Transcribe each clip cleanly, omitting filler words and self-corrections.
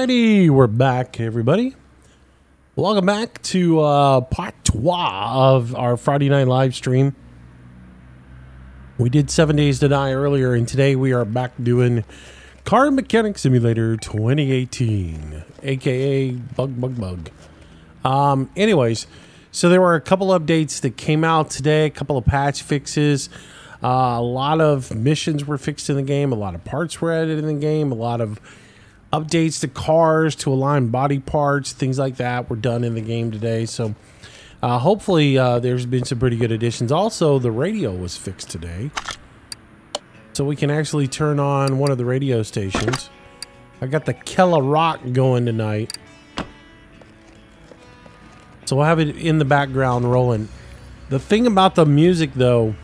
Alrighty, we're back, everybody. Welcome back to part 2 of our Friday night live stream. We did 7 Days to Die earlier, and today we are back doing Car Mechanic Simulator 2018, aka Bug. Anyways, so there were a couple updates that came out today, a couple of patch fixes. A lot of missions were fixed in the game, a lot of parts were added in the game, a lot of updates to cars to align body parts, things like that were done in the game today. So hopefully there's been some pretty good additions. Also, the radio was fixed today, so we can actually turn on one of the radio stations. I got the Kella Rock going tonight, so we'll have it in the background rolling. The thing about the music, though,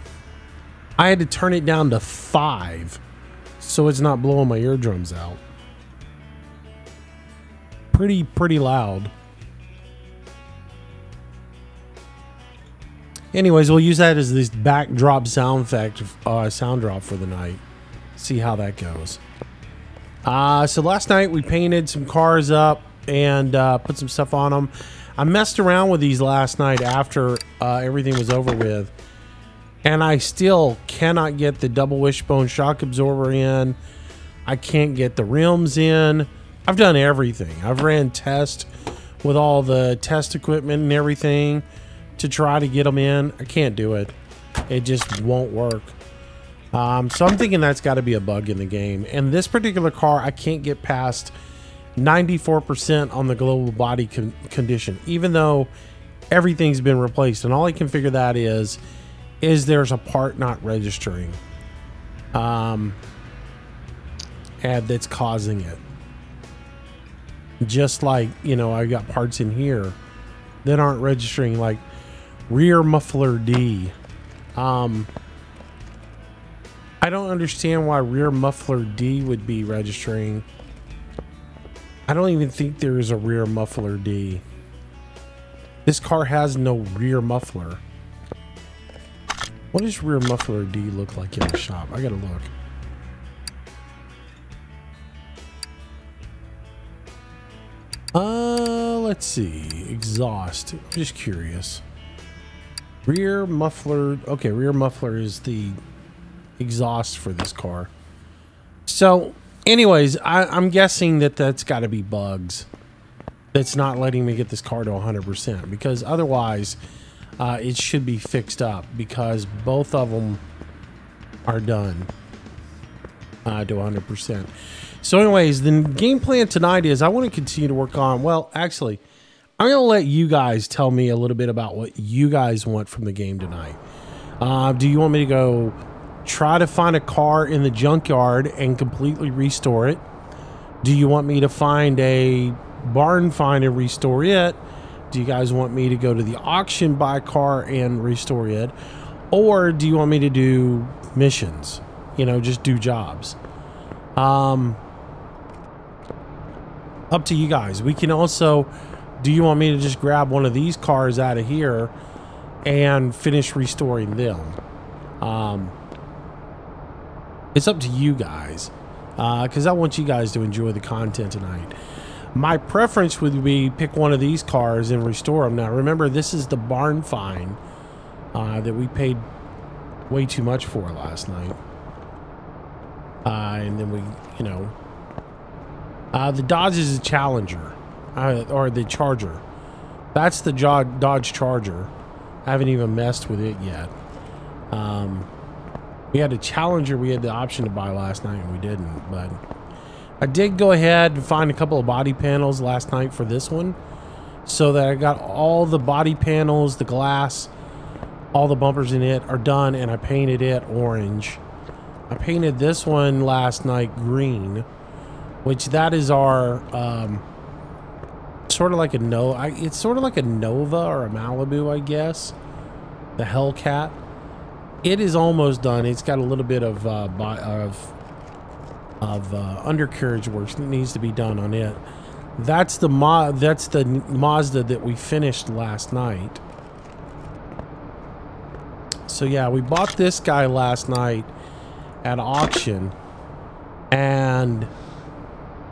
I had to turn it down to 5 so it's not blowing my eardrums out. Pretty loud. Anyways, we'll use that as this backdrop sound effect, sound drop for the night. See how that goes. So last night we painted some cars up and put some stuff on them. I messed around with these last night after everything was over with, and I still cannot get the double wishbone shock absorber in. I can't get the rims in. I've done everything. I've ran tests with all the test equipment and everything to try to get them in. I can't do it. It just won't work. So I'm thinking that's got to be a bug in the game. And this particular car, I can't get past 94% on the global body condition, even though everything's been replaced. And all I can figure that is there's a part not registering, and that's causing it. Just like, you know, I got parts in here that aren't registering, like rear muffler D. I don't understand why rear muffler D would be registering. I don't even think there is a rear muffler D. This car has no rear muffler. What does rear muffler D look like in the shop? I gotta look. Let's see. Exhaust. I'm just curious. Rear muffler. Okay, rear muffler is the exhaust for this car. So, anyways, I'm guessing that that's got to be bugs. That's not letting me get this car to 100%, because otherwise, it should be fixed up, because both of them are done to 100%. So anyways, the game plan tonight is I want to continue to work on, well, actually, I'm going to let you guys tell me a little bit about what you guys want from the game tonight. Do you want me to go try to find a car in the junkyard and completely restore it? Do you want me to find a barn find and restore it? Do you guys want me to go to the auction, buy a car and restore it? Or do you want me to do missions? You know, just do jobs. Up to you guys. We can also, do you want me to just grab one of these cars out of here and finish restoring them? It's up to you guys, because I want you guys to enjoy the content tonight. My preference would be pick one of these cars and restore them. Now remember, this is the barn find that we paid way too much for last night, and then we, you know, the Dodge is a Challenger, or the Charger. That's the Dodge Charger. I haven't even messed with it yet. We had a Challenger we had the option to buy last night, and we didn't. But I did go ahead and find a couple of body panels last night for this one, so that I got all the body panels, the glass, all the bumpers in it are done, and I painted it orange. I painted this one last night green, which that is our sort of like a it's sort of like a Nova or a Malibu, I guess. The Hellcat. It is almost done. It's got a little bit of undercarriage work that needs to be done on it. That's the Mazda that we finished last night. So yeah, we bought this guy last night at auction, and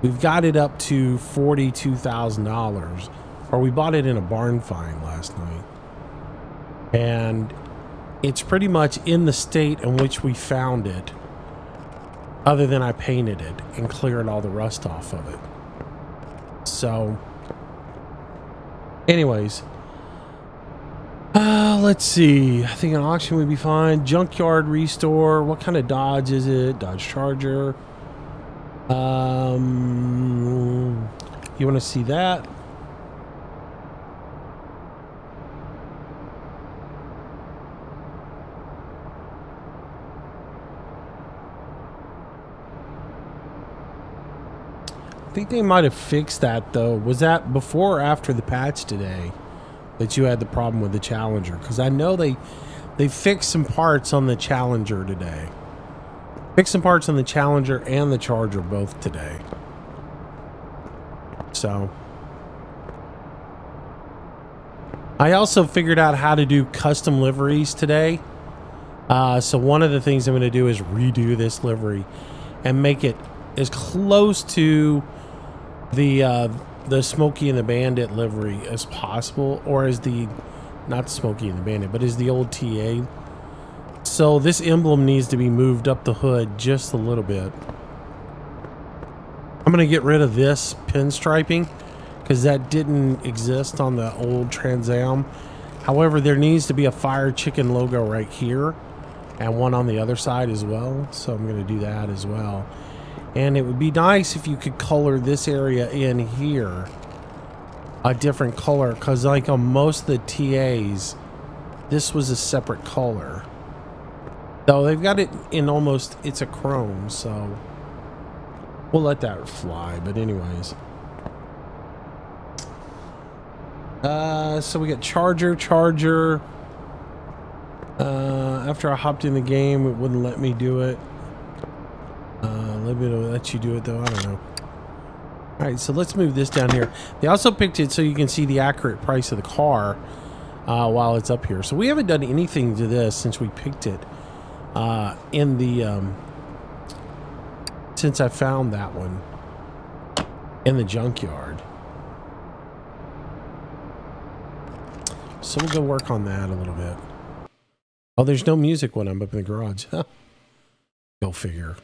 We've got it up to $42,000, or we bought it in a barn find last night. And it's pretty much in the state in which we found it, other than I painted it and cleared all the rust off of it. So, anyways, let's see. I think an auction would be fine. Junkyard restore. What kind of Dodge is it? Dodge Charger. You want to see that? I think they might have fixed that though. Was that before or after the patch today that you had the problem with the Challenger? Because I know they fixed some parts on the Challenger today. Fixed some parts on the Challenger and the Charger both today. So I also figured out how to do custom liveries today. So one of the things I'm going to do is redo this livery and make it as close to the Smokey and the Bandit livery as possible, or as the, not Smokey and the Bandit, but as the old TA. So this emblem needs to be moved up the hood just a little bit. I'm going to get rid of this pinstriping because that didn't exist on the old Trans Am. However, there needs to be a Fire Chicken logo right here and one on the other side as well. So I'm going to do that as well. And it would be nice if you could color this area in here a different color, because like on most of the TAs, this was a separate color. Though they've got it in almost, it's a chrome, so we'll let that fly. But anyways, so we got Charger. After I hopped in the game, it wouldn't let me do it. Maybe it'll let you do it though, I don't know. All right, so let's move this down here. They also picked it so you can see the accurate price of the car while it's up here. So we haven't done anything to this since we picked it in the since I found that one in the junkyard. So we'll go work on that a little bit. Oh, there's no music when I'm up in the garage. Huh. Go figure.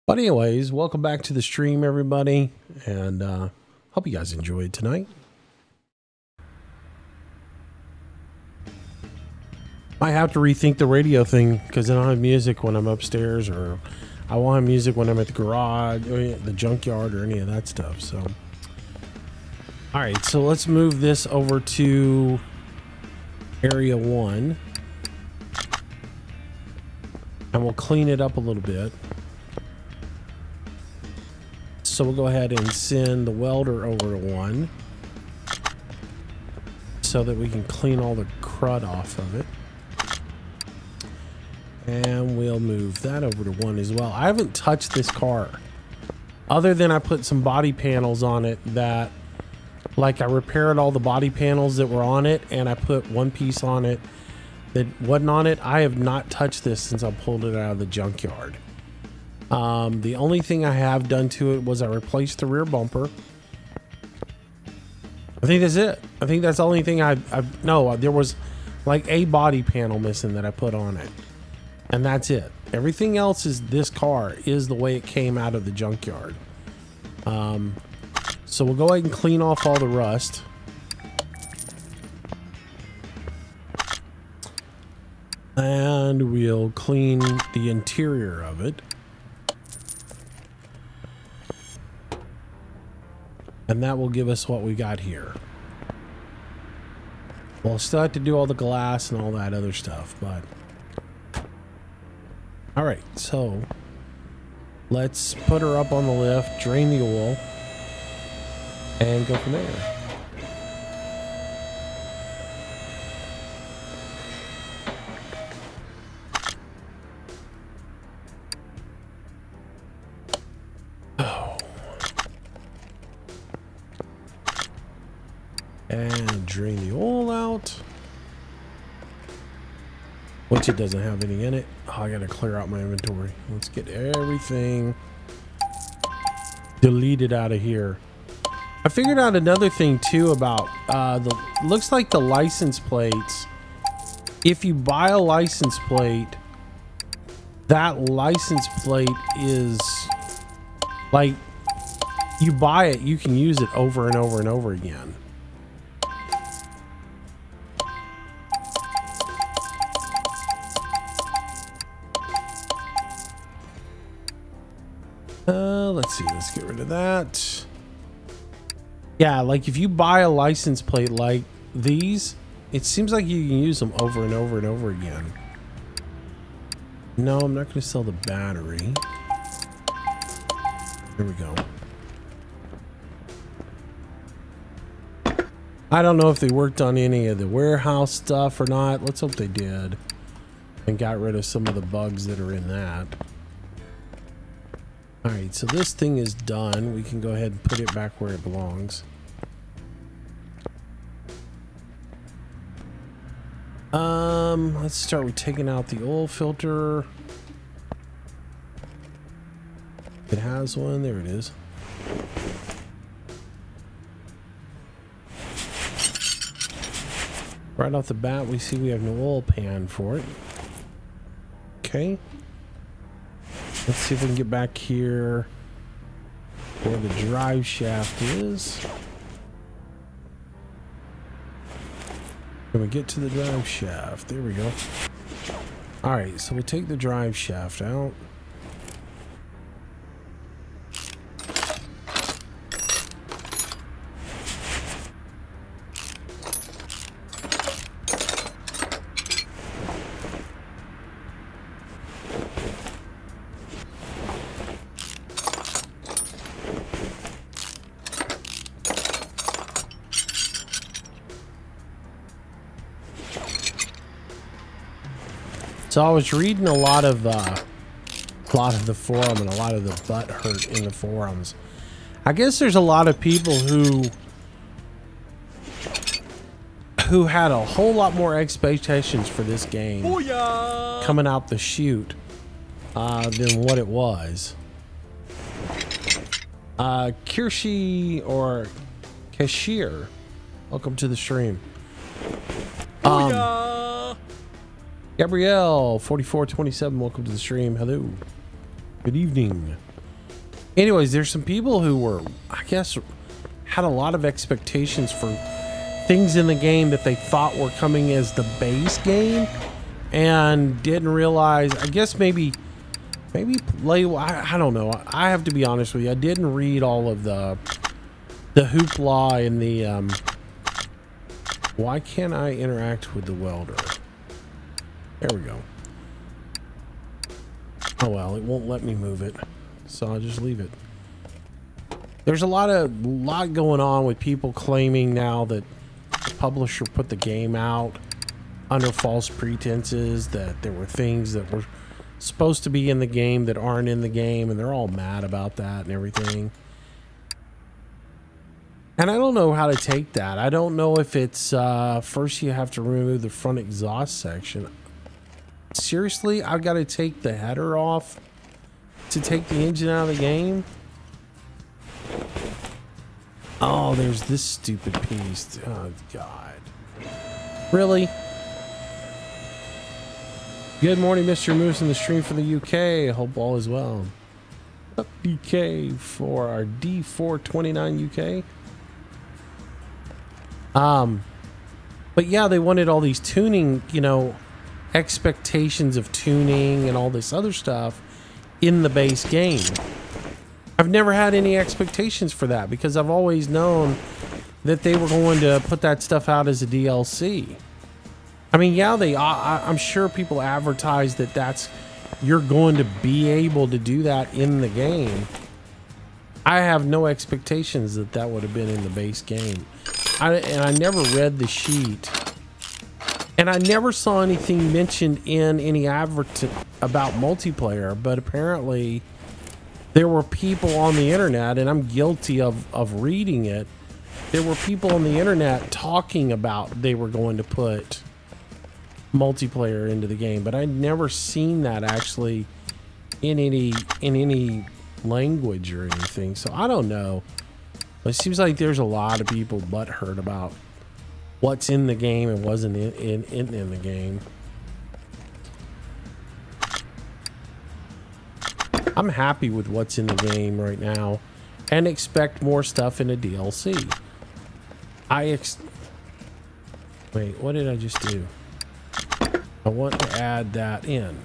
But anyways, welcome back to the stream, everybody, and hope you guys enjoyed tonight. I have to rethink the radio thing because I don't have music when I'm upstairs, or I won't have music when I'm at the garage or the junkyard or any of that stuff. So, all right, so let's move this over to area 1, and we'll clean it up a little bit. So we'll go ahead and send the welder over to 1 so that we can clean all the crud off of it. And we'll move that over to 1 as well. I haven't touched this car other than I put some body panels on it that, like, I repaired all the body panels that were on it and I put one piece on it that wasn't on it. I have not touched this since I pulled it out of the junkyard. The only thing I have done to it was I replaced the rear bumper. I think that's it. I think that's the only thing no, there was like a body panel missing that I put on it. And that's it. Everything else is, this car is the way it came out of the junkyard. So we'll go ahead and clean off all the rust. And we'll clean the interior of it. And that will give us what we got here. We'll still have to do all the glass and all that other stuff, but... Alright, so... let's put her up on the lift, drain the oil, and go from there. And drain the oil out. which it doesn't have any in it. Oh, I gotta clear out my inventory. Let's get everything deleted out of here. I figured out another thing too about looks like the license plates. If you buy a license plate, that license plate is like, you buy it, you can use it over and over and over again. Let's see, let's get rid of that. Yeah, like if you buy a license plate like these, it seems like you can use them over and over and over again. No, I'm not going to sell the battery. Here we go. I don't know if they worked on any of the warehouse stuff or not. Let's hope they did and got rid of some of the bugs that are in that. All right, so this thing is done. We can go ahead and put it back where it belongs. Let's start with taking out the oil filter. It has one. There it is. Right off the bat, we see we have no oil pan for it. Okay. Let's see if we can get back here where the drive shaft is. Can we get to the drive shaft? There we go. All right, so we'll take the drive shaft out. So I was reading a lot of the forum and a lot of the butt hurt in the forums. I guess there's a lot of people who had a whole lot more expectations for this game coming out the chute than what it was. Kirshi or Cashier, welcome to the stream. Gabrielle 4427, welcome to the stream. Hello, good evening. Anyways, there's some people who were, I guess, had a lot of expectations for things in the game that they thought were coming as the base game and didn't realize. I guess maybe I don't know. I have to be honest with you, I didn't read all of the hoopla and the why can't I interact with the welder? There we go. Oh well, it won't let me move it, so I'll just leave it. There's a lot going on with people claiming now that the publisher put the game out under false pretenses, that there were things that were supposed to be in the game that aren't in the game, and they're all mad about that and everything. And I don't know how to take that. I don't know if it's first you have to remove the front exhaust section. Seriously, I've got to take the header off to take the engine out of the game? Oh, there's this stupid piece. Oh, God. Really? Good morning, Mr. Moose in the stream for the UK. I hope all is well. Up DK for our D429 UK. But yeah, they wanted all these tuning, you know, expectations of tuning and all this other stuff in the base game. I've never had any expectations for that because I've always known that they were going to put that stuff out as a DLC. I mean, yeah, I'm sure people advertise that you're going to be able to do that in the game. I have no expectations that would have been in the base game. And I never read the sheet. And I never saw anything mentioned in any advert about multiplayer, but apparently there were people on the internet, and I'm guilty of reading it. There were people on the internet talking about they were going to put multiplayer into the game, but I'd never seen that actually in any language or anything. So I don't know. It seems like there's a lot of people butthurt about what's in the game and wasn't in the game. I'm happy with what's in the game right now and expect more stuff in a DLC. Wait, what did I just do? I want to add that in.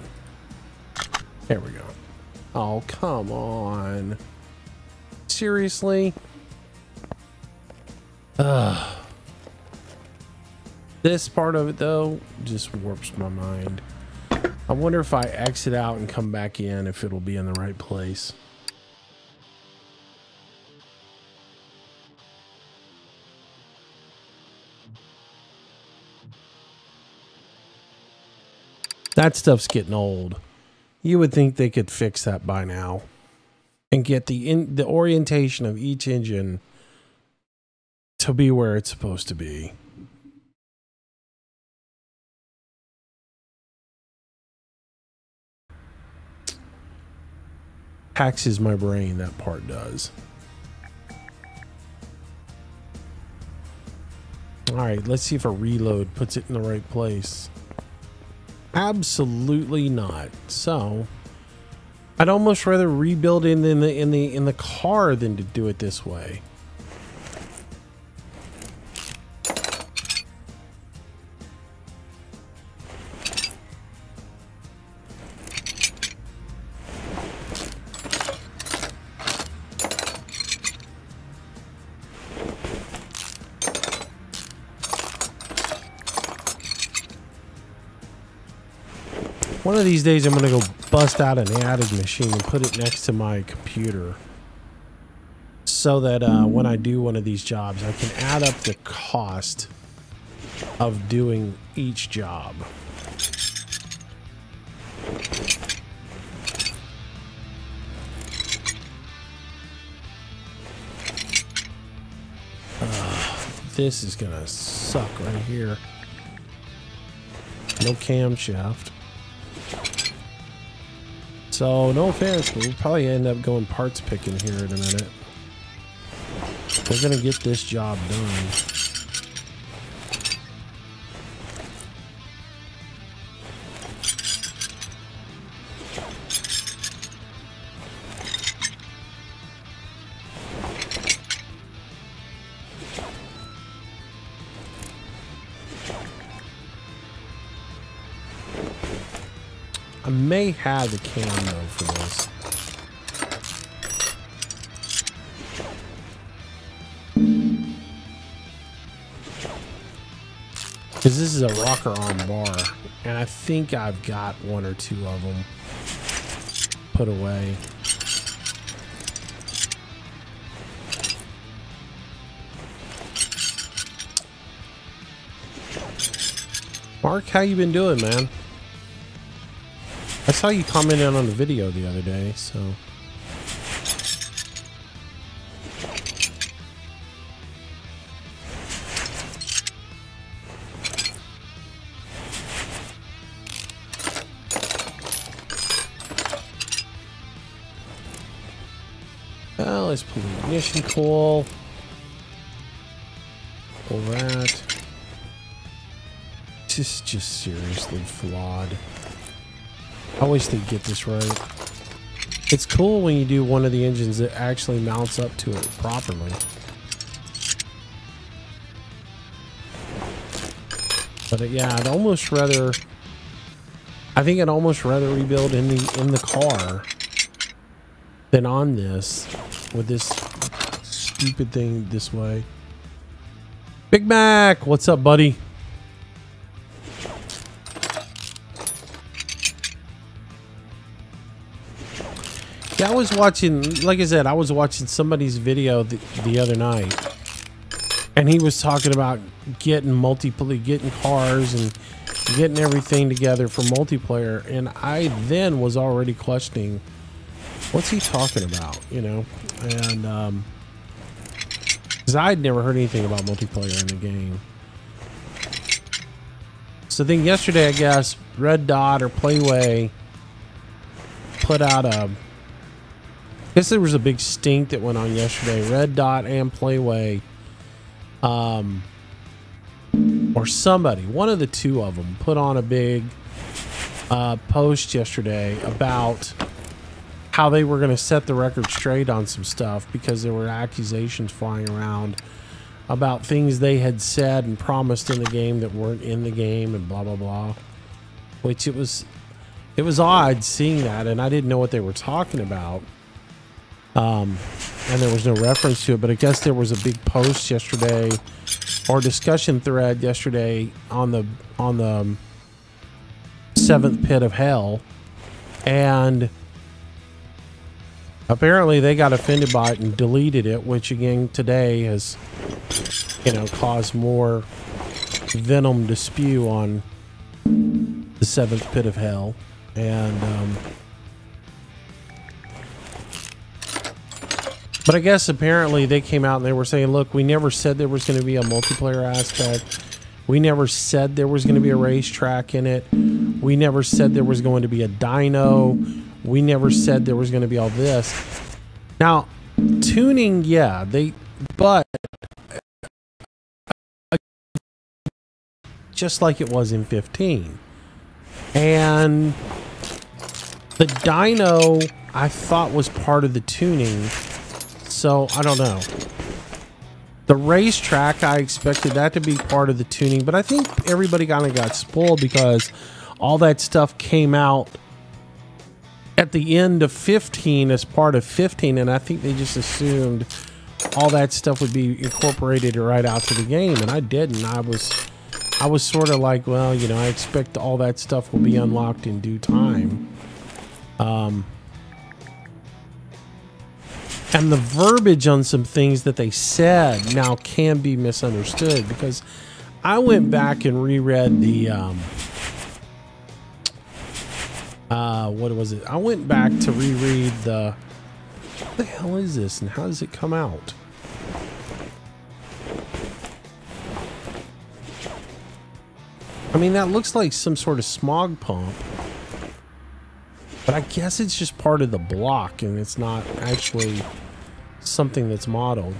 There we go. Oh, come on. Seriously? This part of it, though, just warps my mind. I wonder if I exit out and come back in, if it'll be in the right place. That stuff's getting old. You would think they could fix that by now and get the orientation of each engine to be where it's supposed to be. Taxes my brain, that part does. All right, let's see if a reload puts it in the right place. Absolutely not. So I'd almost rather rebuild it in the car than to do it this way. One of these days I'm going to go bust out an adding machine and put it next to my computer so that when I do one of these jobs, I can add up the cost of doing each job. This is going to suck right here. No camshaft. So, no offense, but we'll probably end up going parts picking here in a minute. We're going to get this job done. I may have the cam though for this. Because this is a rocker arm bar, and I think I've got one or two of them put away. Mark, how you been doing, man? I saw you commented on the video the other day, so. Well, let's pull the ignition coil. Pull that. Just seriously flawed. I wish they'd get this right. It's cool when you do one of the engines that actually mounts up to it properly. But yeah, I'd almost rather. I think I'd almost rather rebuild in the car than on this with this stupid thing this way. Big Mac, what's up, buddy? Yeah, I was watching, like I said, I was watching somebody's video the other night, and he was talking about getting cars and getting everything together for multiplayer, and I then was already questioning, what's he talking about, you know? And because I'd never heard anything about multiplayer in the game. So then yesterday, I guess, Red Dot or Playway put out a... I guess there was a big stink that went on yesterday. Red Dot and Playway, or somebody, one of the two of them, put on a big post yesterday about how they were going to set the record straight on some stuff because there were accusations flying around about things they had said and promised in the game that weren't in the game and blah blah blah, which it was odd seeing that, and I didn't know what they were talking about, and there was no reference to it. But I guess there was a big post yesterday or discussion thread yesterday on the 7th pit of hell, and apparently they got offended by it and deleted it, which again today has, you know, caused more venom to spew on the 7th pit of hell. And but I guess apparently they came out and they were saying, look, we never said there was going to be a multiplayer aspect. We never said there was going to be a racetrack in it. We never said there was going to be a dyno. We never said there was going to be all this. Now, tuning, yeah, but just like it was in 15. And the dyno, I thought, was part of the tuning. So, I don't know. The racetrack, I expected that to be part of the tuning. But I think everybody kind of got spoiled because all that stuff came out at the end of 15 as part of 15, and I think they just assumed all that stuff would be incorporated right out to the game, and I didn't. I was sort of like, well, you know, I expect all that stuff will be unlocked in due time. And the verbiage on some things that they said now can be misunderstood, because I went back and reread the what was it? I went back to reread the... What the hell is this and how does it come out? I mean, that looks like some sort of smog pump, but I guess it's just part of the block and it's not actually something that's modeled.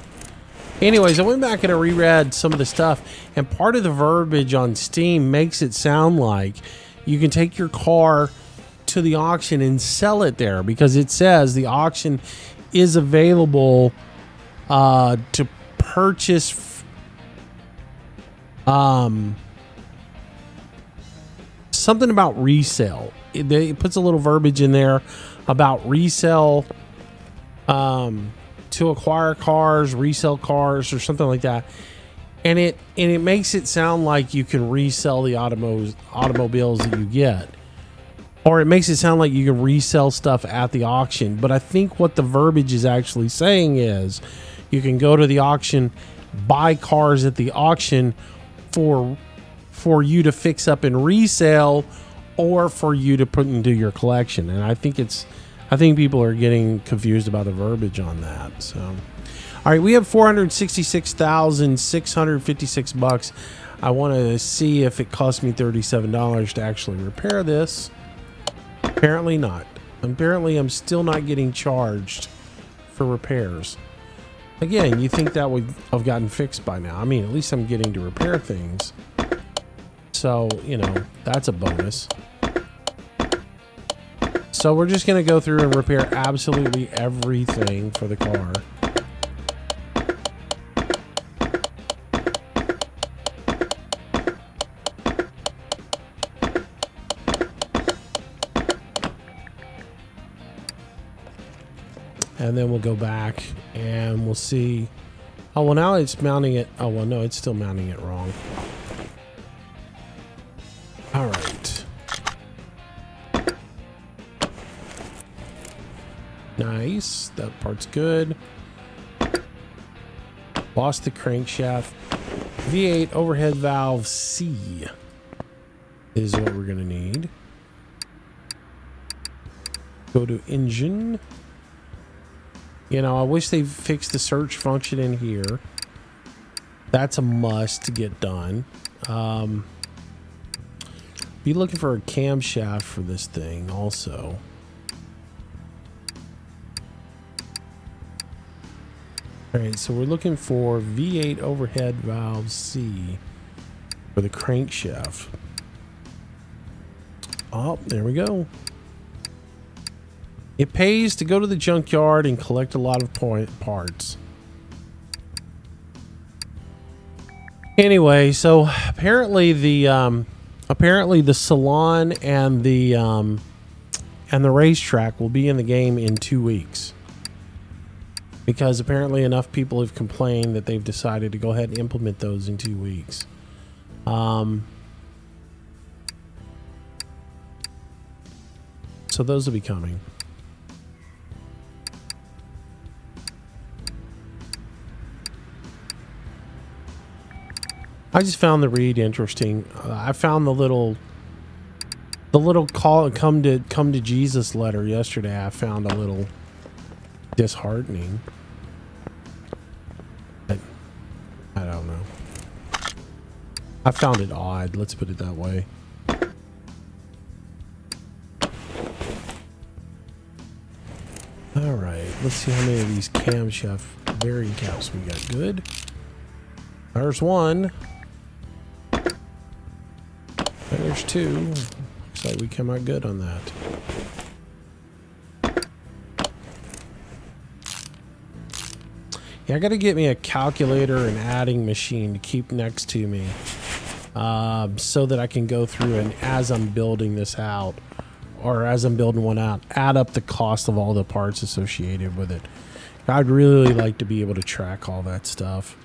Anyways, I went back and I reread some of the stuff, and part of the verbiage on Steam makes it sound like you can take your car to the auction and sell it there, because it says the auction is available to purchase something about resale. It puts a little verbiage in there about resale, to acquire cars, resell cars, or something like that, and it makes it sound like you can resell the automobiles that you get. Or it makes it sound like you can resell stuff at the auction. But I think what the verbiage is actually saying is you can go to the auction, buy cars at the auction for you to fix up and resell, or for you to put into your collection. And I think people are getting confused about the verbiage on that. So, all right, we have $466,656. I want to see if it cost me $37 to actually repair this. Apparently not. Apparently I'm still not getting charged for repairs. Again, you think that would have gotten fixed by now. I mean, at least I'm getting to repair things. So, you know, that's a bonus. So we're just going to go through and repair absolutely everything for the car. And then we'll go back and we'll see. Oh, well, now it's mounting it. Oh, well, no, it's still mounting it wrong. All right. Nice. That part's good. Lost the crankshaft. V8 overhead valve C is what we're going to need. Go to engine. You know, I wish they fixed the search function in here. That's a must to get done. be looking for a camshaft for this thing also. All right, so we're looking for V8 overhead valve C for the crankshaft. Oh, there we go. It pays to go to the junkyard and collect a lot of parts. Anyway, so apparently the salon and the racetrack will be in the game in 2 weeks, because apparently enough people have complained that they've decided to go ahead and implement those in 2 weeks. So those will be coming. I just found the read interesting. I found the little call come to Jesus letter yesterday. I found a little disheartening. But I don't know. I found it odd. Let's put it that way. All right. Let's see how many of these camshaft bearing caps we got. Good. There's one. There's two. Looks like we come out good on that. Yeah, I got to get me a calculator and adding machine to keep next to me, so that I can go through and, as I'm building this out, or as I'm building one out, add up the cost of all the parts associated with it. I'd really like to be able to track all that stuff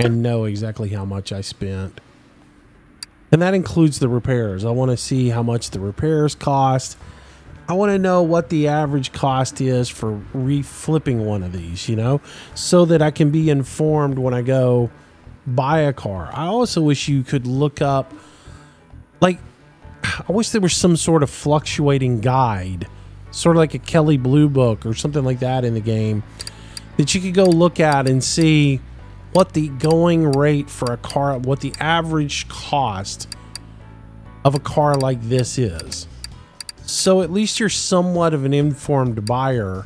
and know exactly how much I spent. And that includes the repairs. I want to see how much the repairs cost. I want to know what the average cost is for reflipping one of these, you know, so that I can be informed when I go buy a car. I also wish you could look up, like, I wish there was some sort of fluctuating guide, sort of like a Kelly Blue Book or something like that in the game, that you could go look at and see what the going rate for a car, what the average cost of a car like this is. So at least you're somewhat of an informed buyer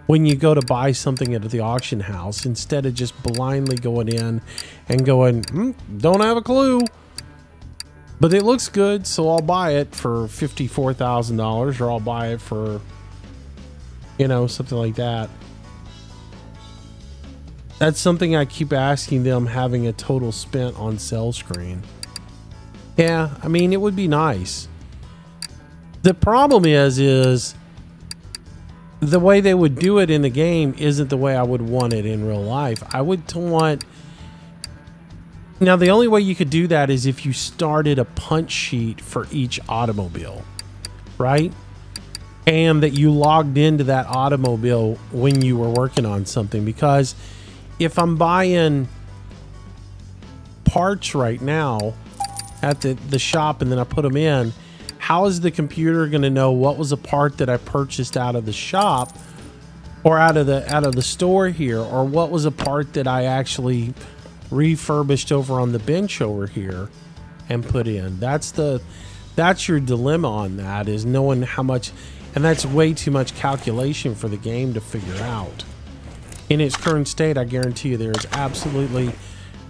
when you go to buy something at the auction house, instead of just blindly going in and going, don't have a clue, but it looks good, so I'll buy it for $54,000, or I'll buy it for, you know, something like that. That's something I keep asking them, having a total spent on sell screen. Yeah, I mean, it would be nice. The problem is the way they would do it in the game isn't the way I would want it in real life. I would want... Now, the only way you could do that is if you started a punch sheet for each automobile, right? And that you logged into that automobile when you were working on something. Because if I'm buying parts right now at the shop and then I put them in, how is the computer going to know what was a part that I purchased out of the shop or out of the store here, or what was a part that I actually refurbished over on the bench over here and put in? That's your dilemma on that, is knowing how much, and that's way too much calculation for the game to figure out. In its current state, I guarantee you there is absolutely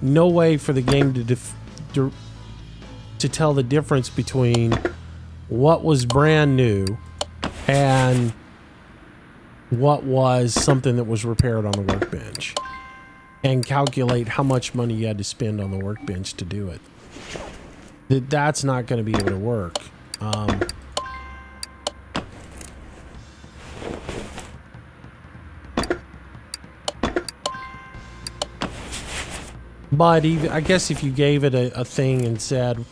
no way for the game to tell the difference between what was brand new and what was something that was repaired on the workbench, and calculate how much money you had to spend on the workbench to do it. That's not going to be able to work. But even, I guess if you gave it a thing and said,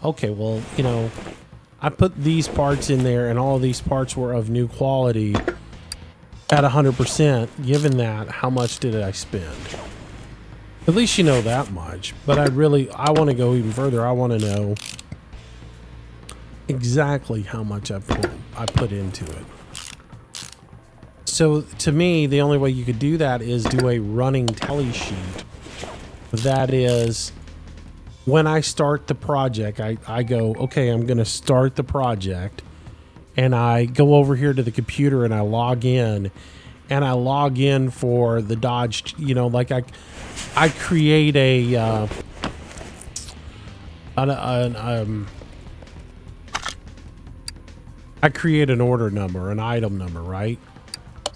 okay, well, you know, I put these parts in there and all these parts were of new quality at 100%, given that, how much did I spend? At least you know that much. But I want to go even further. I want to know exactly how much I put into it. So to me, the only way you could do that is do a running tally sheet. That is when I start the project, I go, okay, I'm going to start the project, and I go over here to the computer and I log in, and I log in for the Dodge, you know, like I create a, I create an order number, an item number, right?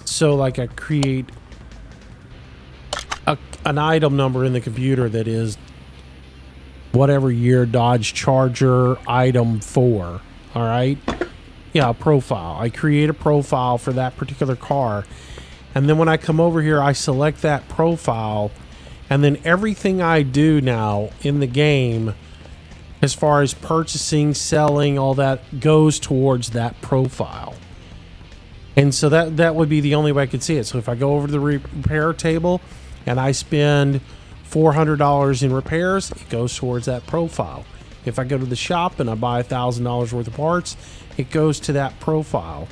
So like I create an item number in the computer that is whatever year Dodge Charger item 4, all right? Yeah, a profile. I create a profile for that particular car. And then when I come over here, I select that profile. And then everything I do now in the game, as far as purchasing, selling, all that, goes towards that profile. And so that would be the only way I could see it. So if I go over to the repair table and I spend $400 in repairs, it goes towards that profile. If I go to the shop and I buy $1,000 worth of parts, it goes to that profile.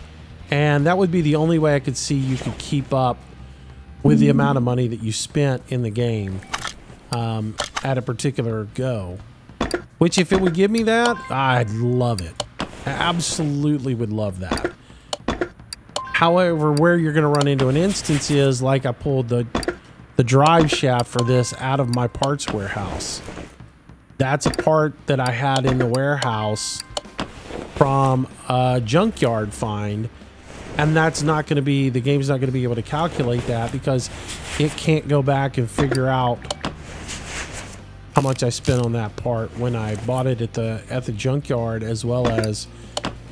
And that would be the only way I could see you could keep up with the amount of money that you spent in the game at a particular go. Which, if it would give me that, I'd love it. I absolutely would love that. However, where you're going to run into an instance is, like, I pulled the drive shaft for this out of my parts warehouse. That's a part that I had in the warehouse from a Junkyard find, and that's not going to be, the game's not going to be able to calculate that because it can't go back and figure out how much I spent on that part when I bought it at the Junkyard, as well as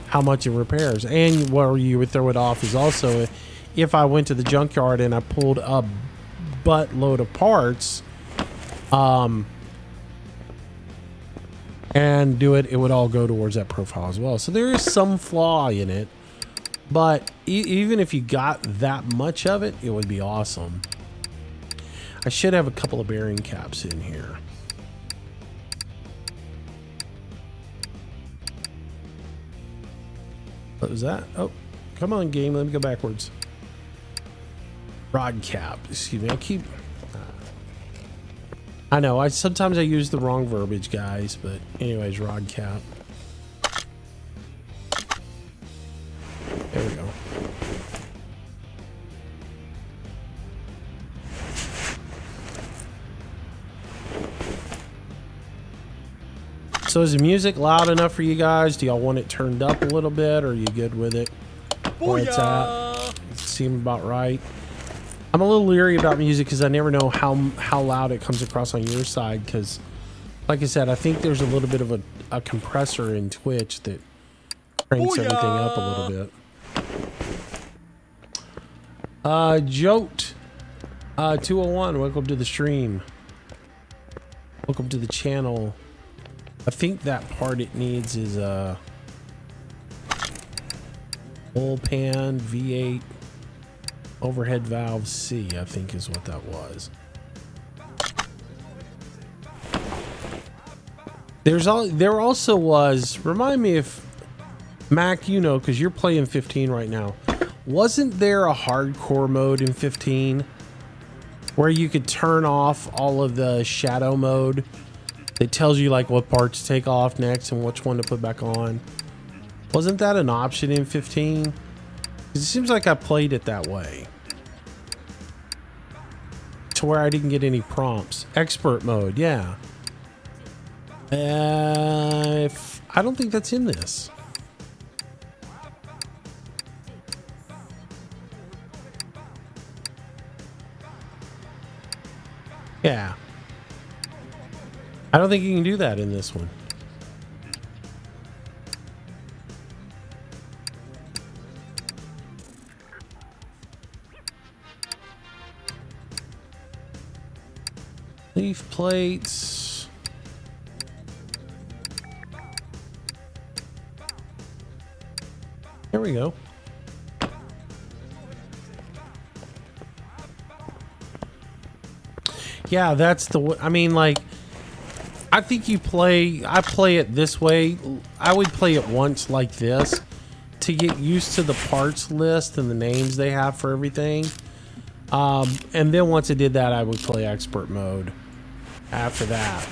how much in repairs. And where you would throw it off is also if I went to the Junkyard and I pulled a buttload of parts and do it, it would all go towards that profile as well. So there is some flaw in it, but even if you got that much of it, it would be awesome. I should have a couple of bearing caps in here. What was that? Oh, come on, game. Let me go backwards. Rod cap. Excuse me. I know. Sometimes I use the wrong verbiage, guys. But anyways, rod cap. There we go. So is the music loud enough for you guys? Do y'all want it turned up a little bit, or are you good with it where it's at? It seems about right. I'm a little leery about music because I never know how loud it comes across on your side, because like I said, I think there's a little bit of a compressor in Twitch that cranks everything up a little bit. Jote 201, welcome to the stream. Welcome to the channel. I think that part it needs is a oil pan V8 overhead valve C, I think is what that was. There also was, remind me if Mac, you know, because you're playing 15 right now, wasn't there a hardcore mode in 15 where you could turn off all of the shadow mode? It tells you like what parts to take off next and which one to put back on. Wasn't that an option in 15? It seems like I played it that way, to where I didn't get any prompts. Expert mode, yeah. I don't think that's in this. Yeah. I don't think you can do that in this one. Leaf plates. There we go. Yeah, that's the, I mean, like, I think I play it this way. I would play it once like this to get used to the parts list and the names they have for everything. And then once I did that, I would play expert mode after that.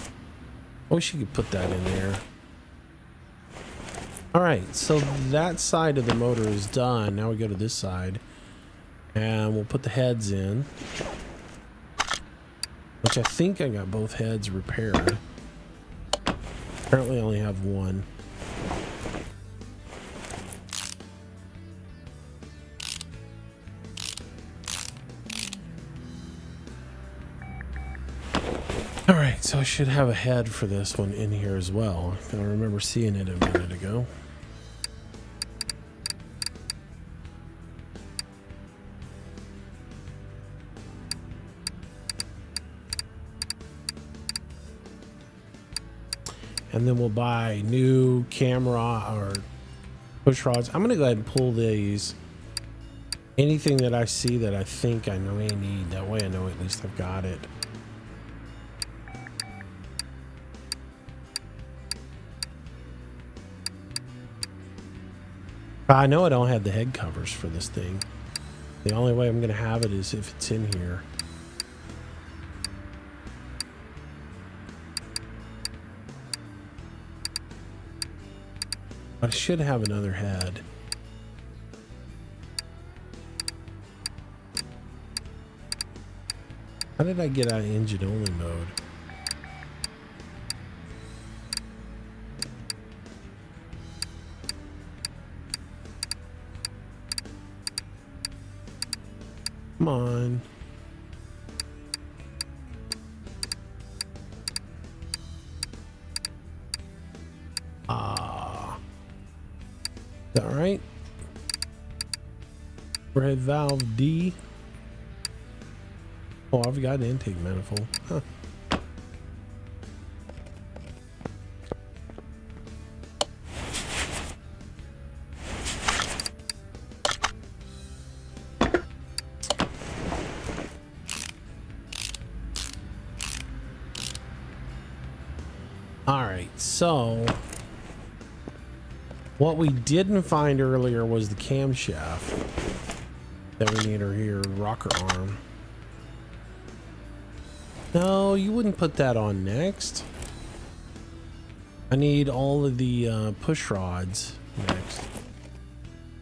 I wish you could put that in there. All right, so that side of the motor is done. Now we go to this side, and we'll put the heads in, which I think I got both heads repaired. Apparently I only have one. All right, so I should have a head for this one in here as well. I remember seeing it a minute ago. And then we'll buy new camera or push rods. I'm gonna go ahead and pull these. Anything that I see that I think I may need, that way I know at least I've got it. I know I don't have the head covers for this thing. The only way I'm gonna have it is if it's in here. I should have another head. How did I get out of engine only mode? Come on. Is that right? Red valve D. Oh, I've got an intake manifold. Huh. All right, so what we didn't find earlier was the camshaft that we need here, rocker arm. No, you wouldn't put that on next. I need all of the push rods next.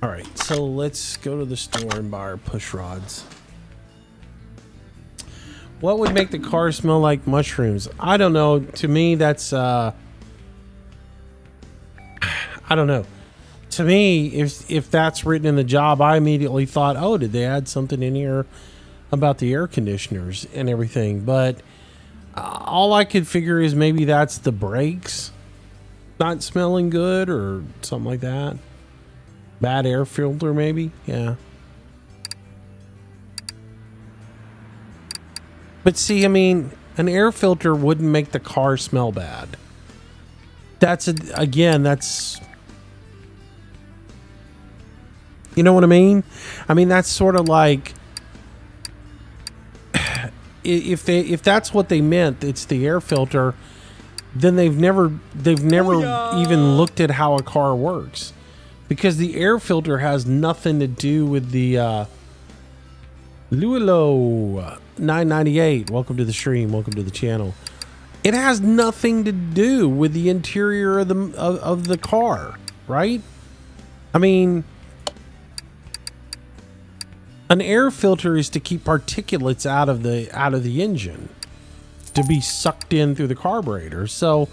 All right, so let's go to the store and buy our push rods. What would make the car smell like mushrooms? I don't know. To me, that's I don't know. To me, if that's written in the job, I immediately thought, oh, did they add something in here about the air conditioners and everything? But all I could figure is maybe that's the brakes not smelling good or something like that. Bad air filter, maybe. Yeah. But see, I mean, an air filter wouldn't make the car smell bad. That's again, that's, you know what I mean? I mean, that's sort of like, if that's what they meant, it's the air filter, then they've never even looked at how a car works, because the air filter has nothing to do with the Luilo 998. Welcome to the stream. Welcome to the channel. It has nothing to do with the interior of the car, right? I mean, an air filter is to keep particulates out of the engine, to be sucked in through the carburetor. So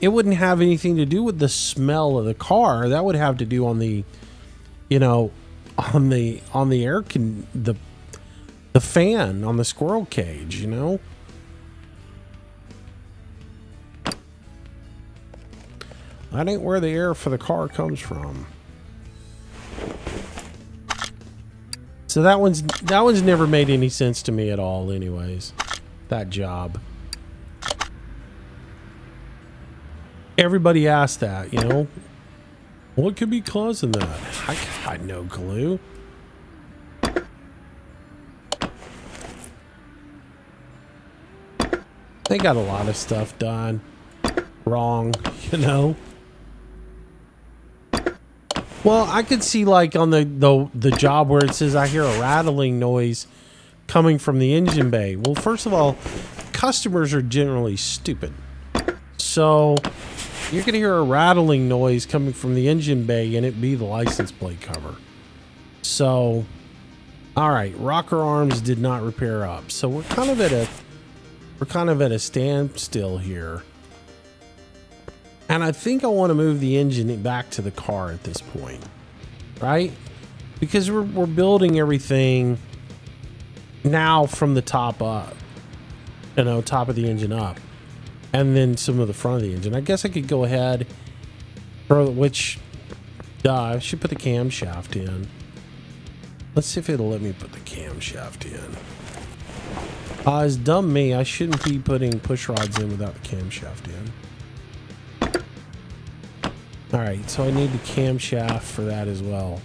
it wouldn't have anything to do with the smell of the car. That would have to do on the, you know, on the air the fan on the squirrel cage, you know. That ain't where the air for the car comes from. So that one's never made any sense to me at all anyways, that job. Everybody asked that, you know, what could be causing that? I got no clue. They got a lot of stuff done wrong, you know. Well, I could see like on the job where it says I hear a rattling noise coming from the engine bay. Well, first of all, customers are generally stupid. So you're going to hear a rattling noise coming from the engine bay, and it be the license plate cover. So, all right, rocker arms did not repair up. So we're kind of at a standstill here. And I think I want to move the engine back to the car at this point, right? Because we're building everything now from the top up, you know, top of the engine up. And then some of the front of the engine. I guess I could go ahead, I should put the camshaft in. Let's see if it'll let me put the camshaft in. It's dumb me. I shouldn't be putting push rods in without the camshaft in. Alright, so I need the camshaft for that as well.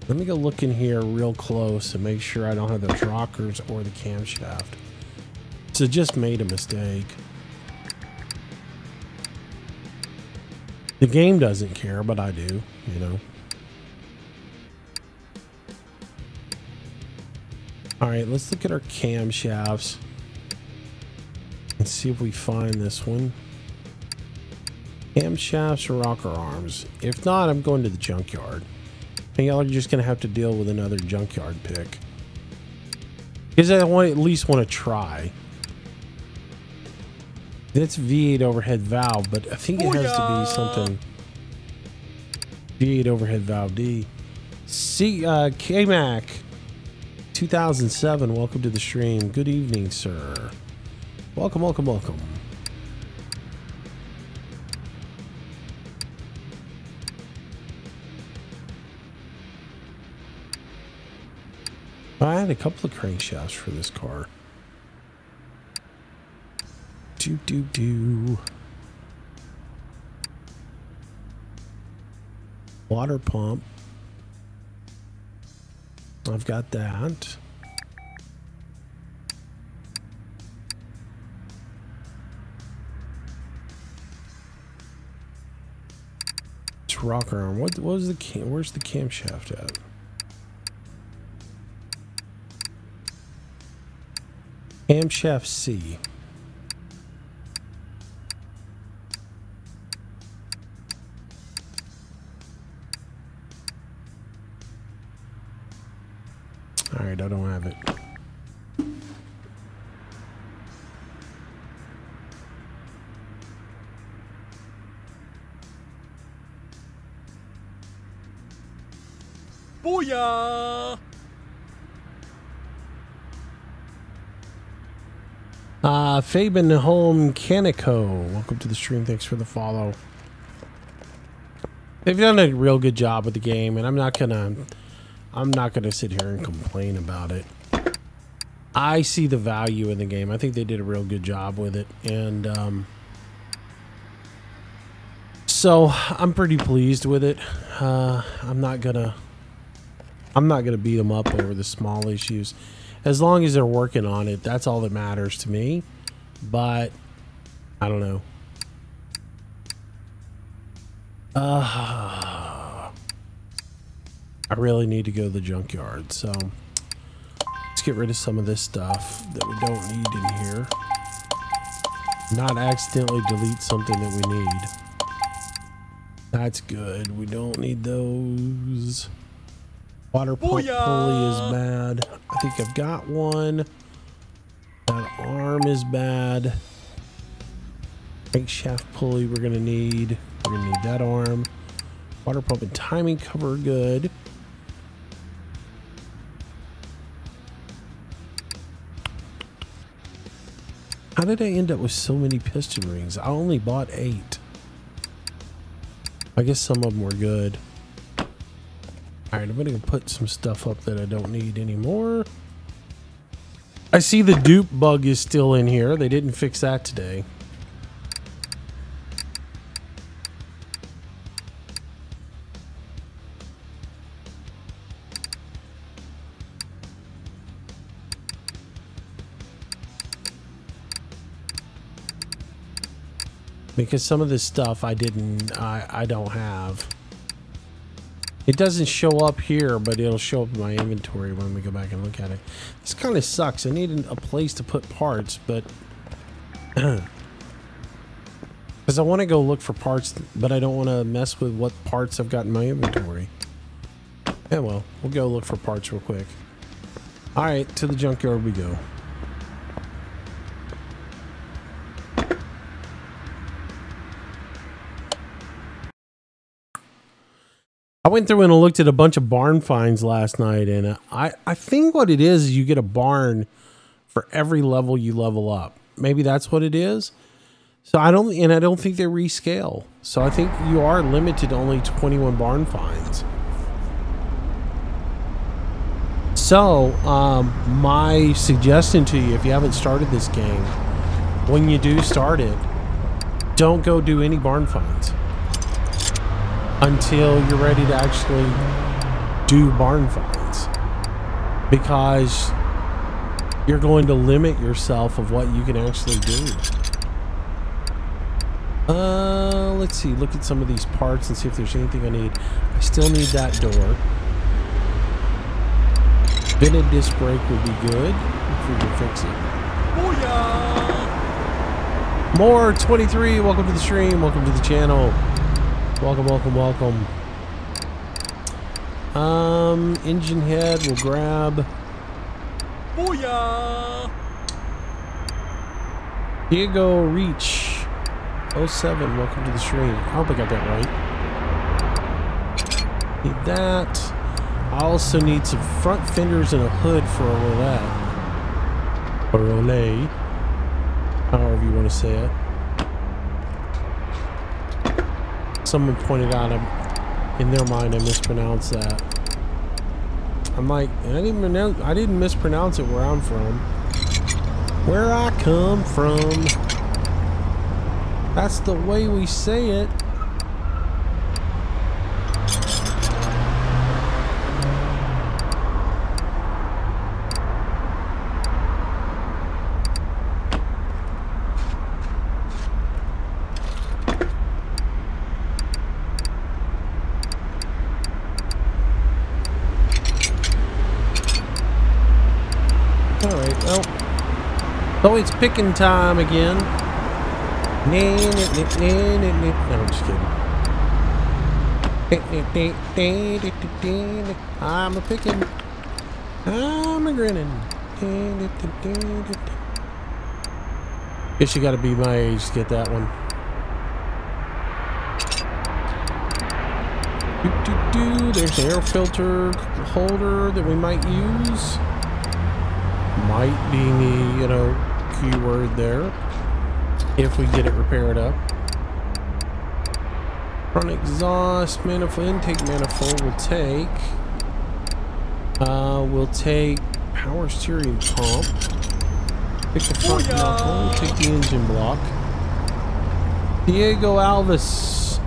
Let me go look in here real close and make sure I don't have those rockers or the camshaft. So just made a mistake. The game doesn't care, but I do, you know. All right, let's look at our camshafts and see if we find this one. Camshafts or rocker arms. If not, I'm going to the junkyard. And y'all are just going to have to deal with another junkyard pick. Because I at least want to try. That's V8 overhead valve, but I think it has to be something. V8 overhead valve D. K-Mac 2007, welcome to the stream. Good evening, sir. Welcome, welcome, welcome. I had a couple of crankshafts for this car. Water pump. I've got that. It's rocker arm. What was the where's the camshaft at? Camshaft C. All right, I don't have it. Booyah! Fabian Home Canico, welcome to the stream. Thanks for the follow. They've done a real good job with the game, and I'm not gonna sit here and complain about it. I see the value in the game. I think they did a real good job with it, and so I'm pretty pleased with it. I'm not gonna beat them up over the small issues. As long as they're working on it, that's all that matters to me. But I don't know. I really need to go to the junkyard, so let's get rid of some of this stuff that we don't need in here. Not accidentally delete something that we need. That's good. We don't need those. Water pump pulley is bad. I think I've got one. That arm is bad. Crankshaft pulley we're gonna need. We're gonna need that arm. Water pump and timing cover good. How did I end up with so many piston rings? I only bought 8. I guess some of them were good. Alright, I'm gonna put some stuff up that I don't need anymore. I see the dupe bug is still in here. They didn't fix that today. Because some of this stuff I don't have. It doesn't show up here, but it'll show up in my inventory when we go back and look at it. This kind of sucks. I need a place to put parts, but Because I want to go look for parts, but I don't want to mess with what parts I've got in my inventory. Yeah, well, we'll go look for parts real quick. All right, to the junkyard we go. I went through and looked at a bunch of barn finds last night, and I think what it is you get a barn for every level you level up. Maybe that's what it is. So I don't think they rescale. So I think you are limited to only 21 barn finds. So my suggestion to you, if you haven't started this game, when you do start it, don't go do any barn finds until you're ready to actually do barn finds, because you're going to limit yourself of what you can actually do. Let's see, look at some of these parts and see if there's anything I need. I still need that door. Vented disc brake would be good if we can fix it. Booyah! More 23, welcome to the stream, welcome to the channel. Welcome, welcome, welcome. Engine head we'll grab. Booyah! Diego Reach 07, welcome to the stream. I hope I got that right. Need that. I also need some front fenders and a hood for a roulette. Or roulette. However you want to say it. Someone pointed out in their mind I mispronounced that. I'm like, I didn't mispronounce it where I'm from. Where I come from. That's the way we say it. So it's picking time again. No, I'm just kidding. I'm a picking. I'm a grinning. Guess you gotta be my age to get that one. There's an air filter holder that we might use. Might be the, you know, keyword there. If we get it repaired up. Front exhaust manifold, intake manifold we'll take. We'll take power steering pump. Pick the front knuckle, we'll take the engine block. Diego Alves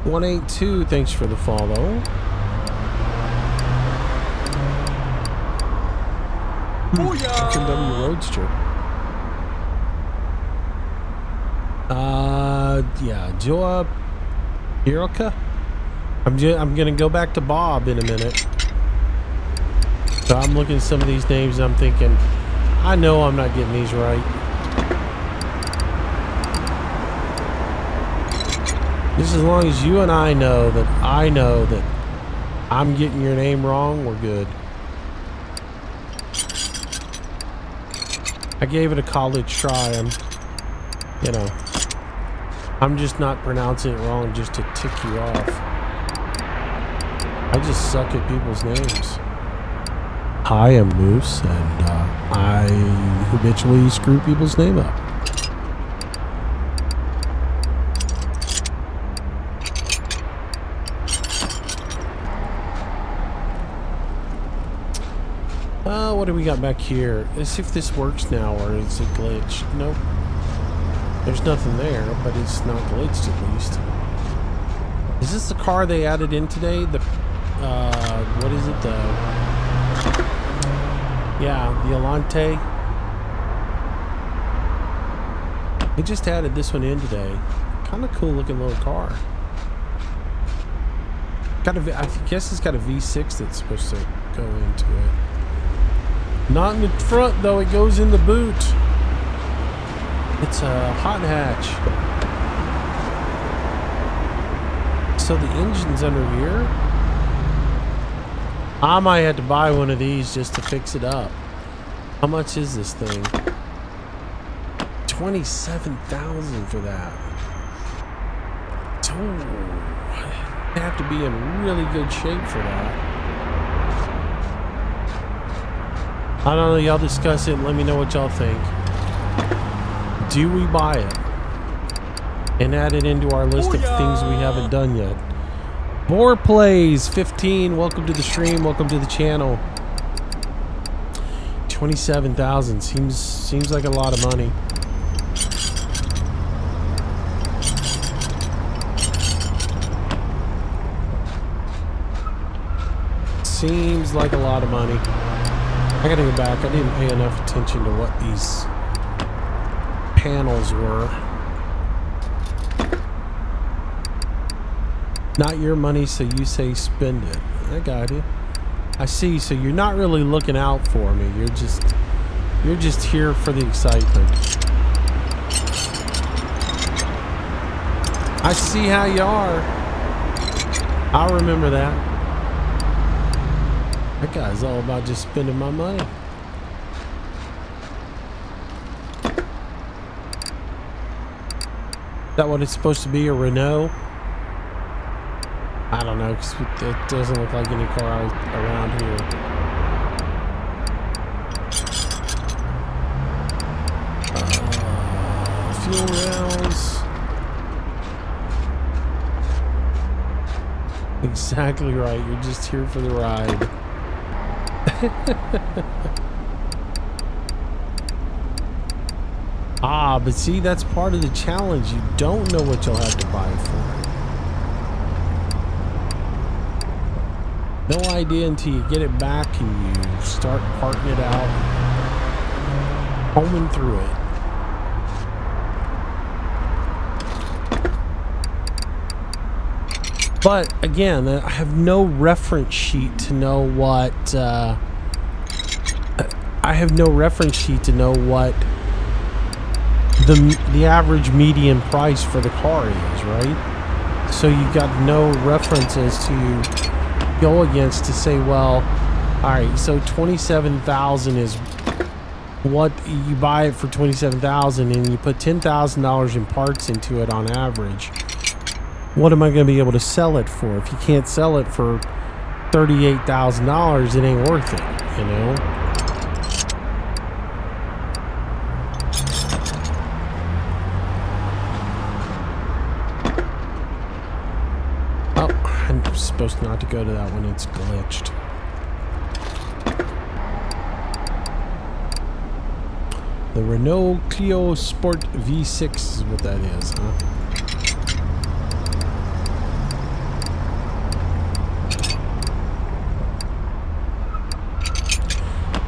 182, thanks for the follow. FMW Roadster. Yeah, Joa Hiroka. I'm gonna go back to Bob in a minute. So I'm looking at some of these names and I'm thinking, I know I'm not getting these right. Just as long as you and I know that I'm getting your name wrong, we're good. I gave it a college try. I'm just not pronouncing it wrong just to tick you off. I just suck at people's names. Hi, I'm Moose, and I habitually screw people's name up. What do we got back here? Let's see if this works now, or is it glitched? Nope. There's nothing there, but it's not glitched at least. Is this the car they added in today? The, what is it? Yeah, the Alante. They just added this one in today. Kind of cool looking little car. Got a, I guess it's got a V6 that's supposed to go into it. Not in the front though, it goes in the boot. It's a hot hatch. So the engine's under here. I might have to buy one of these just to fix it up. How much is this thing? 27,000 for that. Oh, I have to be in really good shape for that. I don't know, y'all discuss it and let me know what y'all think. Do we buy it and add it into our list of things we haven't done yet? Boar Plays 15, welcome to the stream, welcome to the channel. 27,000 seems like a lot of money. Seems like a lot of money. I gotta go back. I didn't pay enough attention to what these panels were. Not your money, so you say spend it. I got it. I see. So you're not really looking out for me. You're just here for the excitement. I see how you are. I remember that. That guy's all about just spending my money. Is that what it's supposed to be, a Renault? I don't know, because it doesn't look like any car around here. Fuel rails. Exactly right, you're just here for the ride. Ah, but see, that's part of the challenge. You don't know what you'll have to buy for it. No idea until you get it back and you start parting it out, combing through it. But again, I have no reference sheet to know what the average median price for the car is, right? So you got no references to go against to say, well, all right, so 27,000 is what you buy it for. 27,000, and you put $10,000 in parts into it on average. What am I going to be able to sell it for? If you can't sell it for $38,000, it ain't worth it, you know? Oh, I'm supposed not to go to that one. It's glitched. The Renault Clio Sport V6 is what that is, huh?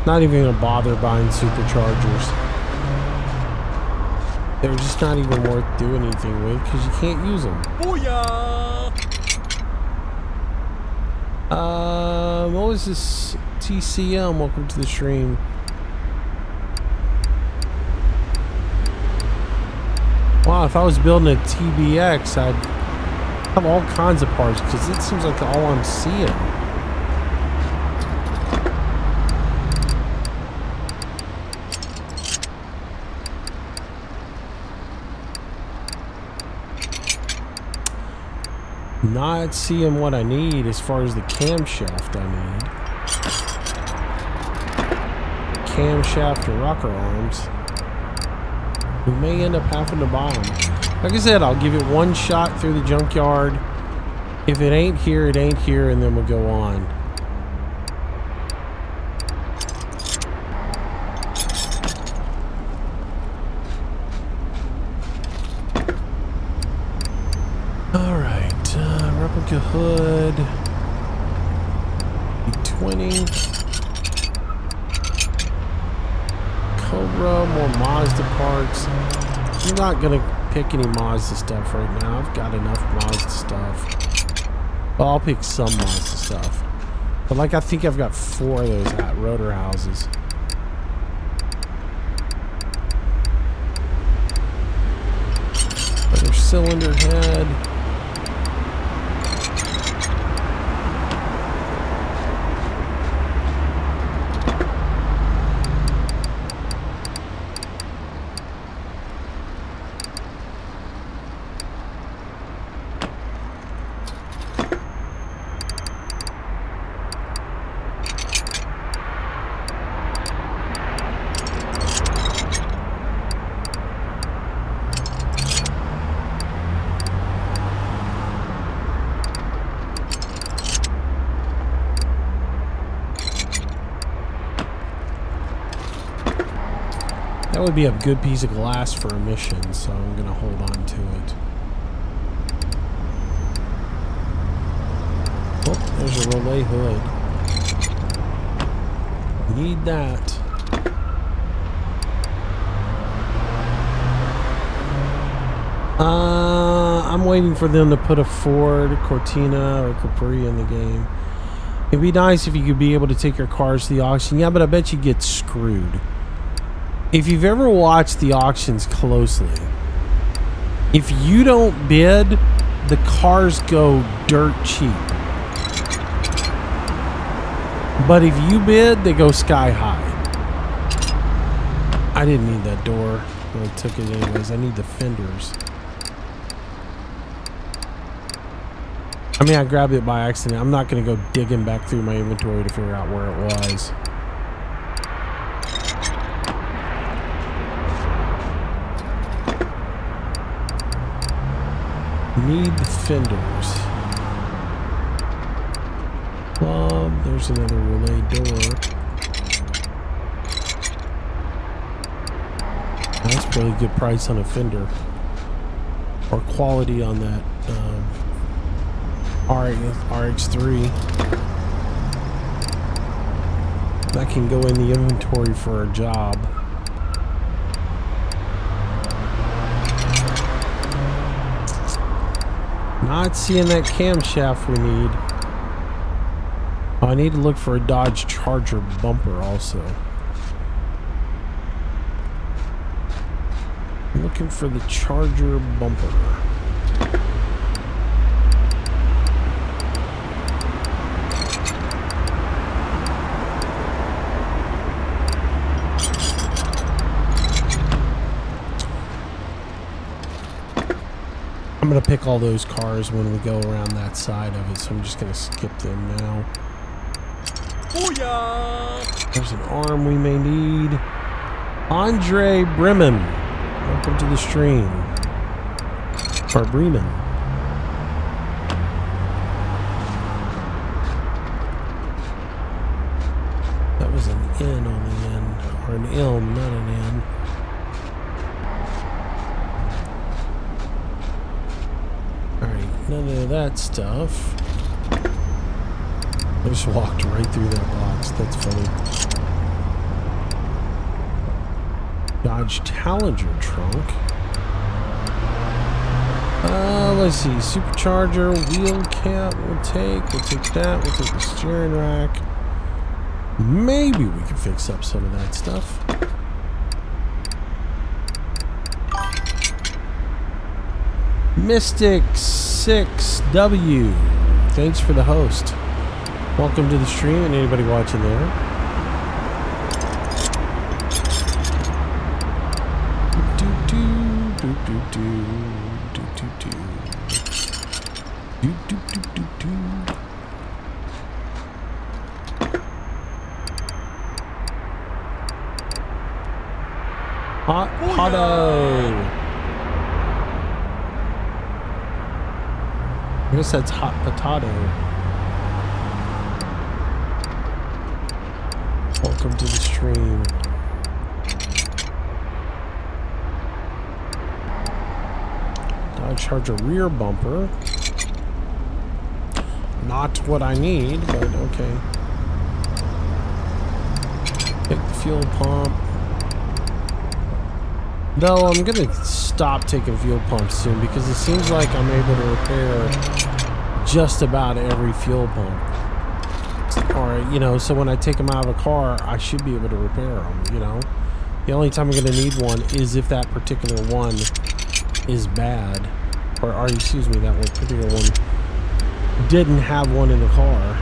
Not even gonna bother buying superchargers. They're just not even worth doing anything with because you can't use them. Booyah! What was this? TCM, welcome to the stream. Wow, if I was building a TBX, I'd have all kinds of parts because it seems like all I'm seeing. Not seeing what I need as far as the camshaft I need. Camshaft and rocker arms. We may end up having to buy them. Like I said, I'll give it one shot through the junkyard. If it ain't here, it ain't here, and then we'll go on. Replica hood, E20, Cobra, more Mazda parts. I'm not gonna pick any Mazda stuff right now. I've got enough Mazda stuff. Well, I'll pick some Mazda stuff. But like, I think I've got 4 of those rotor houses. Another cylinder head. would be a good piece of glass for a mission, so I'm going to hold on to it. Oh, there's a relay hood. Need that. I'm waiting for them to put a Ford, Cortina, or Capri in the game. It'd be nice if you could be able to take your cars to the auction. Yeah, but I bet you get screwed. If you've ever watched the auctions closely, if you don't bid, the cars go dirt cheap. But if you bid, they go sky high. I didn't need that door. I took it anyways. I need the fenders. I mean, I grabbed it by accident. I'm not going to go digging back through my inventory to figure out where it was. Need the fenders. There's another relay door. That's probably a good price on a fender. Or quality on that RX3. That can go in the inventory for a job. Not seeing that camshaft we need. Oh, I need to look for a Dodge Charger bumper also. I'm looking for the Charger bumper. I'm going to pick all those cars when we go around that side of it, so I'm just going to skip them now. Booyah! There's an arm we may need. Andre Bremen, welcome to the stream. Or Bremen. That was an N on the end, or an L, not an N. None of that stuff. I just walked right through that box. That's funny. Dodge Challenger trunk. Let's see. Supercharger, wheel cap. We'll take that. We'll take the steering rack. Maybe we can fix up some of that stuff. Mystic 6W, thanks for the host. Welcome to the stream and anybody watching there. Hot Potto. I guess that's hot potato. Welcome to the stream. Dodge Charger rear bumper. Not what I need, but okay. Take the fuel pump. Though I'm gonna stop taking fuel pumps soon because it seems like I'm able to repair just about every fuel pump. Or, you know, so when I take them out of a car, I should be able to repair them, you know. The only time I'm gonna need one is if that particular one is bad. Or excuse me, that one particular one didn't have one in the car.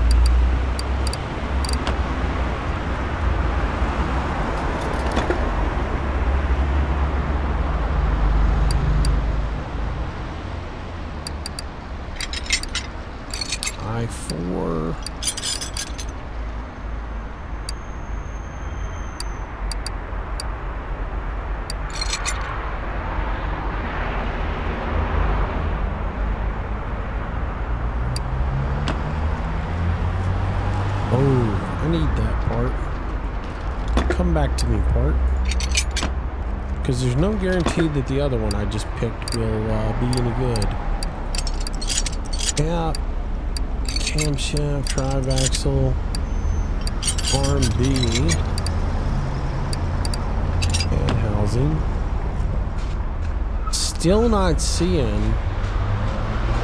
I-4. Oh, I need that part. Come back to me, part. because there's no guarantee that the other one I just picked will be any good. Cap, camshaft, drive axle, arm B, and housing. Still not seeing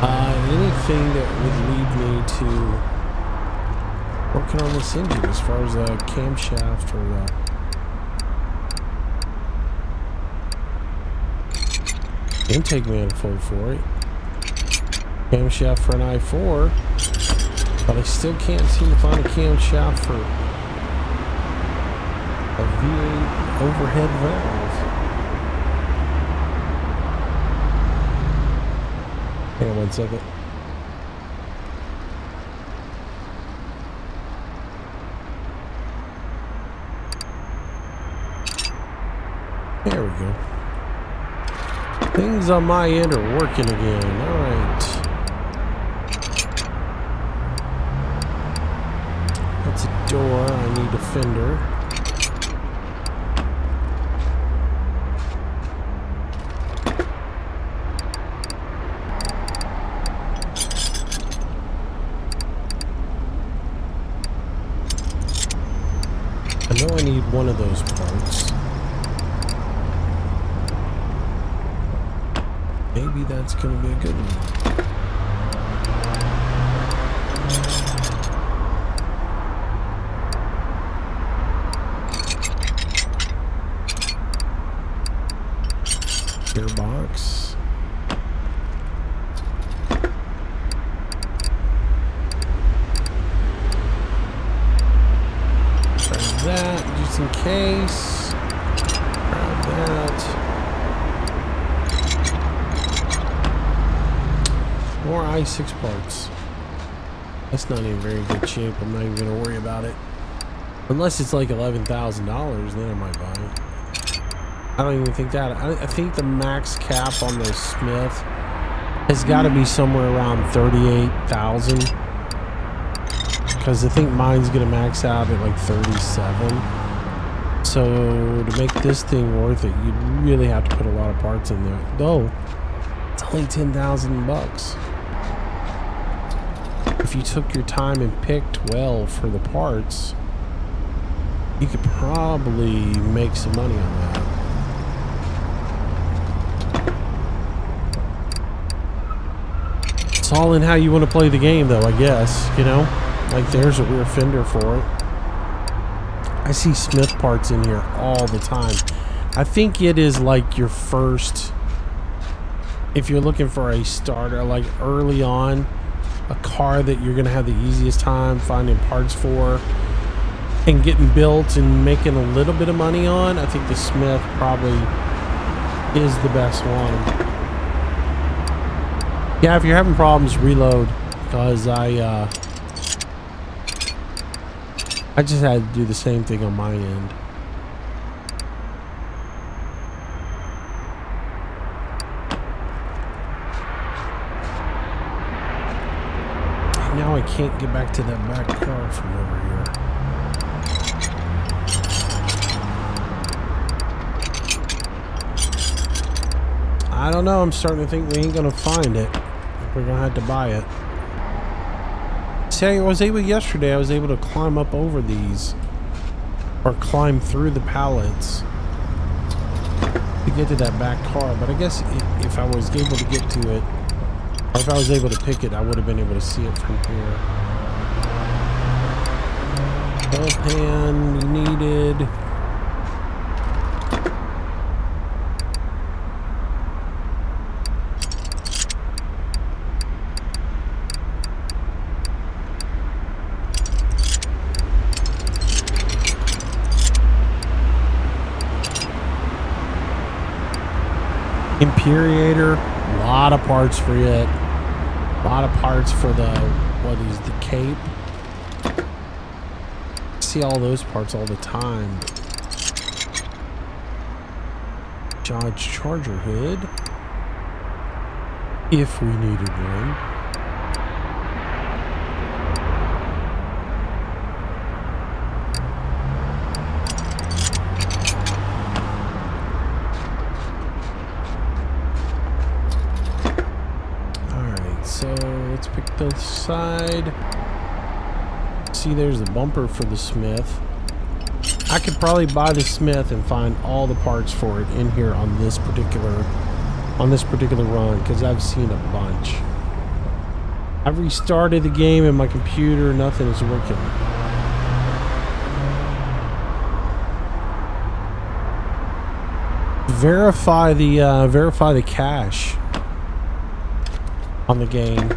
anything that would lead me to working on this engine as far as a camshaft or intake manifold for it. Camshaft for an i4, but I still can't seem to find a camshaft for a V8 overhead valve. Hang on 1 second. There we go. Things on my end are working again. All right. That's a door. I need a fender. I know I need one of those parts. Maybe that's going to be a good one. Gearbox. Grab that just in case. Grab that. More i6 parts. That's not in very good shape. I'm not even going to worry about it. Unless it's like $11,000, then I might buy it. I don't even think that. I think the max cap on the Smith has got to be somewhere around 38,000. Because I think mine's going to max out at like 37. So to make this thing worth it, you really have to put a lot of parts in there. Though, it's only 10,000 bucks. If you took your time and picked well for the parts, you could probably make some money on that. It's all in how you want to play the game, though, I guess, you know? Like, there's a rear fender for it. I see Smith parts in here all the time. I think it is like your first, if you're looking for a starter, like early on, a car that you're going to have the easiest time finding parts for and getting built and making a little bit of money on, I think the Smith probably is the best one. Yeah, if you're having problems, reload, because I just had to do the same thing on my end. Now I can't get back to that back car from over here. I don't know. I'm starting to think we ain't gonna find it. We're gonna have to buy it. See, I was able yesterday. I was able to climb up over these, or climb through the pallets to get to that back car. But I guess if I was able to get to it, or if I was able to pick it, I would have been able to see it from here. Oil pan needed. Impuriator, a lot of parts for it. A lot of parts for the, what is the cape? I see all those parts all the time. Dodge Charger hood, if we needed one. pick the side. See, there's the bumper for the Smith. I could probably buy the Smith and find all the parts for it in here on this particular run, because I've seen a bunch. I've restarted the game and my computer, nothing is working. Verify the cache on the game.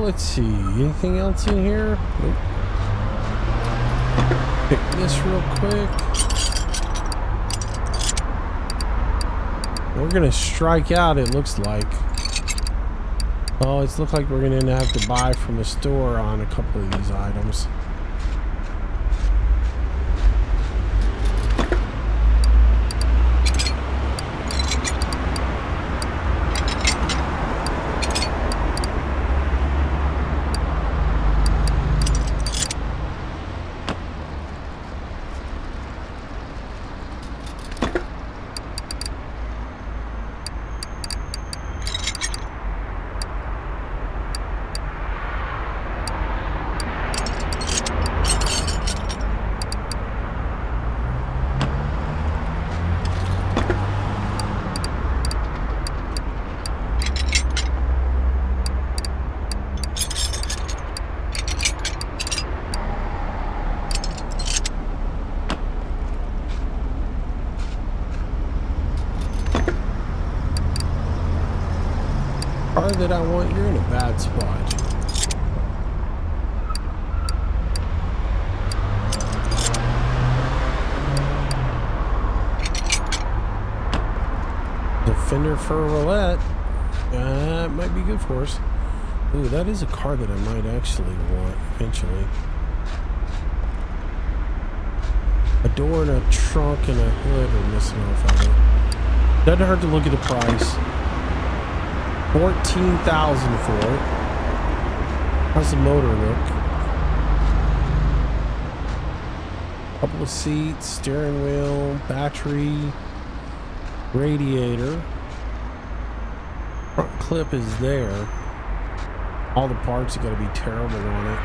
Let's see, anything else in here? Nope. Pick this real quick. We're gonna strike out, it looks like. Oh, it's looked like we're gonna have to buy from a store on a couple of these items. That I want, you're in a bad spot. Defender for roulette. That might be good for us. Ooh, that is a car that I might actually want eventually. A door and a trunk and a hood are missing off of it. Doesn't hurt to look at the price. 14,000 for it. How's the motor look? Couple of seats, steering wheel, battery, radiator. Front clip is there. All the parts are going to be terrible on it.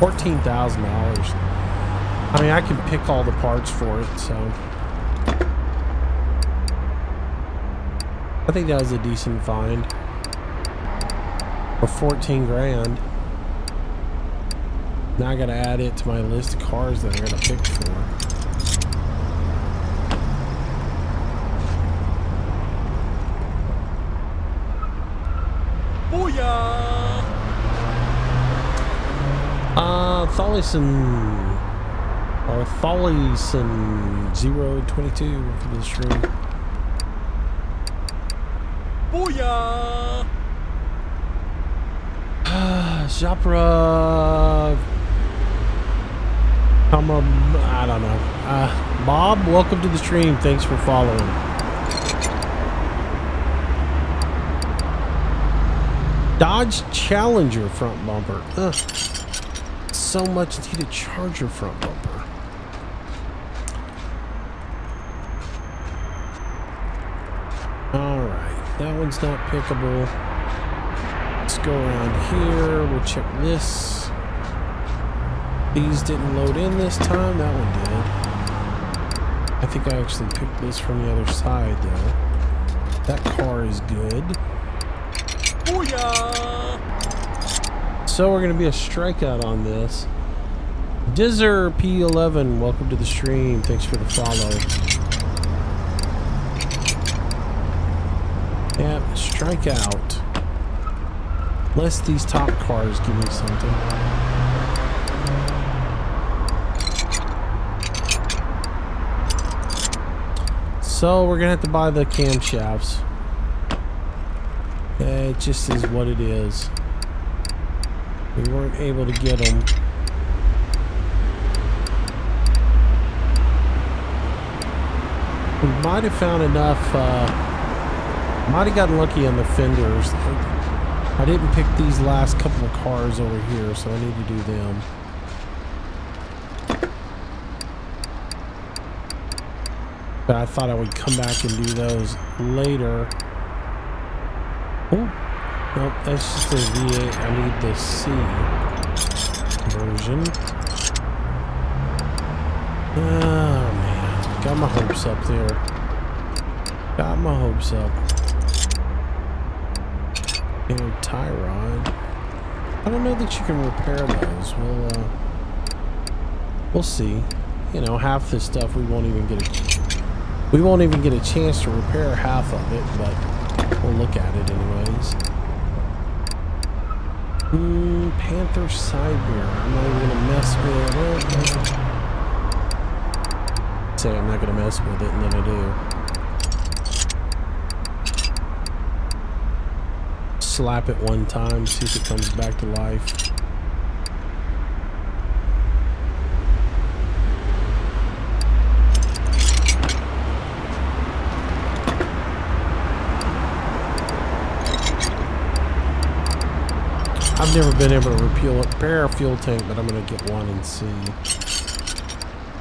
$14,000. I mean, I can pick all the parts for it, so I think that was a decent find for 14 grand. Now I gotta add it to my list of cars that I gotta pick for. Booyah! Thollison. Or Thollison 022 for the stream. Booyah! Japra. I don't know. Bob, welcome to the stream. Thanks for following. Dodge Challenger front bumper. Ugh. So much need a Charger front bumper. Alright, that one's not pickable. Let's go around here. We'll check this. These didn't load in this time. That one did. I think I actually picked this from the other side, though. That car is good. Booyah! So we're going to be a strikeout on this. Dizzer P11, welcome to the stream. Thanks for the follow. Yeah, strikeout. Unless these top cars give me something. So we're gonna have to buy the camshafts. It just is what it is. We weren't able to get them. We might have found enough. Might have gotten lucky on the fenders. I didn't pick these last couple of cars over here, so I need to do them. But I thought I would come back and do those later. Oh, nope, that's just a V8. I need the C version. Oh, man. Got my hopes up there. Got my hopes up. And tie rod. I don't know that you can repair those. We'll see. You know, half this stuff we won't even get a chance to repair half of it, but we'll look at it anyways. Panther side mirror. I'm not even gonna mess with it. Say I'm not gonna mess with it, and then I do. Slap it one time, see if it comes back to life. I've never been able to repair a fuel tank, but I'm going to get one and see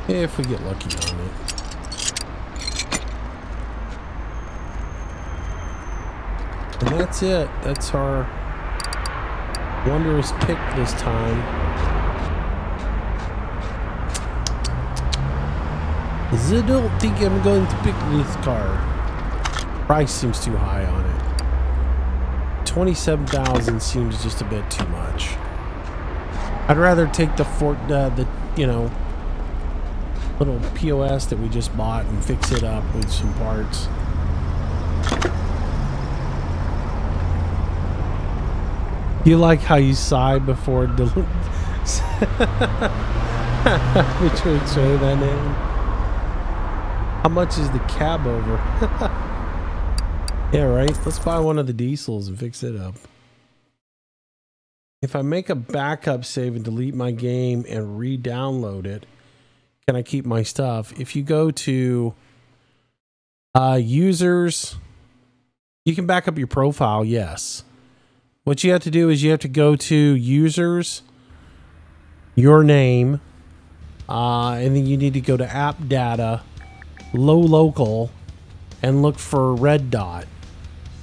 if we get lucky on it. And that's it. That's our wondrous pick this time. I don't think I'm going to pick this car. Price seems too high on it. 27,000 seems just a bit too much. I'd rather take the you know, little POS that we just bought and fix it up with some parts. You like how you sigh before which would show that name. How much is the cab over? Yeah, right? Let's buy one of the diesels and fix it up. If I make a backup save and delete my game and re-download it, can I keep my stuff? If you go to users, you can back up your profile, yes. What you have to do is you have to go to users, your name, and then you need to go to app data, local, and look for red dot.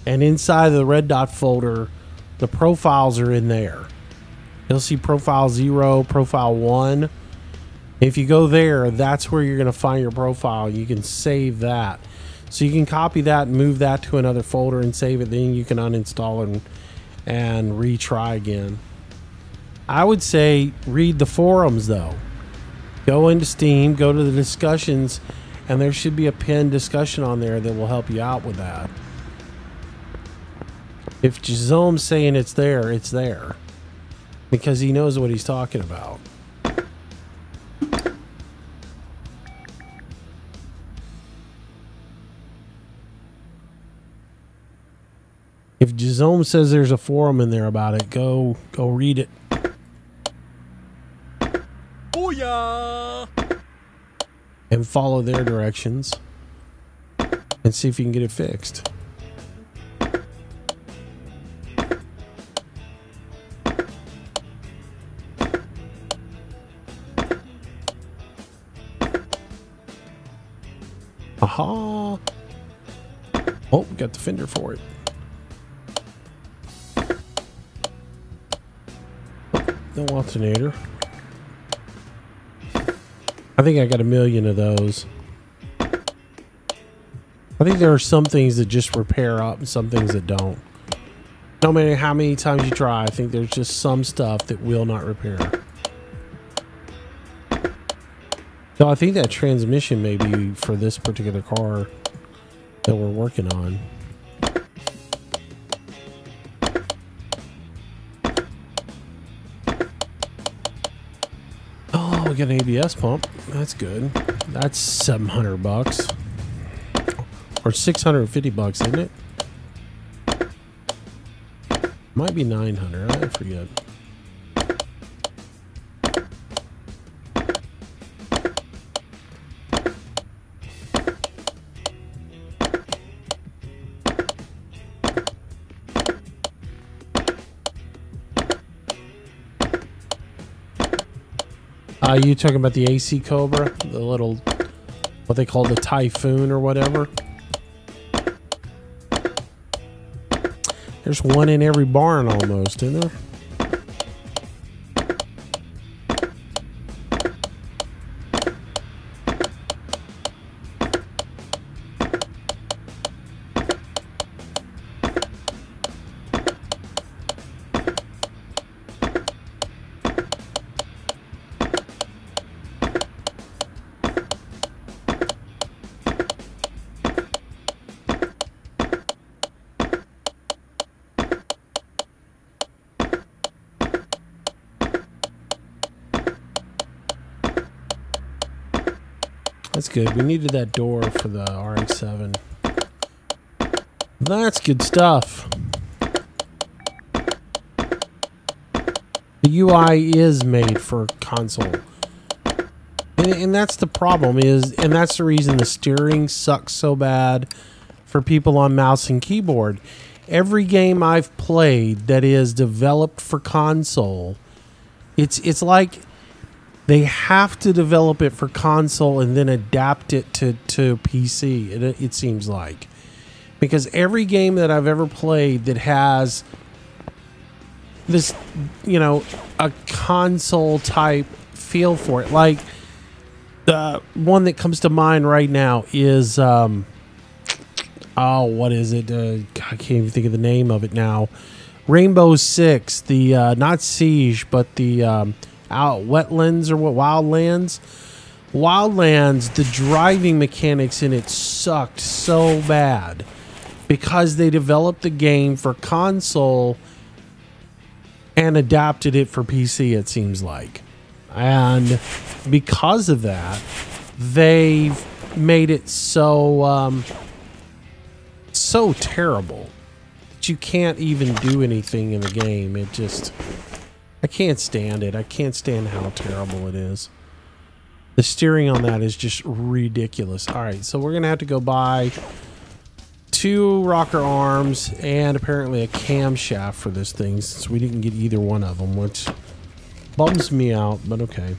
And inside of the red dot folder, the profiles are in there. You'll see profile 0, profile 1. If you go there, that's where you're going to find your profile. You can save that. So you can copy that and move that to another folder and save it. Then you can uninstall and retry again. I would say read the forums though. Go into Steam, go to the discussions, and there should be a pinned discussion on there that will help you out with that. If Gizome's saying it's there, it's there. Because he knows what he's talking about. If Gizome says there's a forum in there about it, go read it. Booyah! And follow their directions. And see if you can get it fixed. Aha! Oh, we got the fender for it. No alternator. I think I got 1 million of those. I think there are some things that just repair up and some things that don't. No matter how many times you try, I think there's just some stuff that will not repair. So I think that transmission may be for this particular car that we're working on. Oh, we got an ABS pump. That's good. That's $700 or $650, isn't it? Might be 900. I forget. You talking about the AC Cobra, the little, what they call the Typhoon or whatever? There's one in every barn almost, isn't there? That's good. We needed that door for the RX-7. That's good stuff. The UI is made for console. And that's the problem is, and that's the reason the steering sucks so bad for people on mouse and keyboard. Every game I've played that is developed for console, it's like they have to develop it for console and then adapt it to PC, it seems like. Because every game that I've ever played that has this, you know, a console type feel for it. Like, the one that comes to mind right now is, oh, what is it? I can't even think of the name of it now. Rainbow Six, the, not Siege, but the, Wetlands or what? Wildlands? Wildlands, the driving mechanics in it sucked so bad because they developed the game for console and adapted it for PC, it seems like. And because of that, they've made it so so terrible that you can't even do anything in the game. It just, I can't stand it. I can't stand how terrible it is. The steering on that is just ridiculous. All right, so we're gonna have to go buy 2 rocker arms and apparently a camshaft for this thing, since we didn't get either one of them, which bums me out, but okay.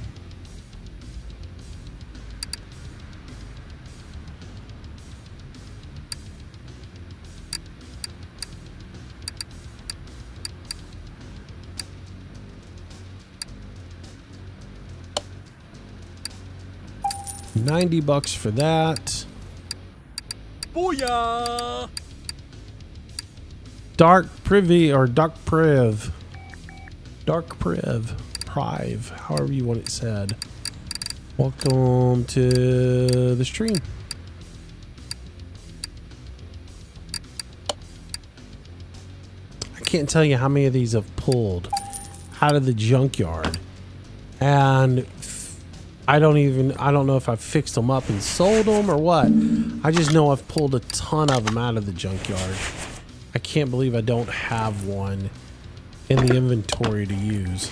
$90 for that. Booyah! Dark Privy or Dark Priv. Dark Priv. Prive. However you want it said. Welcome to the stream. I can't tell you how many of these I've pulled out of the junkyard. And I don't know if I've fixed them up and sold them or what. I just know I've pulled a ton of them out of the junkyard. I can't believe I don't have one in the inventory to use.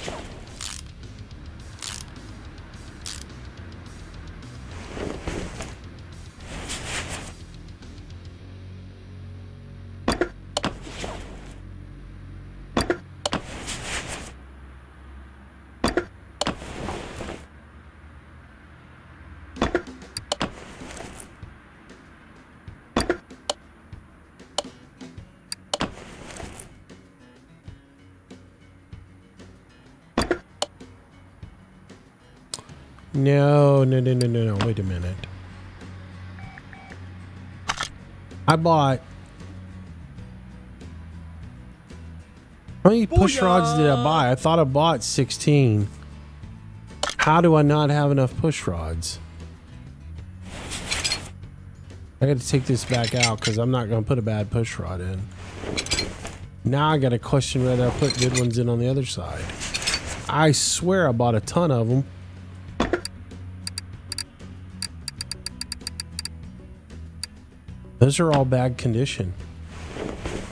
No. Wait a minute. I bought... How many push rods did I buy? I thought I bought 16. How do I not have enough push rods? I got to take this back out because I'm not going to put a bad push rod in. Now I got to question whether I put good ones in on the other side. I swear I bought a ton of them. Those are all bad condition.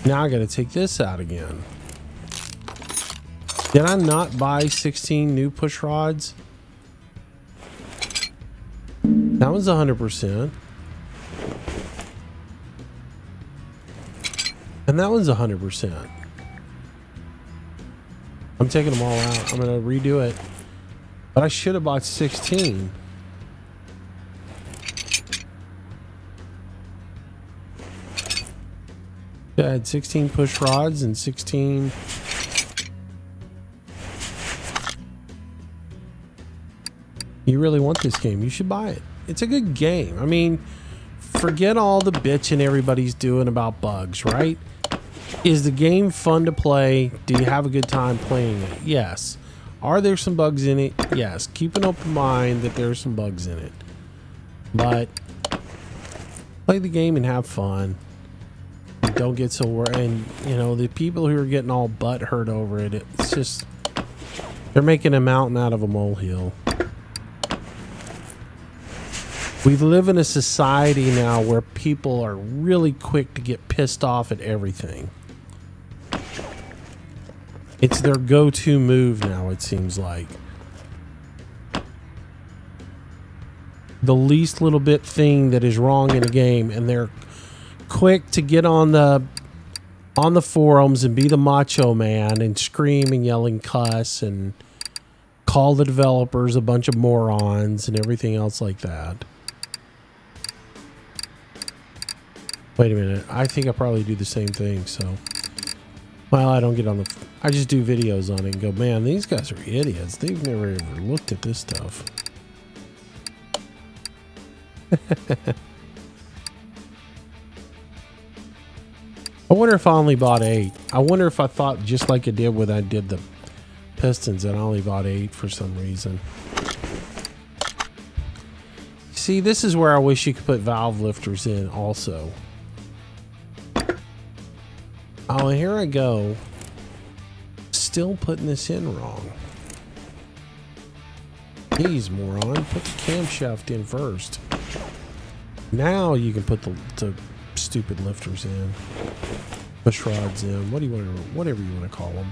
Now I got to take this out again. Did I not buy 16 new push rods? That was 100%. And that was 100%. I'm taking them all out. I'm going to redo it. But I should have bought 16. I had 16 push rods and 16... You really want this game, you should buy it. It's a good game. I mean, forget all the bitching everybody's doing about bugs, right? Is the game fun to play? Do you have a good time playing it? Yes. Are there some bugs in it? Yes. Keep an open mind that there's some bugs in it. But play the game and have fun. Don't get so worried. And, you know, the people who are getting all butt hurt over it, it's just, they're making a mountain out of a molehill. We live in a society now where people are really quick to get pissed off at everything. It's their go-to move now, it seems like. The least little bit thing that is wrong in a game, and they're quick to get on the forums and be the macho man and scream and yell and cuss and call the developers a bunch of morons and everything else like that. Wait a minute. I think I probably do the same thing, so... Well, I don't get on the... I just do videos on it and go, man, these guys are idiots. They've never ever looked at this stuff. I wonder if I only bought 8. I wonder if I thought just like I did when I did the pistons and I only bought 8 for some reason. See, this is where I wish you could put valve lifters in also. Oh, here I go. Still putting this in wrong. Jeez, moron. Put the camshaft in first. Now you can put the stupid lifters in. Push rods in. What do you want to, whatever you want to call them.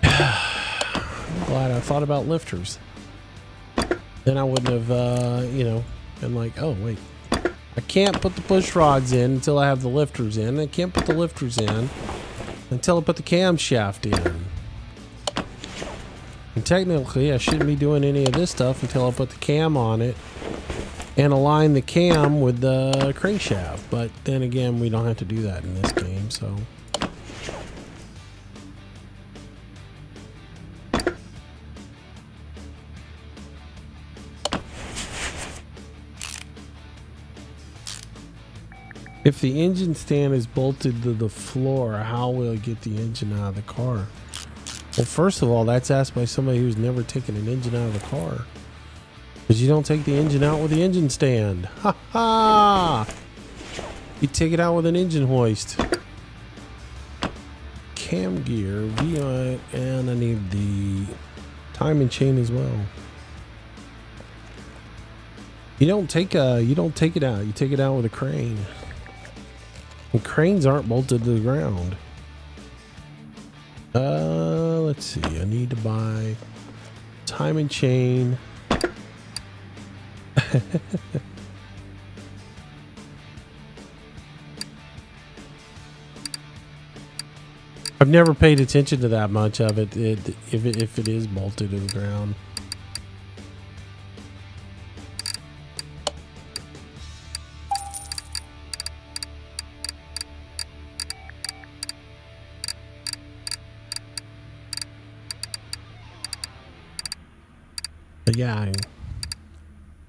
I'm glad I thought about lifters. Then I wouldn't have, you know, been like, oh, wait. I can't put the push rods in until I have the lifters in. I can't put the lifters in until I put the camshaft in. And technically, I shouldn't be doing any of this stuff until I put the cam on it and align the cam with the crankshaft. But then again, we don't have to do that in this game, so... If the engine stand is bolted to the floor, how will it get the engine out of the car? Well, first of all, that's asked by somebody who's never taken an engine out of the car. Because you don't take the engine out with the engine stand. Ha ha! You take it out with an engine hoist. Cam gear, VI, and I need the timing chain as well. You don't take it out. You take it out with a crane. And cranes aren't bolted to the ground. Let's see. I need to buy timing chain. I've never paid attention to that much of it, if it is bolted to the ground. But yeah,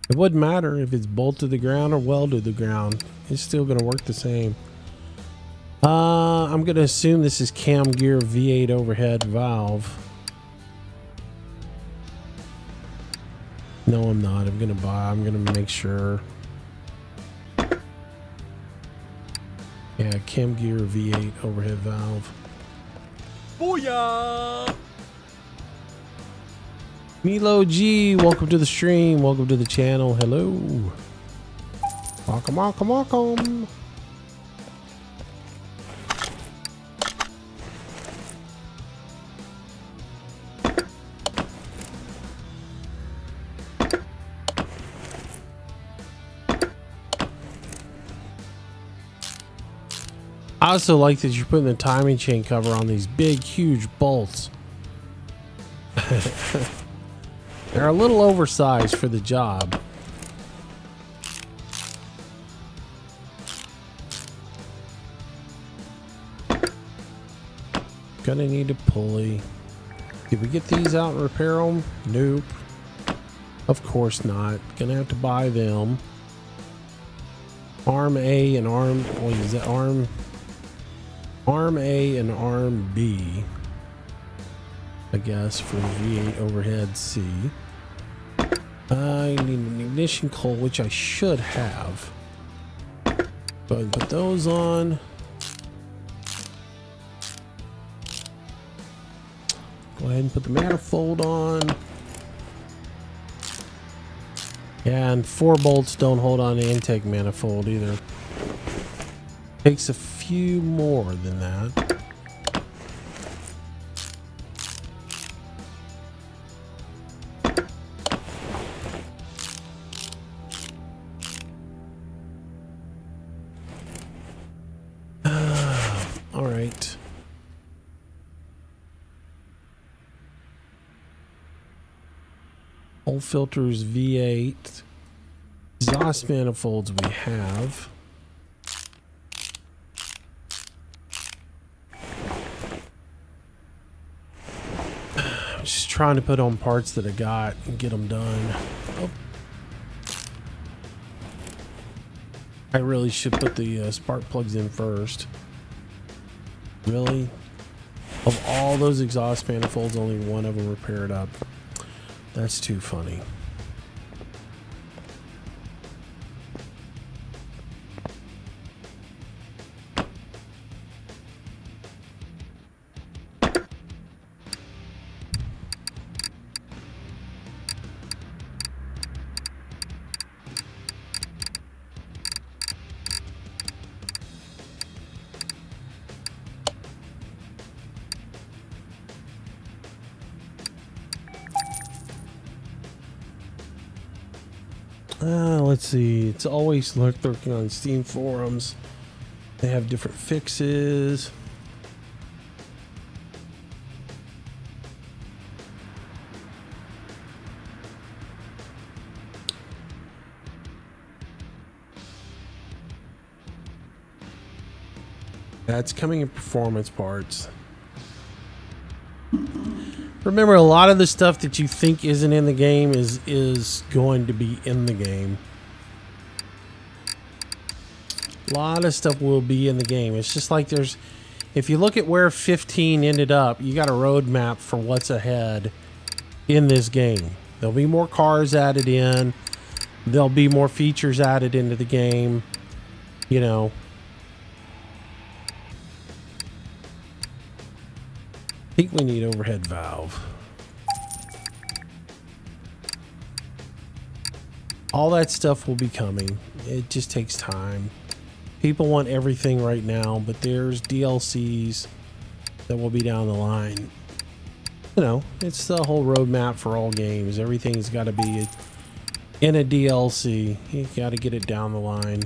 It wouldn't matter if it's bolted to the ground or welded to the ground. It's still going to work the same. I'm going to assume this is cam gear V8 overhead valve. No, I'm not. I'm going to make sure. Yeah, cam gear V8 overhead valve. Booyah! Milo G, welcome to the stream. Welcome to the channel. Hello. Welcome, welcome, welcome. I also like that you're putting the timing chain cover on these big, huge bolts. They're a little oversized for the job. Gonna need a pulley. Did we get these out and repair them? Nope. Of course not. Gonna have to buy them. Arm A and arm... Wait, is that arm... Arm A and arm B, I guess, for V8 overhead C. I need an ignition coil, which I should have. Go ahead and put those on. Go ahead and put the manifold on. And 4 bolts don't hold on to intake manifold either. Takes a few more than that. All right. Old filters V8. Exhaust manifolds we have. Just trying to put on parts that I got and get them done. Oh. I really should put the spark plugs in first. Really? Of all those exhaust manifolds, only one of them repaired up. That's too funny. Let's see. It's always lurking on Steam forums. They have different fixes. That's coming in performance parts. Remember, a lot of the stuff that you think isn't in the game is going to be in the game. A lot of stuff will be in the game. It's just like there's... If you look at where 15 ended up, you got a roadmap for what's ahead in this game. There'll be more cars added in. There'll be more features added into the game. You know... I think we need overhead valve. All that stuff will be coming. It just takes time. People want everything right now, but there's DLCs that will be down the line. You know, it's the whole roadmap for all games. Everything's got to be in a DLC. You got to get it down the line.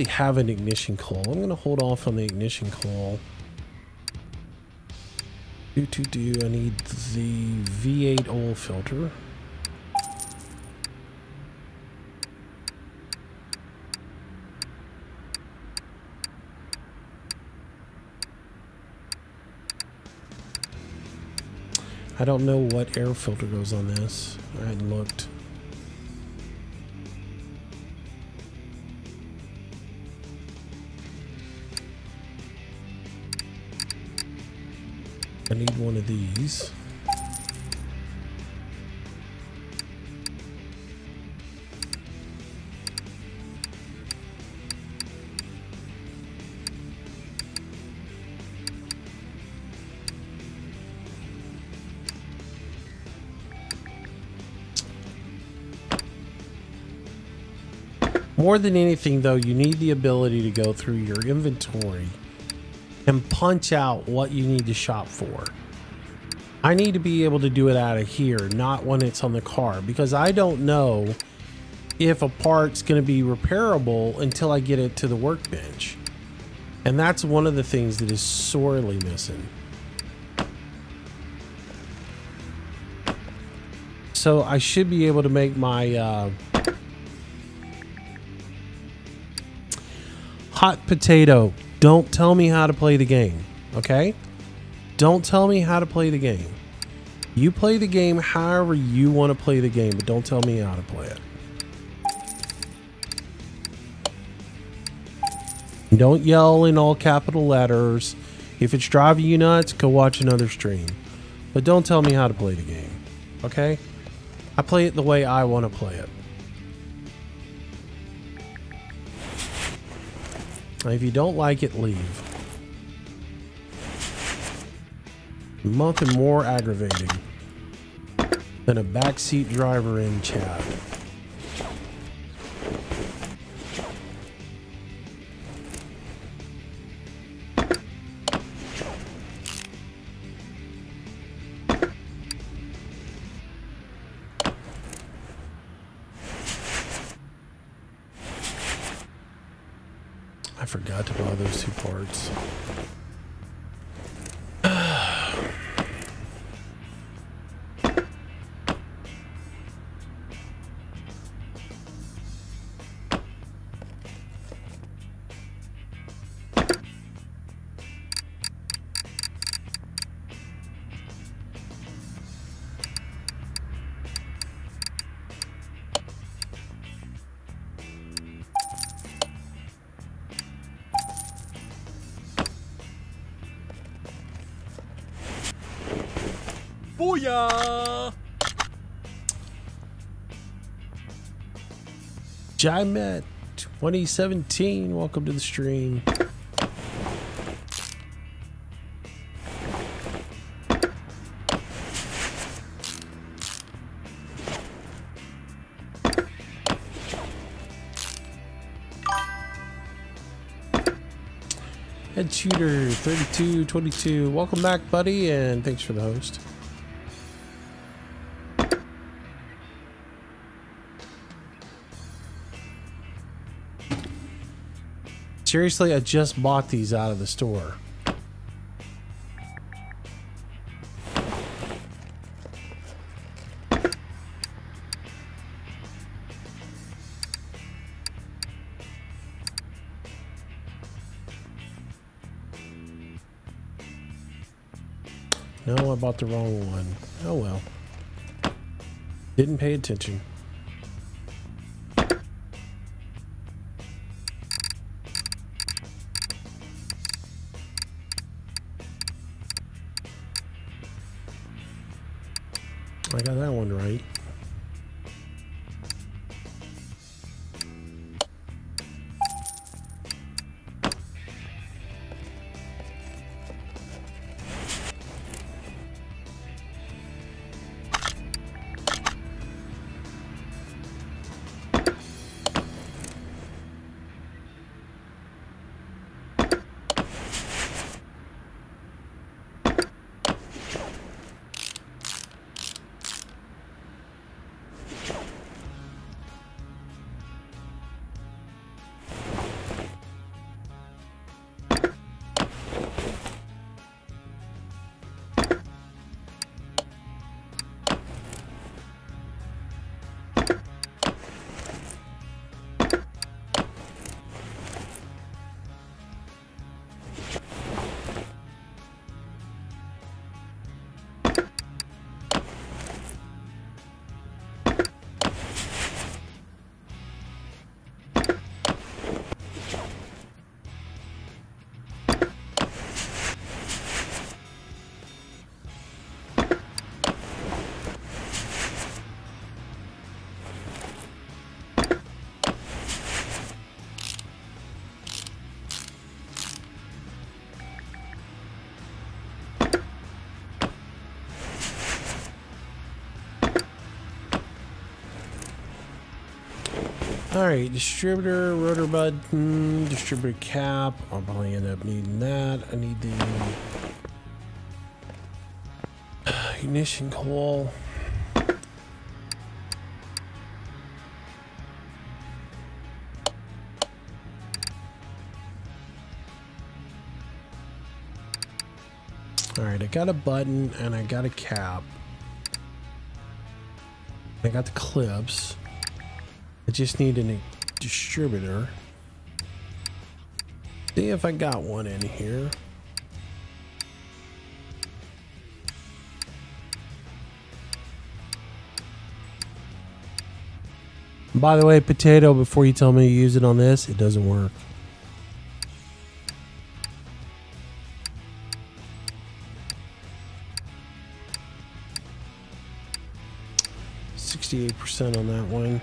Have an ignition coil. I'm going to hold off on the ignition coil. I need the V8 oil filter. I don't know what air filter goes on this. I hadn't looked. I need one of these. More than anything, though, you need the ability to go through your inventory and punch out what you need to shop for. I need to be able to do it out of here, not when it's on the car, because I don't know if a part's going to be repairable until I get it to the workbench. And that's one of the things that is sorely missing. So I should be able to make my hot potato. Don't tell me how to play the game, okay? Don't tell me how to play the game. You play the game however you want to play the game, but don't tell me how to play it. Don't yell in all capital letters. If it's driving you nuts, go watch another stream. But don't tell me how to play the game, okay? I play it the way I want to play it. If you don't like it, leave. Nothing more aggravating than a backseat driver in chat. I forgot to buy those two parts. Booyah! Jimet 2017, welcome to the stream. Head Shooter 3222, welcome back, buddy, and thanks for the host. Seriously, I just bought these out of the store. No, I bought the wrong one. Oh well. Didn't pay attention. I got that one right. Alright, distributor, rotor button, distributor cap. I'll probably end up needing that. I need the ignition coil. Alright, I got a button and I got a cap. I got the clips. I just need a distributor. See if I got one in here. By the way, potato, before you tell me to use it on this, it doesn't work. %68 on that one.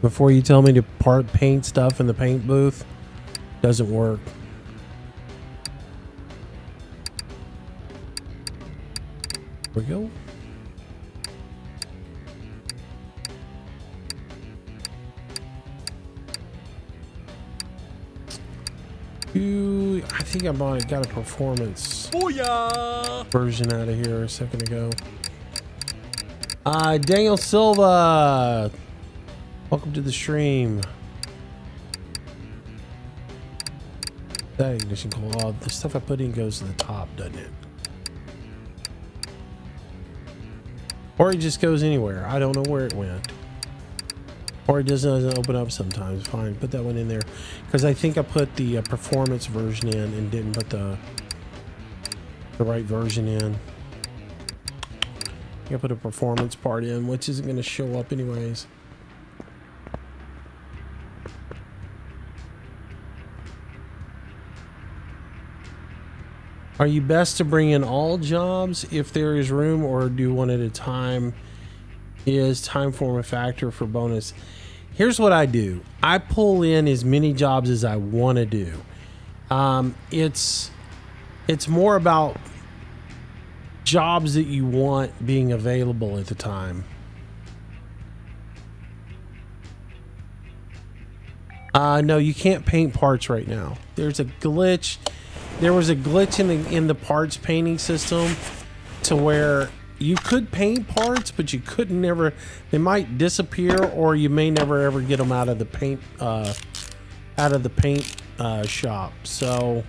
Before you tell me to paint stuff in the paint booth, doesn't work. There we go. I think I got a performance version out of here a second ago. Daniel Silva, welcome to the stream. That ignition coil, the stuff I put in goes to the top, doesn't it? Or it just goes anywhere. I don't know where it went. Or it doesn't open up sometimes. Fine, put that one in there. Because I think I put the performance version in and didn't put the right version in. I put a performance part in, which isn't going to show up anyways. Are you best to bring in all jobs if there is room, or do one at a time? Is time form a factor for bonus? Here's what I do. I pull in as many jobs as I want to do. It's more about jobs that you want being available at the time. No, you can't paint parts right now. There's a glitch. There was a glitch in the parts painting system to where you could paint parts, but you could never. They might disappear, or you may never ever get them out of the paint shop. So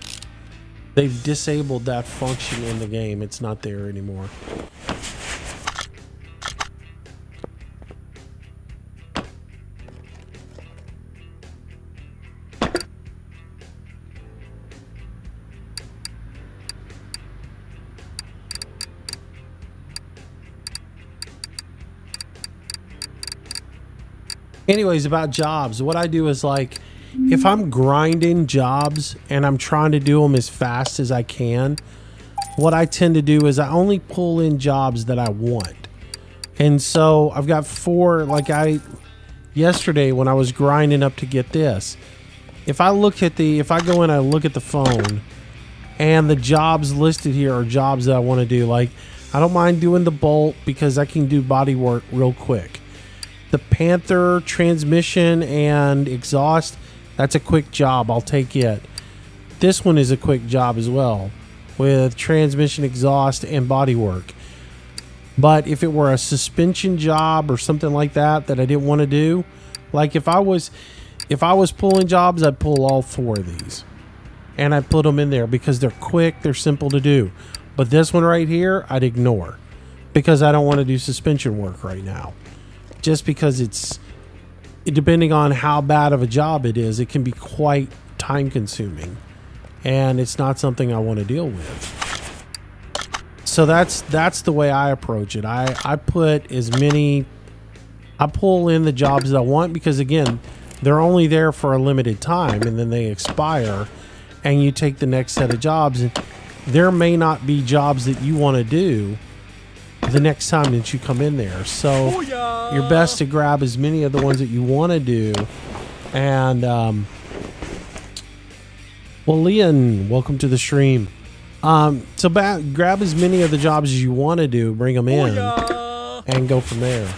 they've disabled that function in the game. It's not there anymore. Anyways, about jobs, what I do is, like, if I'm grinding jobs and I'm trying to do them as fast as I can, what I tend to do is I only pull in jobs that I want. And so I've got 4, like yesterday when I was grinding up to get this, if I go in, I look at the phone and the jobs listed here are jobs that I want to do. Like, I don't mind doing the bolt because I can do body work real quick. The Panther transmission and exhaust, that's a quick job. I'll take it. This one is a quick job as well, with transmission, exhaust, and body work. But if it were a suspension job or something like that I didn't want to do, like if I was pulling jobs, I'd pull all 4 of these. And I'd put them in there because they're quick, they're simple to do. But this one right here, I'd ignore because I don't want to do suspension work right now. Just because it's, depending on how bad of a job it is, it can be quite time consuming. And it's not something I want to deal with. So that's the way I approach it. I put as many, I pull in the jobs that I want because, again, they're only there for a limited time and then they expire and you take the next set of jobs. And there may not be jobs that you want to do the next time that you come in there. So you're best to grab as many of the ones that you want to do. And well, Leon, welcome to the stream. So grab as many of the jobs as you want to do, bring them in, Booyah! and go from there.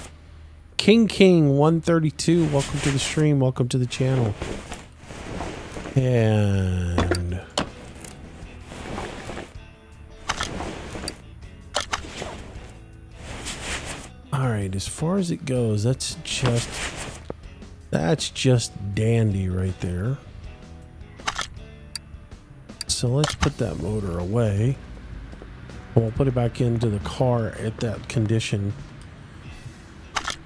King 132, welcome to the stream, welcome to the channel. And all right, as far as it goes, that's just dandy right there. So let's put that motor away. We'll put it back into the car at that condition.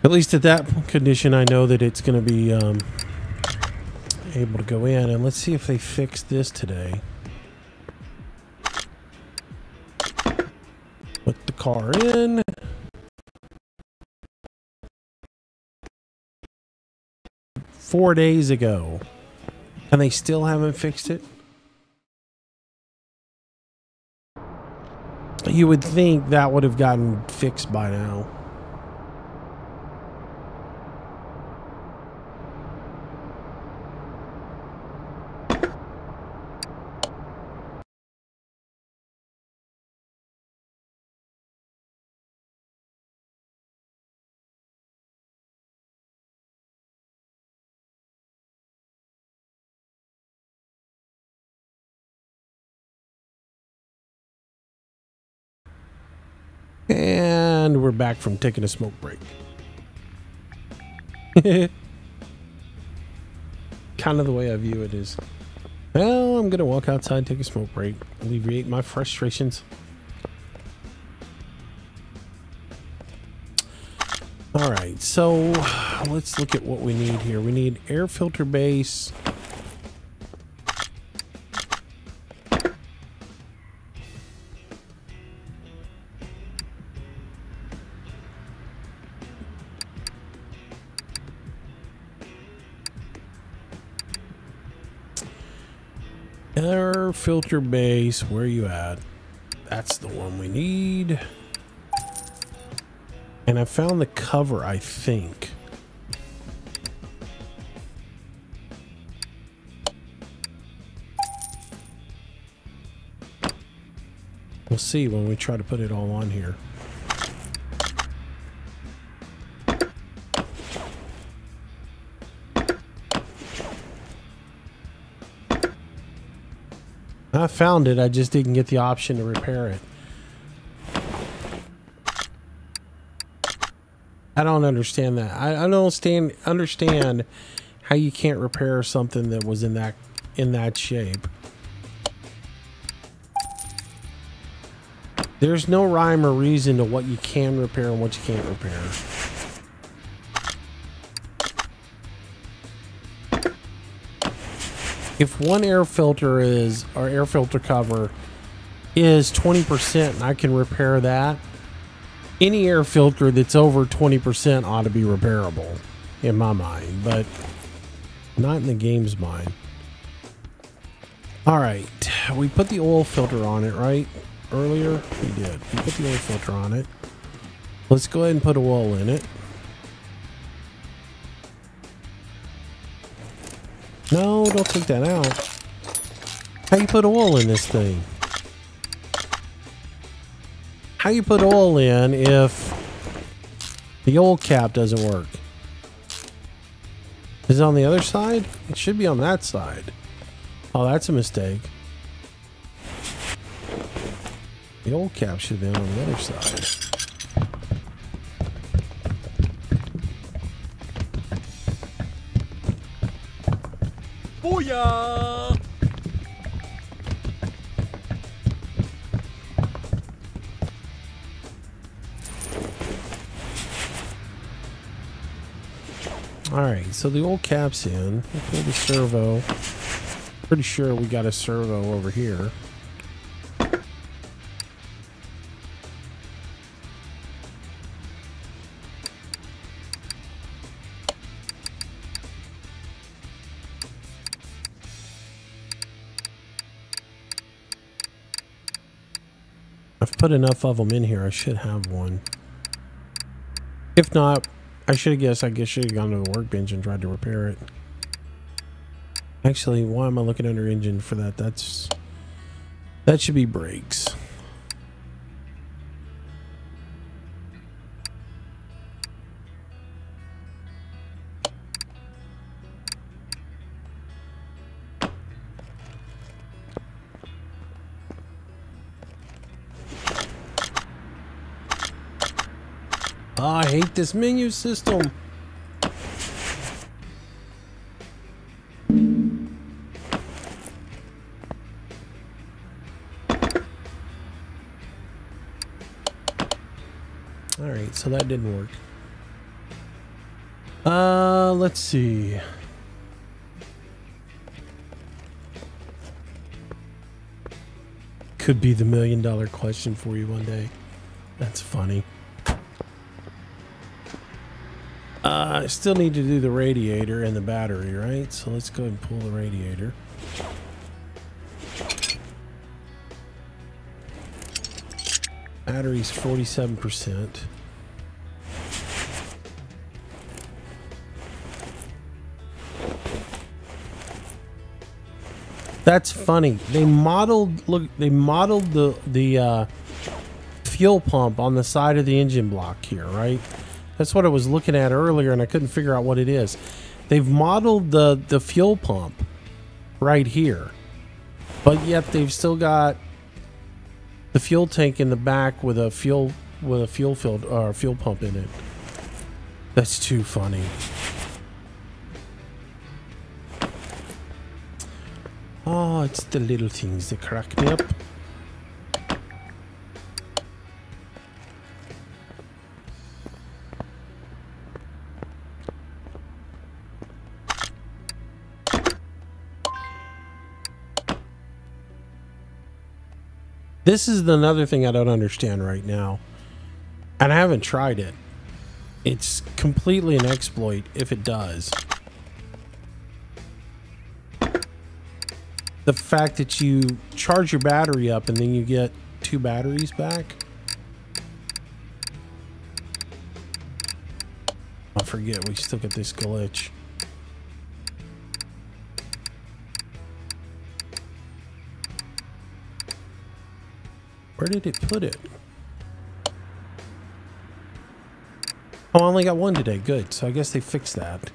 At least at that condition, I know that it's going to be able to go in. And let's see if they fix this today. Put the car in. Four days ago. And they still haven't fixed it? You would think that would have gotten fixed by now. And we're back from taking a smoke break. Kind of the way I view it is, well, I'm going to walk outside, take a smoke break, alleviate my frustrations. All right, so let's look at what we need here. We need air filter base. Air filter base, where are you at? That's the one we need. And I found the cover, I think. We'll see when we try to put it all on here. I found it, I just didn't get the option to repair it. I don't understand that. I don't understand how you can't repair something that was in that shape. There's no rhyme or reason to what you can repair and what you can't repair. If one air filter is, or air filter cover is 20% and I can repair that, any air filter that's over 20% ought to be repairable in my mind, but not in the game's mind. All right, we put the oil filter on it, right? Earlier, we did. We put the oil filter on it. Let's go ahead and put oil in it. No, don't take that out. How you put oil in this thing? How you put oil in if the oil cap doesn't work? Is it on the other side? It should be on that side. Oh, that's a mistake. The oil cap should be on the other side. Booyah! Alright, so the old cap's in. We'll pull the servo. Pretty sure we got a servo over here. I've put enough of them in here, I should have one. If not, I should have guessed. I guess I should have gone to the workbench and tried to repair it. Actually, why am I looking under engine for that? That's That should be brakes. Oh, I hate this menu system. All right, so that didn't work. Let's see. Could be the $1 million question for you one day. That's funny. I still need to do the radiator and the battery, right? So let's go ahead and pull the radiator. Battery's 47%. That's funny. They modeled the fuel pump on the side of the engine block here, right? That's what I was looking at earlier, and I couldn't figure out what it is. They've modeled the fuel pump right here, but yet they've still got the fuel tank in the back with a fuel pump in it. That's too funny. Oh, it's the little things that crack me up. This is another thing I don't understand right now, and I haven't tried it. It's completely an exploit if it does. The fact that you charge your battery up and then you get 2 batteries back. I forget, we still got this glitch. Where did it put it? Oh, I only got 1 today. Good. So I guess they fixed that.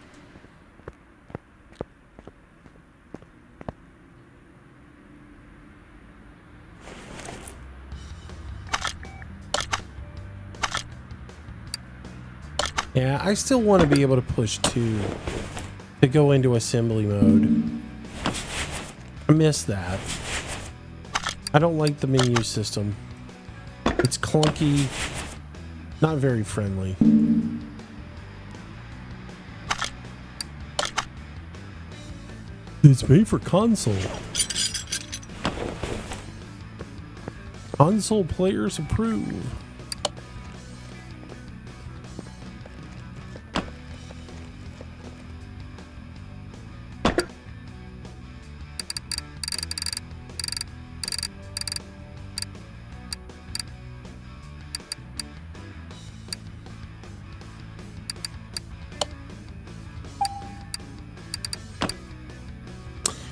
Yeah, I still want to be able to push 2 to go into assembly mode. I miss that. I don't like the menu system. It's clunky, not very friendly. It's made for console. Console players approve.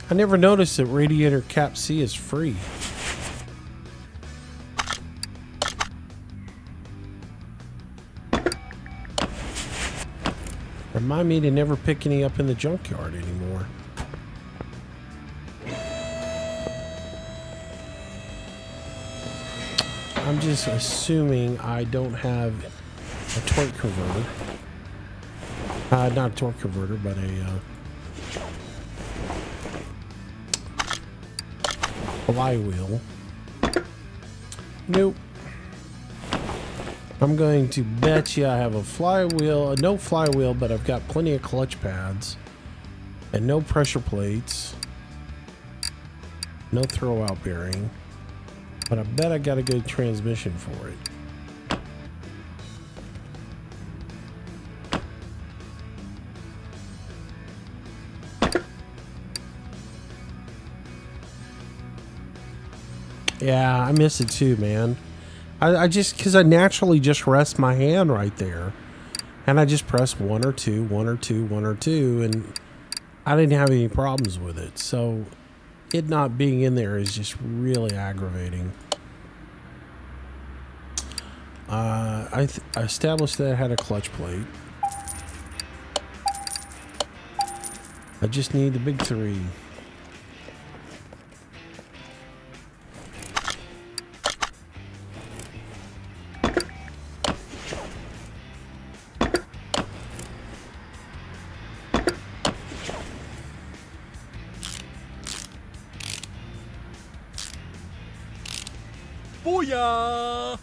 I never noticed that radiator cap C is free. Remind me to never pick any up in the junkyard anymore. I'm just assuming I don't have a torque converter. Not a torque converter, but a flywheel. Nope. I'm going to bet you I have a flywheel, no flywheel, but I've got plenty of clutch pads and no pressure plates, no throw out bearing, but I bet I got a good transmission for it. Yeah, I miss it too, man. I just, because I naturally just rest my hand right there. And I just press 1 or 2, 1 or 2, 1 or 2, and I didn't have any problems with it. So, it not being in there is just really aggravating. I established that I had a clutch plate. I just need the big three. Booyah!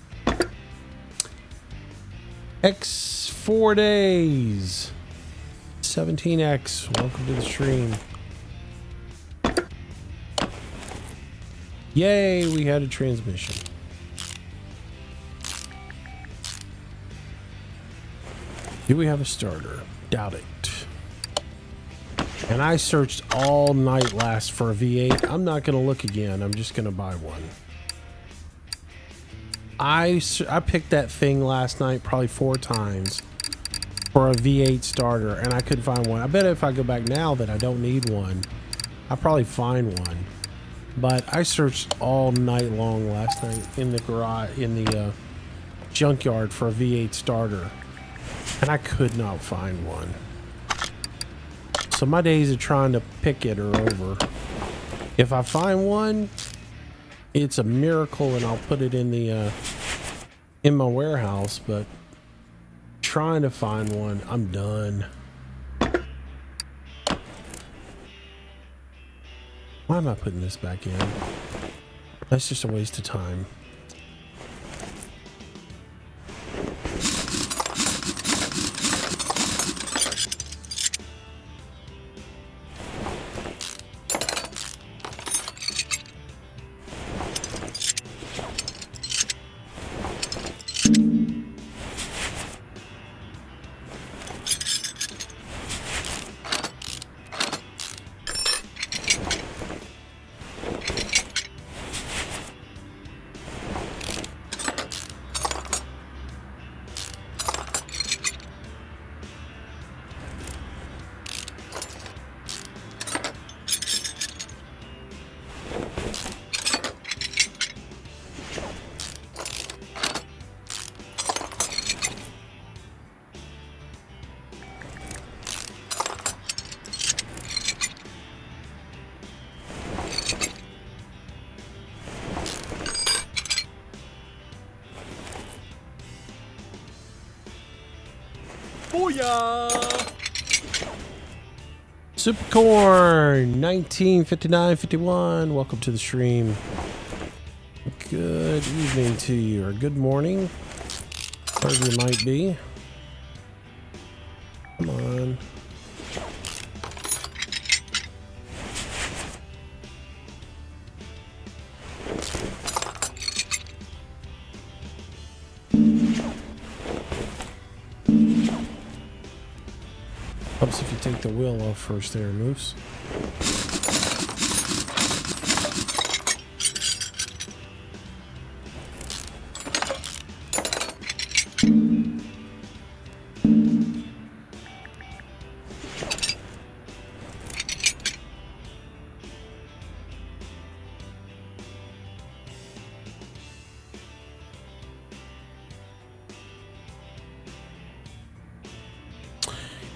X 4 days. 17X. Welcome to the stream. Yay, we had a transmission. Do we have a starter? Doubt it. And I searched all night last for a V8. I'm not going to look again. I'm just going to buy one. I picked that thing last night probably 4 times for a V8 starter, and I couldn't find one. I bet if I go back now that I don't need one, I'll probably find one. But I searched all night long last night in the garage, in the junkyard for a V8 starter, and I could not find one. So my days of trying to pick it are over. If I find one, it's a miracle, and I'll put it in the in my warehouse. But trying to find one, I'm done. Why am I putting this back in? That's just a waste of time. Booyah! Supercorn 1959-51. Welcome to the stream. Good evening to you, or good morning, wherever you might be. Come on. Helps if you take the wheel off first there, Moose.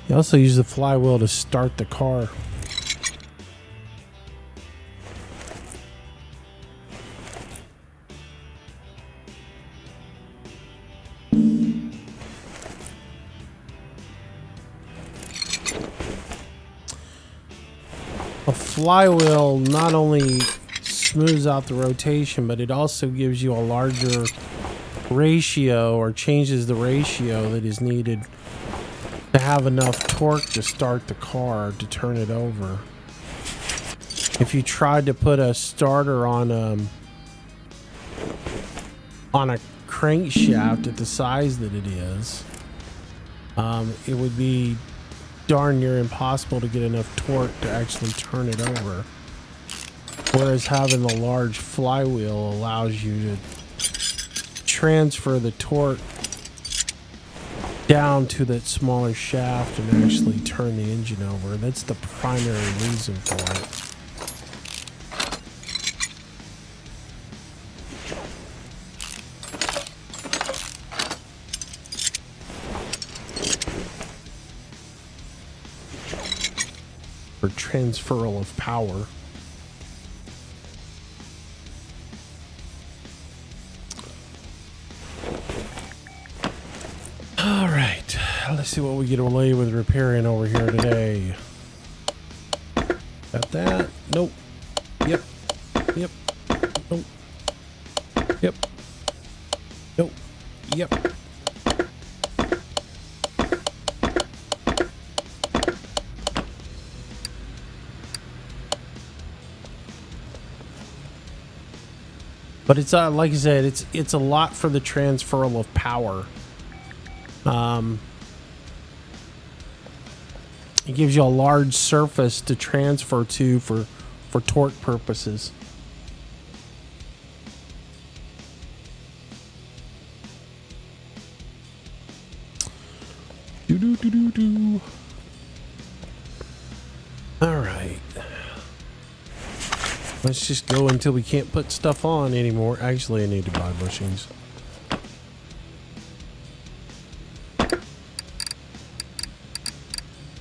You also use the flywheel to start the car. A flywheel not only smooths out the rotation, but it also gives you a larger ratio, or changes the ratio that is needed to have enough torque to start the car to turn it over. If you tried to put a starter on a crankshaft at the size that it is, it would be darn near impossible to get enough torque to actually turn it over. Whereas having the large flywheel allows you to transfer the torque down to that smaller shaft and actually turn the engine over. That's the primary reason for it. for transferal of power. All right, let's see what we get away with repairing over here today. Got that? Nope. Yep. Yep. Nope. Yep. Nope. Yep. But it's like I said, it's a lot for the transferal of power. It gives you a large surface to transfer to for torque purposes. Do. All right. Let's just go until we can't put stuff on anymore. Actually, I need to buy bushings.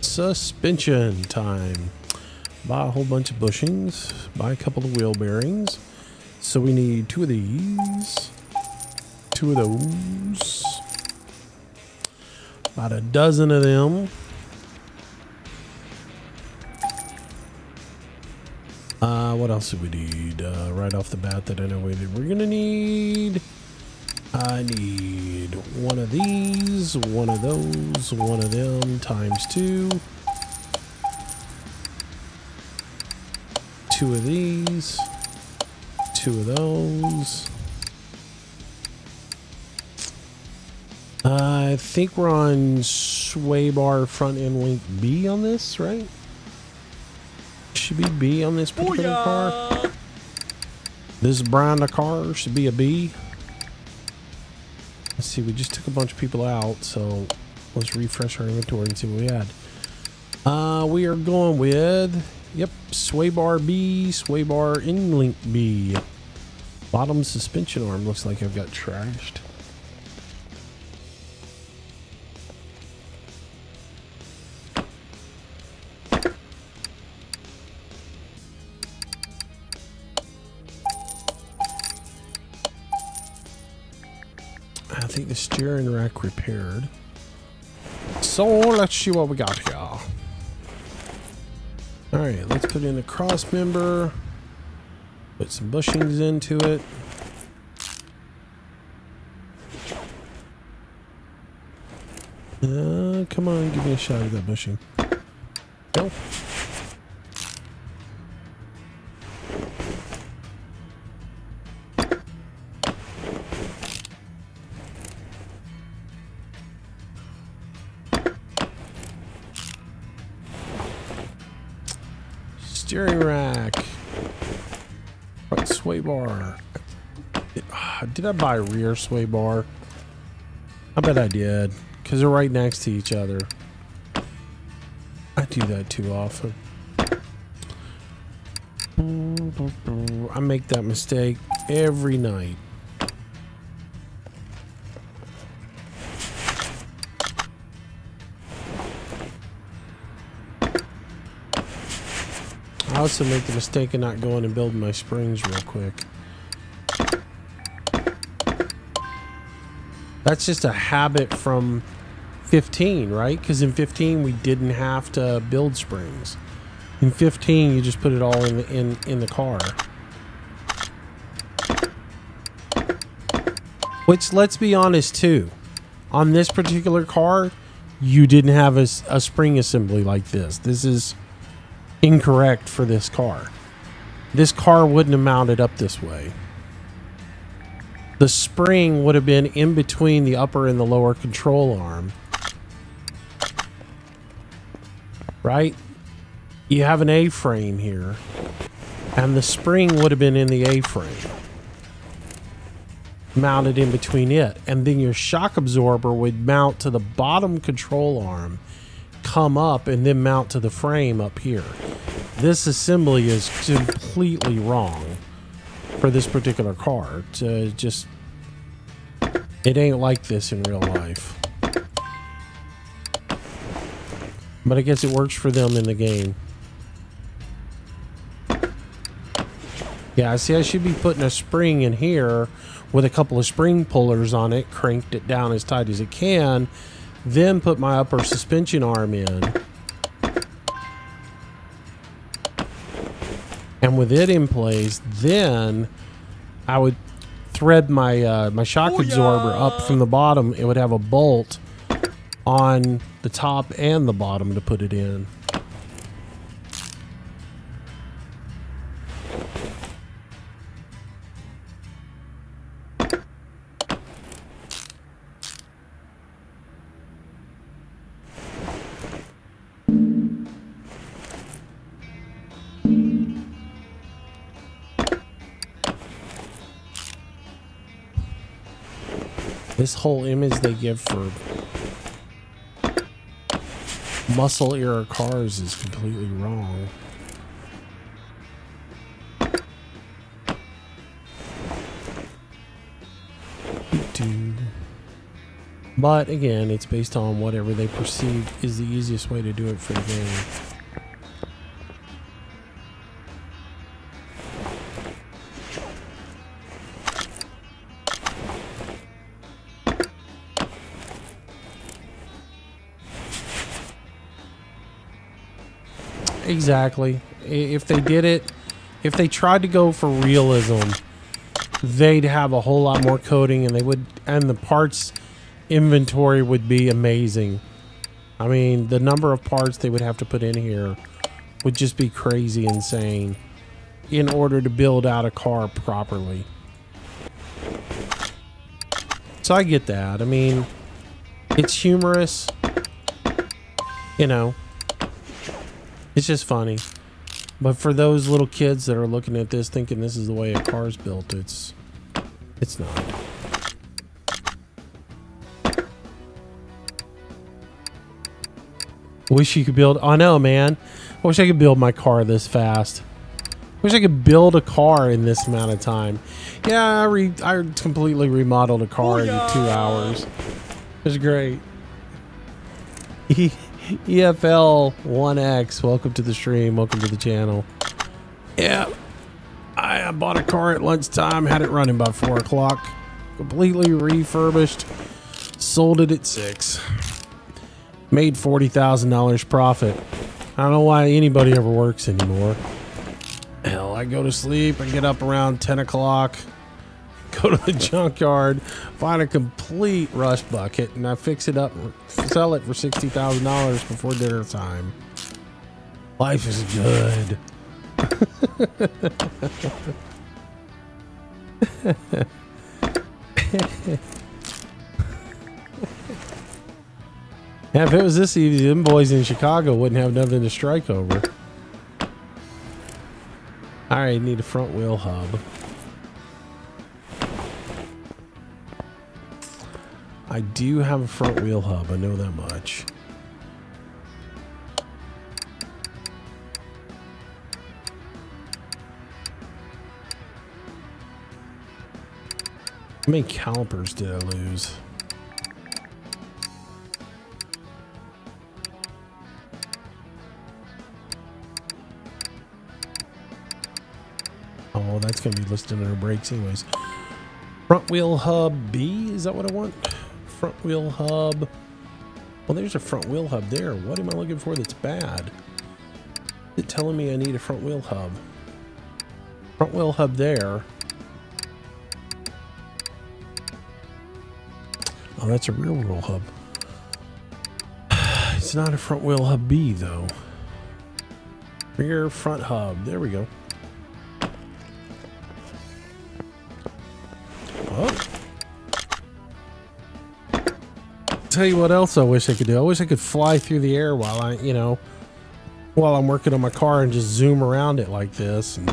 Suspension time. Buy a whole bunch of bushings. Buy a couple of wheel bearings. So we need 2 of these. 2 of those. About a dozen of them. What else do we need? Right off the bat that I know we're gonna need. I need 1 of these, 1 of those, 1 of them times 2. 2 of these, 2 of those. I think we're on sway bar front end link B on this, right? Should be B on this particular car. This brand of car should be a B. Let's see, we just took a bunch of people out, so let's refresh our inventory and see what we had. We are going with, yep, sway bar B, sway bar in link B. Bottom suspension arm looks like I've got trashed. I think the steering rack repaired. So let's see what we got here. Alright, let's put in a cross member. Put some bushings into it. Come on, give me a shot at that bushing. Go. Steering rack. Right, sway bar. Did I buy a rear sway bar? I bet I did, because they're right next to each other. I do that too often. I make that mistake every night. I also make the mistake of not going and building my springs real quick. That's just a habit from 15, right? Because in 15 we didn't have to build springs. In 15 you just put it all in the car. Which, let's be honest too, on this particular car you didn't have a spring assembly like this. This is incorrect for this car. This car wouldn't have mounted up this way. The spring would have been in between the upper and the lower control arm. Right? You have an A-frame here, and the spring would have been in the A-frame, mounted in between it, and then your shock absorber would mount to the bottom control arm, come up, and then mount to the frame up here. This assembly is completely wrong for this particular car. It ain't like this in real life. But I guess it works for them in the game. Yeah, see, I should be putting a spring in here with a couple of spring pullers on it, cranked it down as tight as it can, then put my upper suspension arm in. And with it in place, then I would thread my my shock absorber up from the bottom. It would have a bolt on the top and the bottom to put it in. This whole image they give for muscle era cars is completely wrong. But again, it's based on whatever they perceive is the easiest way to do it for the game. Exactly. If they did it, if they tried to go for realism, they'd have a whole lot more coding, and they would, and the parts inventory would be amazing. I mean, the number of parts they would have to put in here would just be crazy insane in order to build out a car properly. So I get that. I mean, it's humorous, you know. It's just funny. But for those little kids that are looking at this thinking this is the way a car's built, it's not. Wish you could build... I know, man. I wish I could build my car this fast. Wish I could build a car in this amount of time. Yeah, I completely remodeled a car in 2 hours. It was great. EFL1X, welcome to the stream, welcome to the channel. Yeah, I bought a car at lunchtime, had it running by 4 o'clock, completely refurbished, sold it at 6, made $40,000 profit. I don't know why anybody ever works anymore. Hell, I go to sleep, I get up around 10 o'clock, go to the junkyard, find a complete rust bucket, and I fix it up and sell it for $60,000 before dinner time. Life is good. Yeah, if it was this easy, them boys in Chicago wouldn't have nothing to strike over. Alright, need a front wheel hub. I do have a front wheel hub, I know that much. How many calipers did I lose? Oh, that's going to be listed under brakes anyways. Front wheel hub B, is that what I want? Front wheel hub. Well, there's a front wheel hub there. What am I looking for that's bad? It's telling me I need a front wheel hub. Front wheel hub there. Oh, that's a rear wheel hub. It's not a front wheel hub B though. Rear front hub. There we go. Oh. Tell you what else I wish I could do. I wish I could fly through the air while while I'm working on my car and just zoom around it like this, and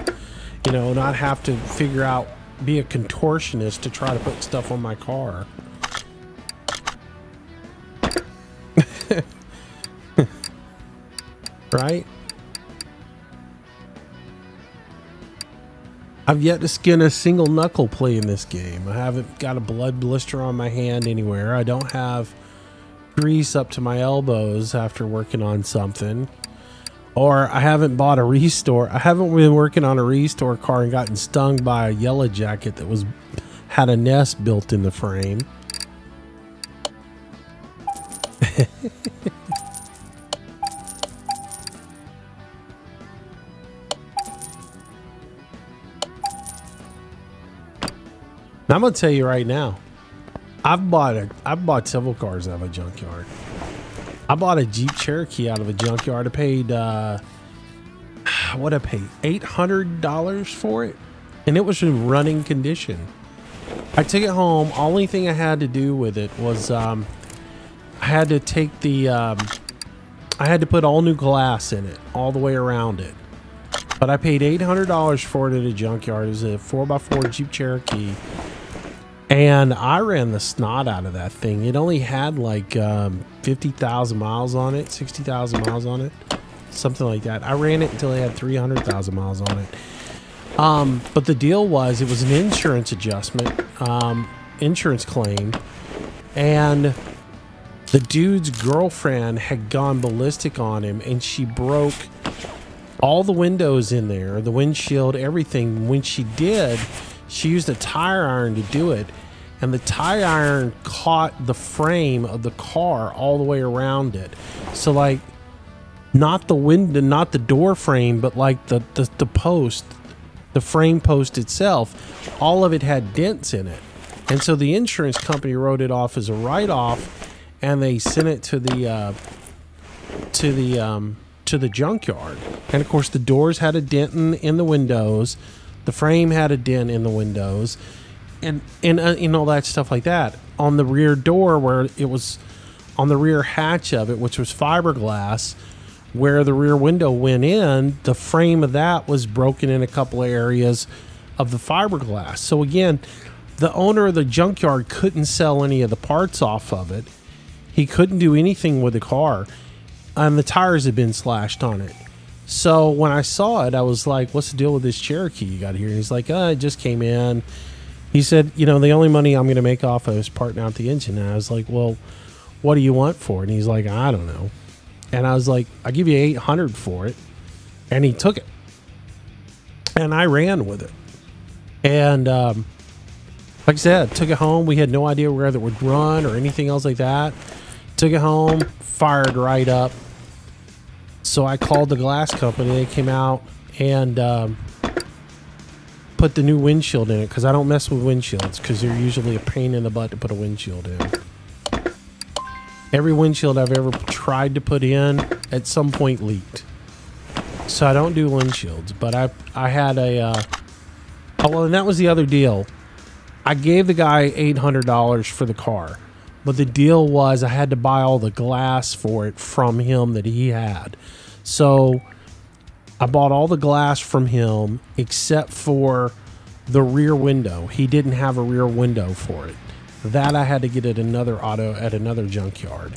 not have to figure out, be a contortionist to try to put stuff on my car. Right? I've yet to skin a single knuckle play in this game. I haven't got a blood blister on my hand anywhere. I don't have grease up to my elbows after working on something. Or I haven't bought a restore. I haven't been working on a restore car and gotten stung by a yellow jacket that had a nest built in the frame. Now, I'm gonna tell you right now, I've bought several cars out of a junkyard. I bought a Jeep Cherokee out of a junkyard. I paid what I paid $800 for it, and it was in running condition. I took it home. Only thing I had to do with it was I had to take the I had to put all new glass in it all the way around it. But I paid $800 for it at a junkyard. It was a 4x4 Jeep Cherokee. And I ran the snot out of that thing. It only had like 50,000 miles on it, 60,000 miles on it, something like that. I ran it until it had 300,000 miles on it. But the deal was, it was an insurance adjustment, insurance claim, and the dude's girlfriend had gone ballistic on him, and she broke all the windows in there, the windshield, everything. When she did, she used a tire iron to do it, and the tire iron caught the frame of the car all the way around it. So like, not the window, not the door frame, but like the post, the frame post itself, all of it had dents in it. And so the insurance company wrote it off as a write-off, and they sent it to the junkyard. And of course the doors had a dent in the windows. The frame had a dent in the windows, and all that stuff like that. On the rear door, where it was on the rear hatch of it, which was fiberglass, where the rear window went in, the frame of that was broken in a couple of areas of the fiberglass. So again, the owner of the junkyard couldn't sell any of the parts off of it. He couldn't do anything with the car, and the tires had been slashed on it. So when I saw it, I was like, what's the deal with this Cherokee you got here? And he's like, it just came in. He said, you know, the only money I'm going to make off of is parting out the engine. And I was like, well, what do you want for it? And he's like, I don't know. And I was like, I'll give you $800 for it. And he took it. And I ran with it. And like I said, took it home. We had no idea whether it would run or anything else like that. Took it home, fired right up. So I called the glass company. They came out and put the new windshield in it, because I don't mess with windshields, because they're usually a pain in the butt to put a windshield in. Every windshield I've ever tried to put in at some point leaked. So I don't do windshields. But I had a oh, well, and that was the other deal. I gave the guy $800 for the car. But the deal was I had to buy all the glass for it from him that he had. So I bought all the glass from him except for the rear window. He didn't have a rear window for it. That I had to get at another junkyard.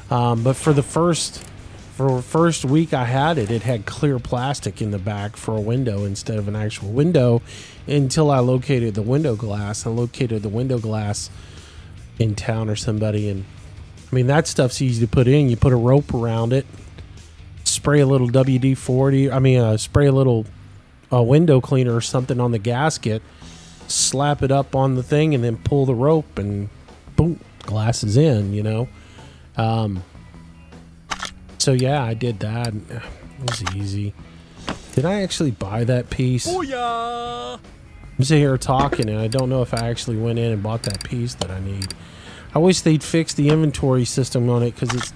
But for the first week I had it, it had clear plastic in the back for a window instead of an actual window, until I located the window glass. I located the window glass in town or somebody, and I mean, that stuff's easy to put in. You put a rope around it, spray a little WD-40, spray a little window cleaner or something on the gasket, slap it up on the thing, and then pull the rope, and boom, glass is in, you know. So yeah, I did that. It was easy. Did I actually buy that piece? Booyah! I'm sitting here talking, and I don't know if I actually went in and bought that piece that I need. I wish they'd fix the inventory system on it, because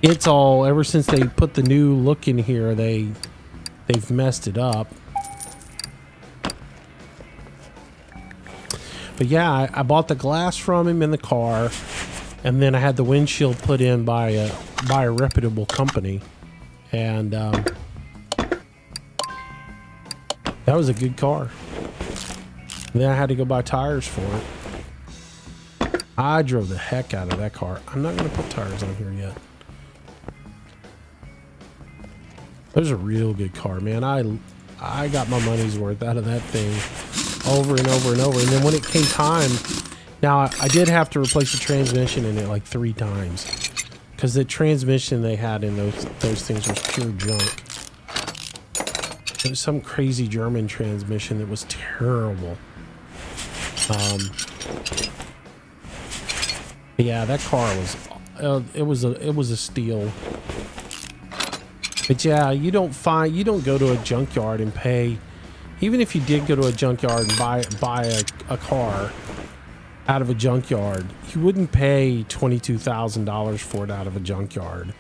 it's all, ever since they put the new look in here, they've messed it up. But yeah, I bought the glass from him in the car, and then I had the windshield put in by a reputable company, and that was a good car. And then I had to go buy tires for it. I drove the heck out of that car. I'm not going to put tires on here yet. That was a real good car, man. I got my money's worth out of that thing over and over and over. And then when it came time, now I did have to replace the transmission in it like 3 times. because the transmission they had in those things was pure junk. It was some crazy German transmission that was terrible. Yeah, that car was it was a steal. But yeah, you don't go to a junkyard and pay. Even if you did go to a junkyard and buy a car out of a junkyard, you wouldn't pay $22,000 for it out of a junkyard.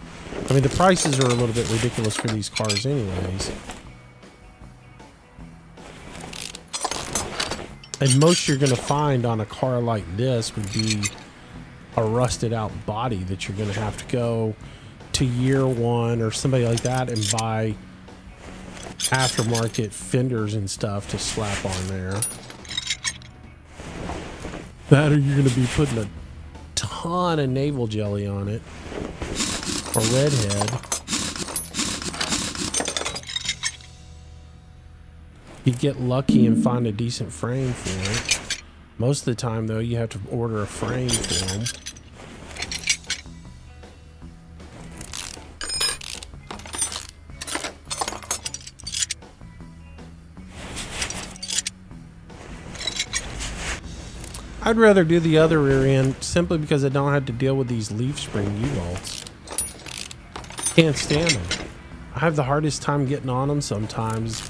I mean, the prices are a little bit ridiculous for these cars anyways. And most you're going to find on a car like this would be a rusted out body that you're going to have to go to Year One or somebody like that and buy aftermarket fenders and stuff to slap on there. That or you're going to be putting a ton of navel jelly on it or redhead. You get lucky and find a decent frame for it. Most of the time though, you have to order a frame for them. I'd rather do the other rear end simply because I don't have to deal with these LiveStream U-bolts. Can't stand them. I have the hardest time getting on them sometimes.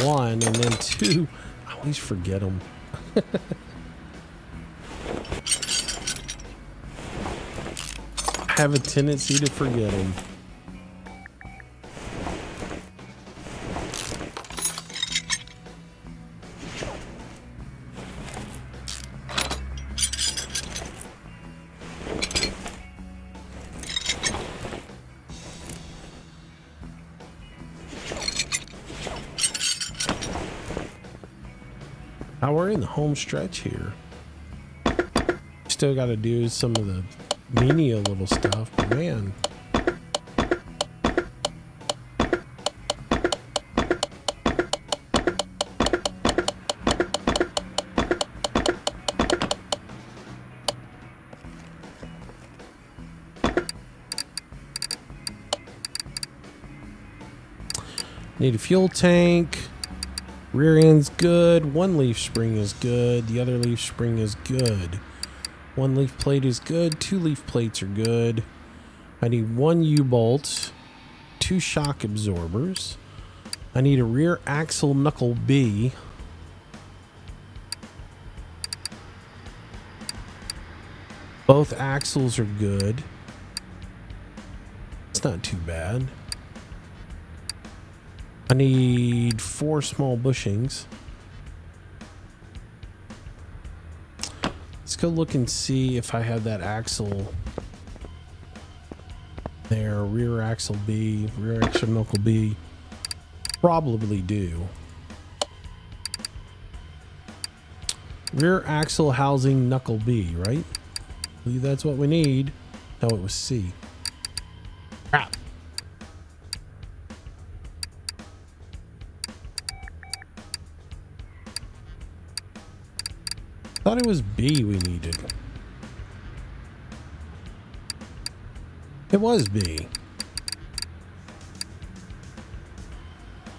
One, and then two, I always forget them. I have a tendency to forget them. Now we're in the home stretch here. Still got to do some of the menial little stuff, but man. Need a fuel tank. Rear end's good. One leaf spring is good. The other leaf spring is good. One leaf plate is good. Two leaf plates are good. I need one U-bolt. Two shock absorbers. I need a rear axle knuckle B. Both axles are good. It's not too bad. I need 4 small bushings. Let's go look and see if I have that axle there. Rear axle B, rear axle knuckle B. Probably do. Rear axle housing knuckle B, right? I believe that's what we need. No, it was C. Crap. Thought it was B we needed. It was B.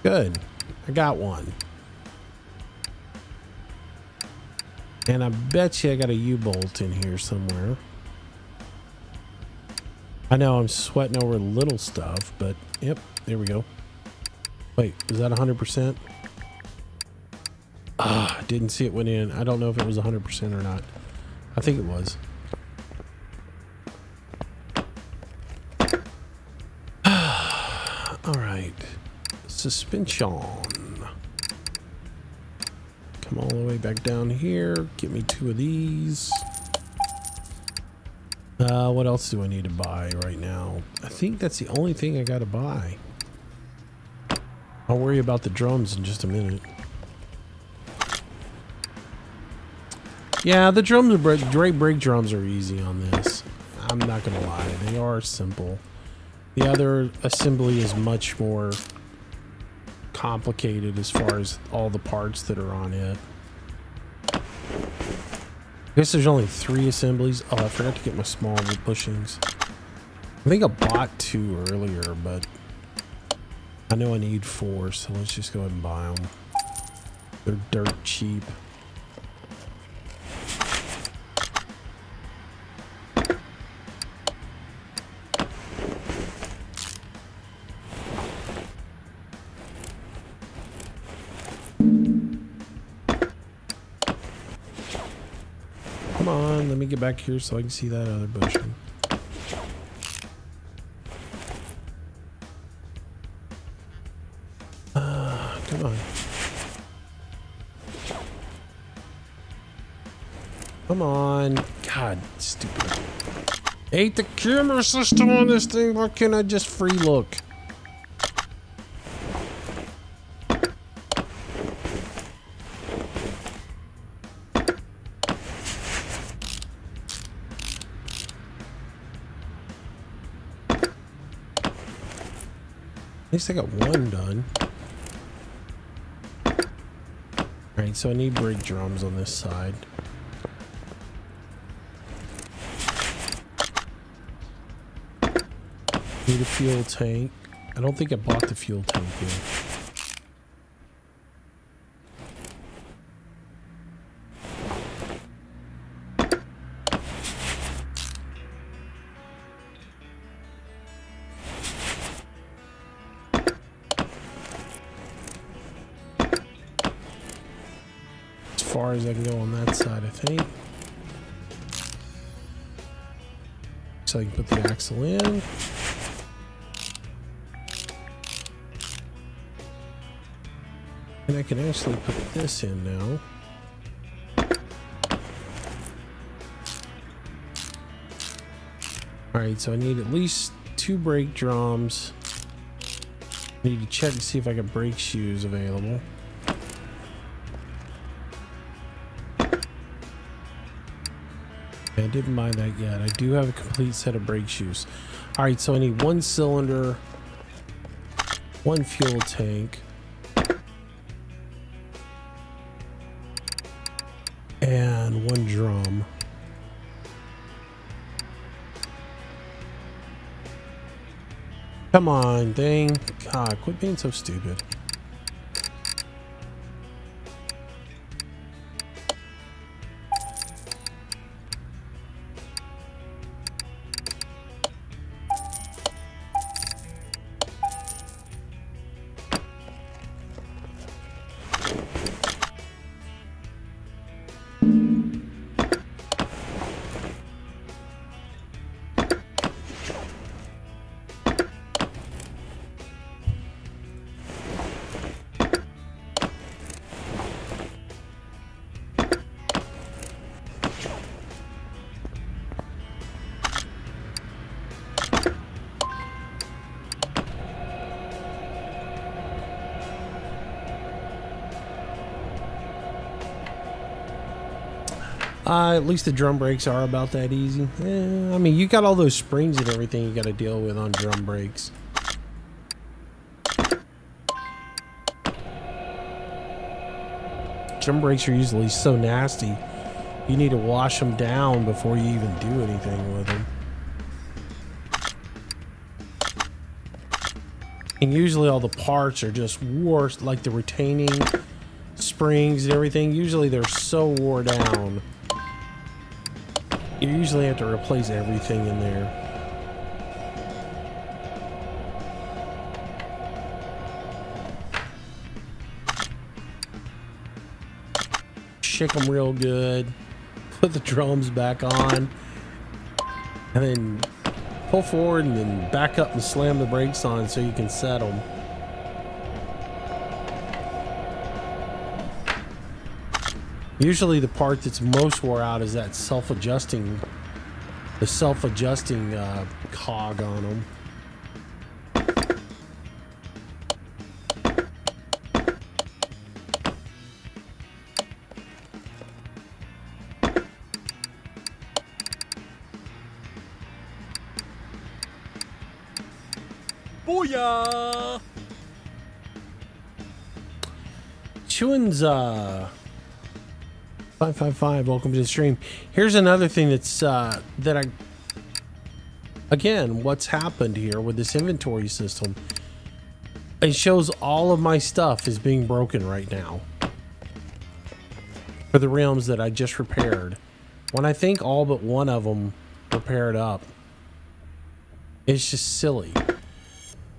Good. I got one. And I bet you I got a U-bolt in here somewhere. I know I'm sweating over little stuff, but yep, there we go. Wait, is that 100%? Ah, didn't see it went in. I don't know if it was 100% or not. I think it was. All right. Suspension. Come all the way back down here. Get me 2 of these. What else do I need to buy right now? I think that's the only thing I got to buy. I'll worry about the drums in just a minute. Yeah, the drums are brake drums are easy on this. I'm not gonna lie, they are simple. The other assembly is much more complicated as far as all the parts that are on it. I guess there's only 3 assemblies. Oh, I forgot to get my small bushings. I think I bought 2 earlier, but I know I need 4, so let's just go ahead and buy them. They're dirt cheap. Come on, let me get back here so I can see that other bushing. Come on. Come on. God, stupid. I hate the camera system on this thing. Why can't I just free look? At least I got 1 done. Alright, so I need brake drums on this side. Need a fuel tank. I don't think I bought the fuel tank yet. Far as I can go on that side, I think. So I can put the axle in. And I can actually put this in now. Alright, so I need at least 2 brake drums. I need to check to see if I got brake shoes available. I didn't buy that yet. I do have a complete set of brake shoes. Alright, so I need 1 cylinder, 1 fuel tank, and 1 drum. Come on, dang. God, quit being so stupid. At least the drum brakes are about that easy. I mean, you got all those springs and everything you got to deal with on drum brakes. Drum brakes are usually so nasty. You need to wash them down before you even do anything with them. And usually all the parts are just worse, like the retaining springs and everything. Usually they're so wore down. You usually have to replace everything in there. Shake them real good. Put the drums back on. And then pull forward and then back up and slam the brakes on so you can set them. Usually the part that's most wore out is that self-adjusting cog on them. Booyah! Chewin's 555, welcome to the stream. Here's another thing that's that again, what's happened here with this inventory system, it shows all of my stuff is being broken right now for the rims that I just repaired. When I think all but one of them repaired up, it's just silly.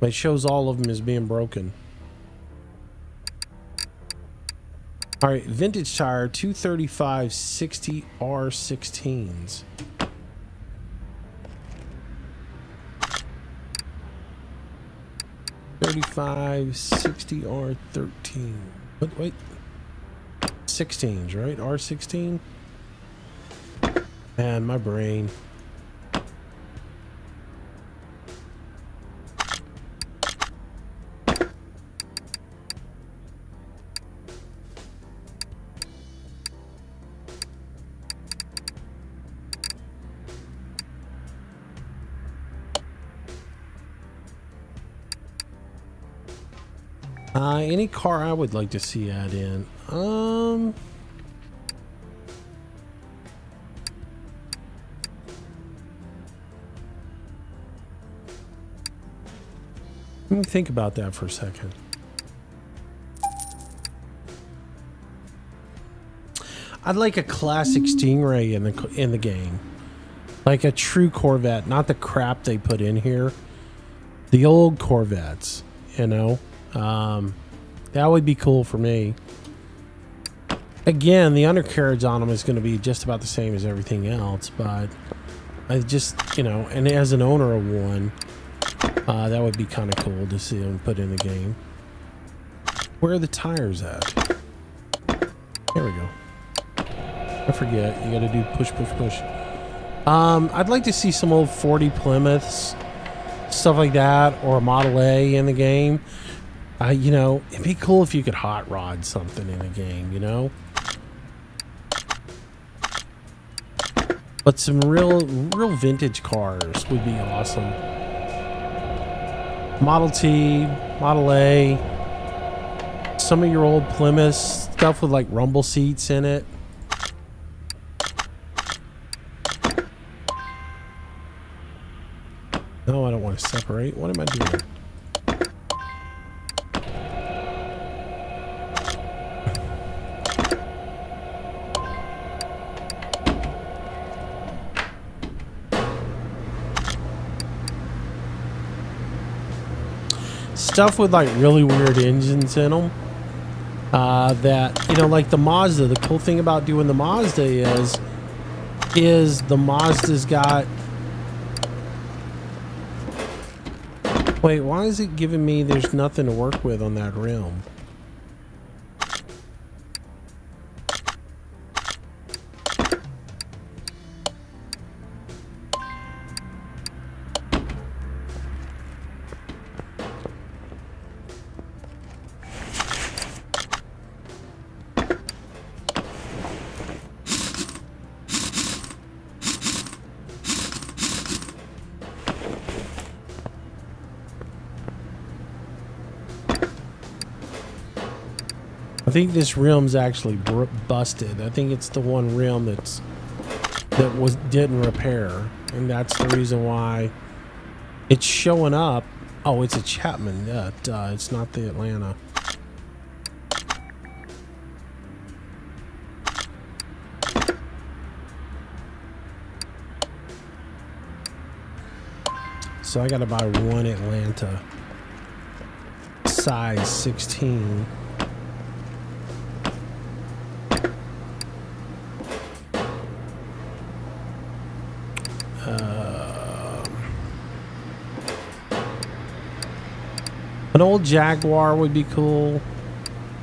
But it shows all of them as being broken. All right, vintage tire, 235 60 R16s. $35 60 R13. Wait. 16s, right? R16? Man, my brain. Any car I would like to see add in. Let me think about that for a second. I'd like a classic Stingray in the game, like a true Corvette, not the crap they put in here. The old Corvettes, you know. That would be cool for me. Again, the undercarriage on them is going to be just about the same as everything else, but I just, you know, and as an owner of one, that would be kind of cool to see them put in the game. Where are the tires at? There we go. I forget. You got to do push, push, push. I'd like to see some old 40 Plymouths, stuff like that, or a Model A in the game. You know, it'd be cool if you could hot rod something in a game, you know? But some real vintage cars would be awesome. Model T, Model A, some of your old Plymouths, stuff with like rumble seats in it. No, I don't want to separate. What am I doing? Stuff with like really weird engines in them. That, you know, like the Mazda. The cool thing about doing the Mazda is the Mazda's got. Wait, why is it giving me there's nothing to work with on that rim? I think this rim's actually busted. I think it's the one rim that didn't repair, and that's the reason why it's showing up. Oh, it's a Chapman. It's not the Atlanta. So I gotta buy one Atlanta, size 16. An old Jaguar would be cool.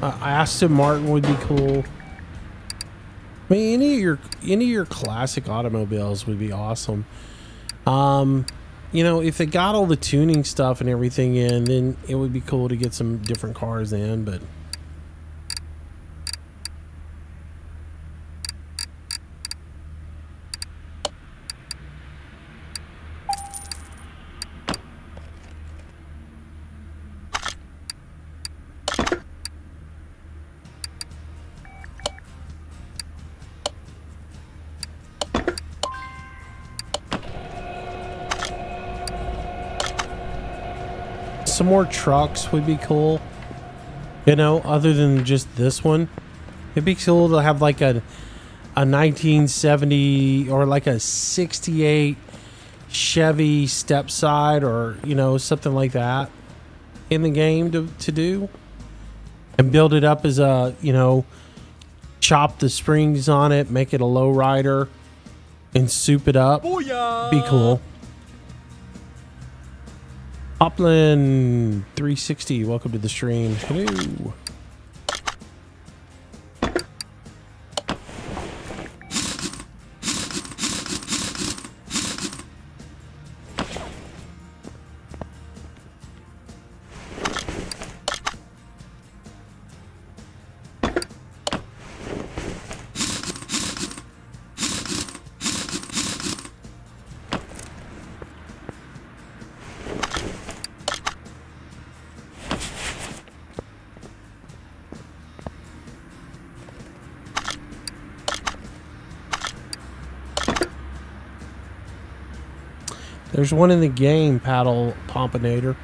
Aston Martin would be cool. I mean, any of your classic automobiles would be awesome. You know, if they got all the tuning stuff and everything in, then it would be cool to get some different cars in, but some more trucks would be cool. You know, other than just this one. It'd be cool to have like a 1970 or like a 68 Chevy stepside or, you know, something like that in the game to do. And build it up as a, you know, chop the springs on it, make it a low rider, and soup it up. Booyah! Be cool. Upland 360, welcome to the stream. Hello. There's one in the game, Paddle Pompinator.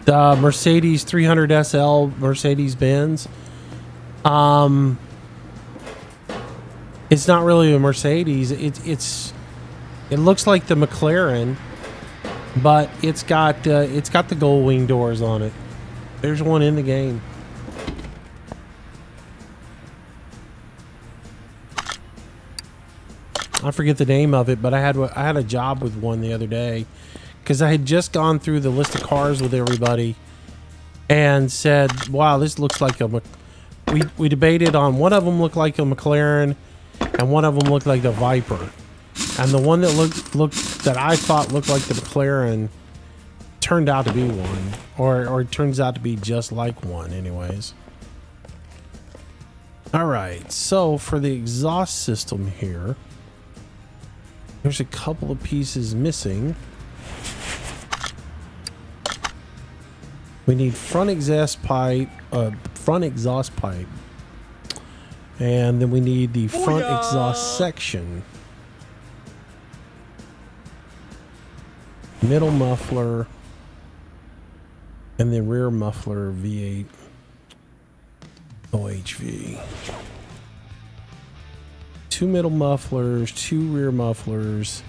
The Mercedes 300 SL Mercedes-Benz. It's not really a Mercedes. It looks like the McLaren, but it's got the gold wing doors on it. There's one in the game. I forget the name of it, but I had a job with one the other day because I had just gone through the list of cars with everybody and said, "Wow, this looks like a." We debated on one of them looked like a McLaren, and one of them looked like the Viper, and the one that looked that I thought looked like the McLaren turned out to be one, or it turns out to be just like one, anyways. All right, so for the exhaust system here. There's a couple of pieces missing. We need front exhaust pipe, and then we need the front exhaust section, middle muffler, and then rear muffler V8 OHV. 2 middle mufflers, 2 rear mufflers,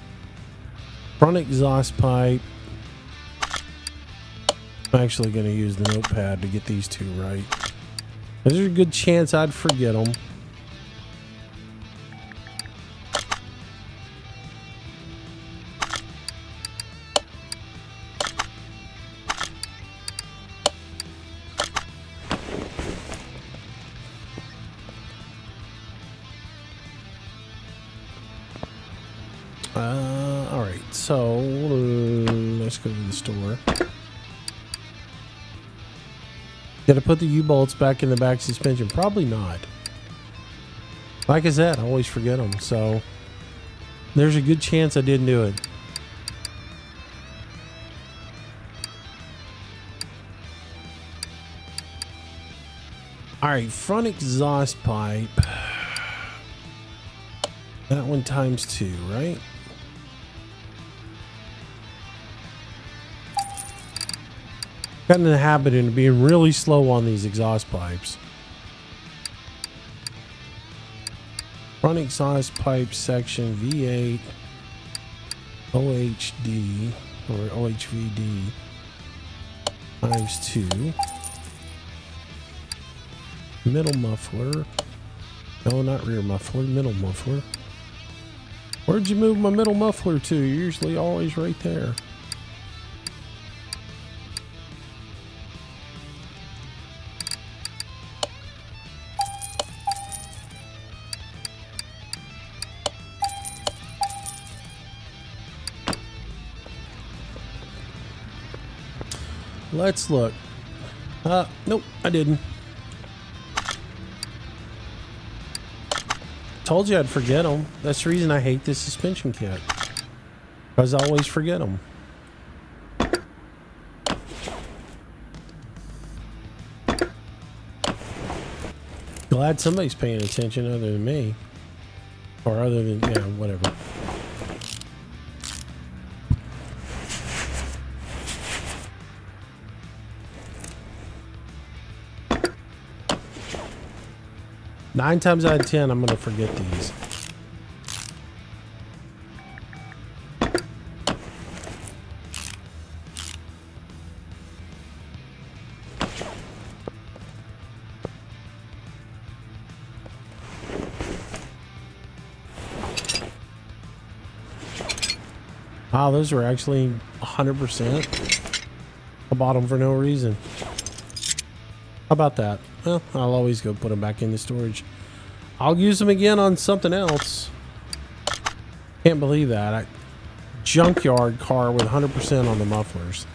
front exhaust pipe. I'm actually going to use the notepad to get these two right. There's a good chance I'd forget them. All right, so let's go to the store. Did I put the U-bolts back in the back suspension? Probably not. Like I said, I always forget them, so there's a good chance I didn't do it. All right, front exhaust pipe. That one times 2, right? Gotten in the habit of being really slow on these exhaust pipes. Front exhaust pipe section V8 OHD or OHVD times 2. Middle muffler. No, not rear muffler, middle muffler. Where'd you move my middle muffler to? You're usually always right there. Let's look. Nope, I didn't. Told you I'd forget them. That's the reason I hate this suspension kit. Because I always forget them. Glad somebody's paying attention other than me. Or other than, yeah, whatever. 9 times out of 10, I'm going to forget these. Wow, those are actually 100%. I bought them for no reason. How about that? Well, I'll always go put them back into storage. I'll use them again on something else. Can't believe that. Junkyard car with 100% on the mufflers.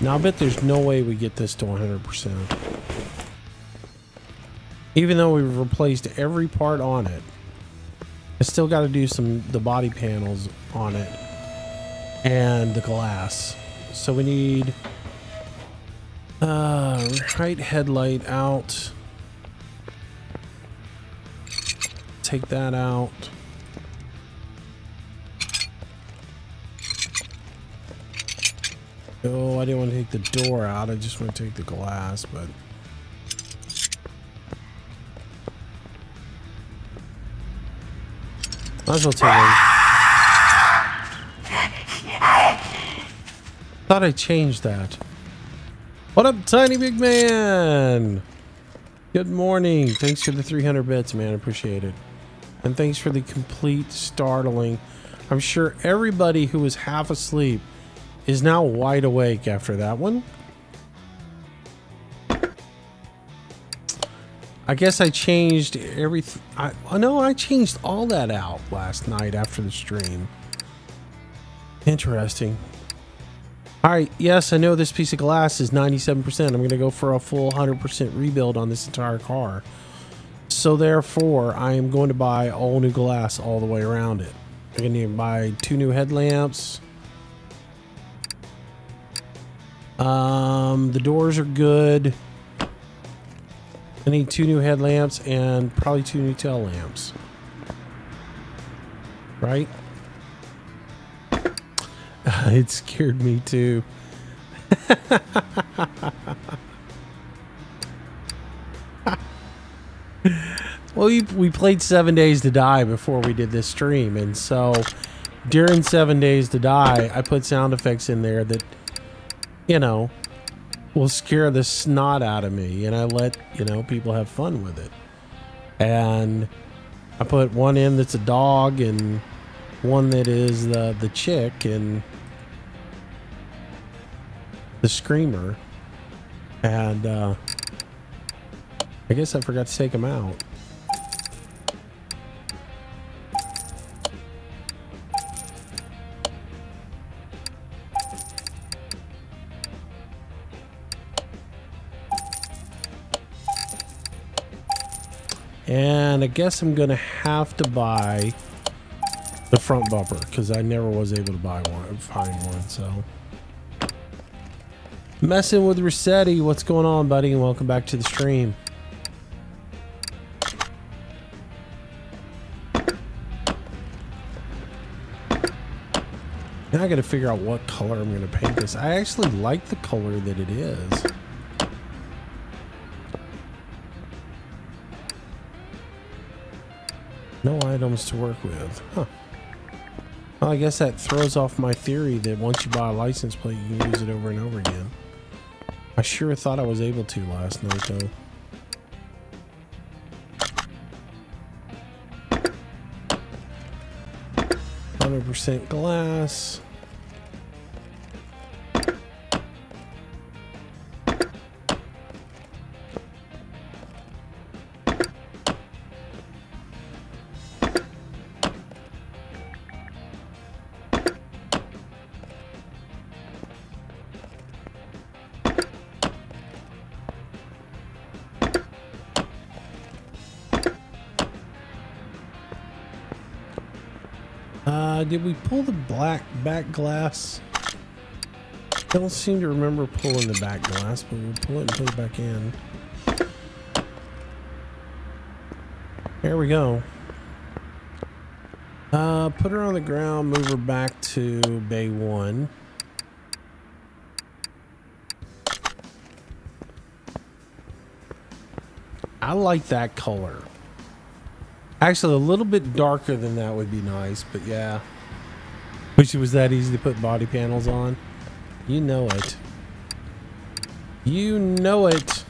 Now I bet there's no way we get this to 100%. Even though we've replaced every part on it, I still got to do the body panels on it and the glass. So we need right headlight out. Take that out. Oh, I didn't want to take the door out. I just want to take the glass, but might as well take it. Thought I changed that. What up, Tiny Big Man? Good morning. Thanks for the 300 bits, man. I appreciate it. And thanks for the complete startling. I'm sure everybody who was half asleep is now wide awake after that one. I guess I changed everything. I changed all that out last night after the stream. Interesting. All right. Yes, I know this piece of glass is 97%. I'm going to go for a full 100% rebuild on this entire car. So therefore, I am going to buy all new glass all the way around it. I'm going to need to buy 2 new headlamps. The doors are good. I need 2 new headlamps and probably 2 new tail lamps. Right? It scared me too. Well, we played 7 Days to Die before we did this stream, and so during 7 Days to Die, I put sound effects in there that, you know, will scare the snot out of me, and I let, you know, people have fun with it. And I put one in that's a dog and one that is the chick and the screamer, and I guess I forgot to take them out. And I guess I'm gonna have to buy the front bumper because I never was able to find one. So, messing with Rossetti, what's going on, buddy? And welcome back to the stream. Now I got to figure out what color I'm gonna paint this. I actually like the color that it is. No items to work with. Huh. Well, I guess that throws off my theory that once you buy a license plate, you can use it over and over again. I sure thought I was able to last night, though. 100% glass. Did we pull the black back glass? Don't seem to remember pulling the back glass, but we'll pull it and put it back in. There we go. Put her on the ground, move her back to bay 1. I like that color. Actually, a little bit darker than that would be nice, but yeah. Wish it was that easy to put body panels on. You know it. You know it.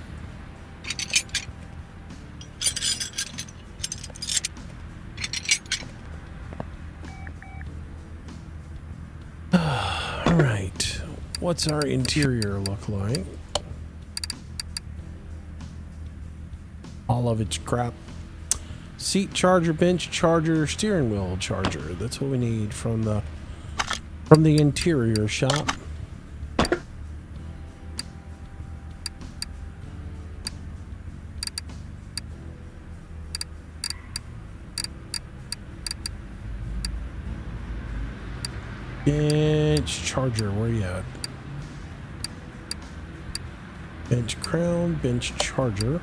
All right. What's our interior look like? All of it's crap. Seat charger, bench charger, steering wheel charger. That's what we need from the interior shop. Bench charger, where you at? Bench crown, bench charger.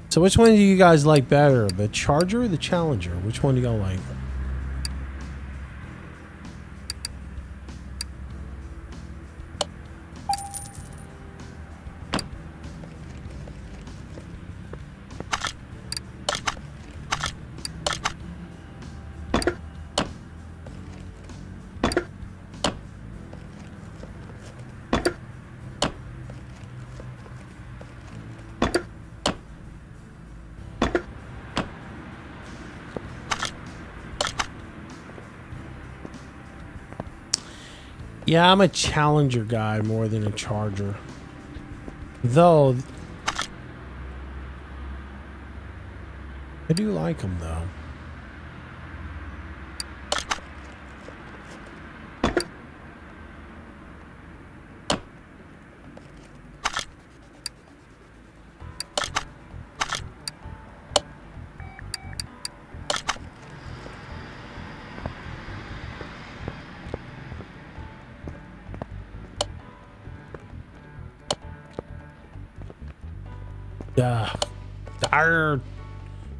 So which one do you guys like better? The Charger or the Challenger? Which one do y'all like? Yeah, I'm a Challenger guy more than a Charger. Though, I do like them though.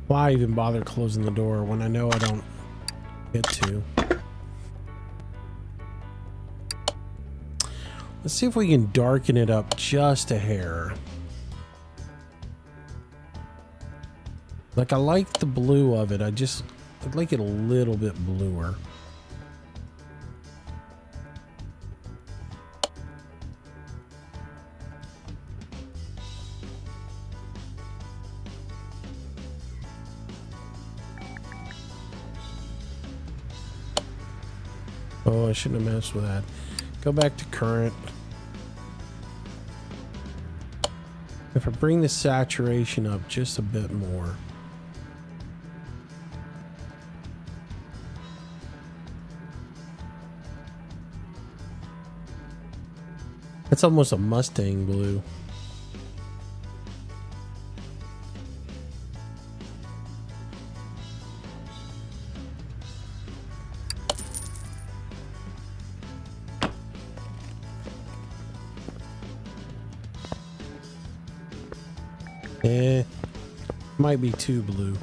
Why even bother closing the door when I know I don't get to? Let's see if we can darken it up just a hair. Like, I like the blue of it. I'd like it a little bit bluer. Oh, I shouldn't have messed with that. Go back to current. If I bring the saturation up just a bit more. That's almost a Mustang blue. Might be too blue.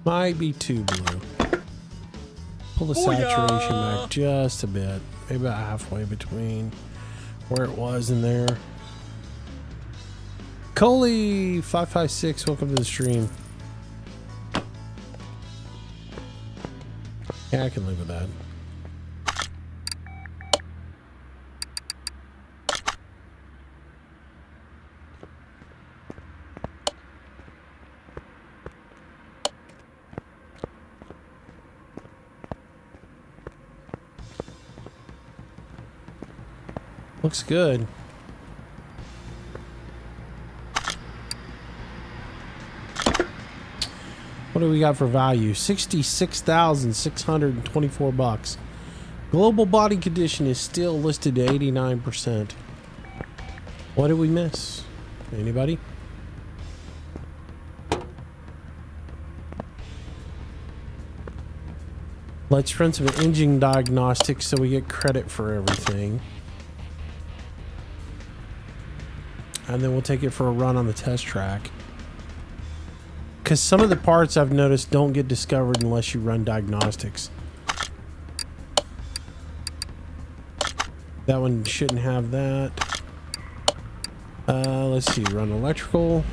Might be too blue. Pull the saturation back just a bit. Maybe about halfway between where it was in there. Coley556, welcome to the stream. Yeah, I can live with that. Looks good. What do we got for value? $66,624. Global body condition is still listed to 89%. What did we miss? Anybody? Let's run some engine diagnostics so we get credit for everything. And then we'll take it for a run on the test track. Because some of the parts I've noticed don't get discovered unless you run diagnostics. That one shouldn't have that. Let's see, run electrical.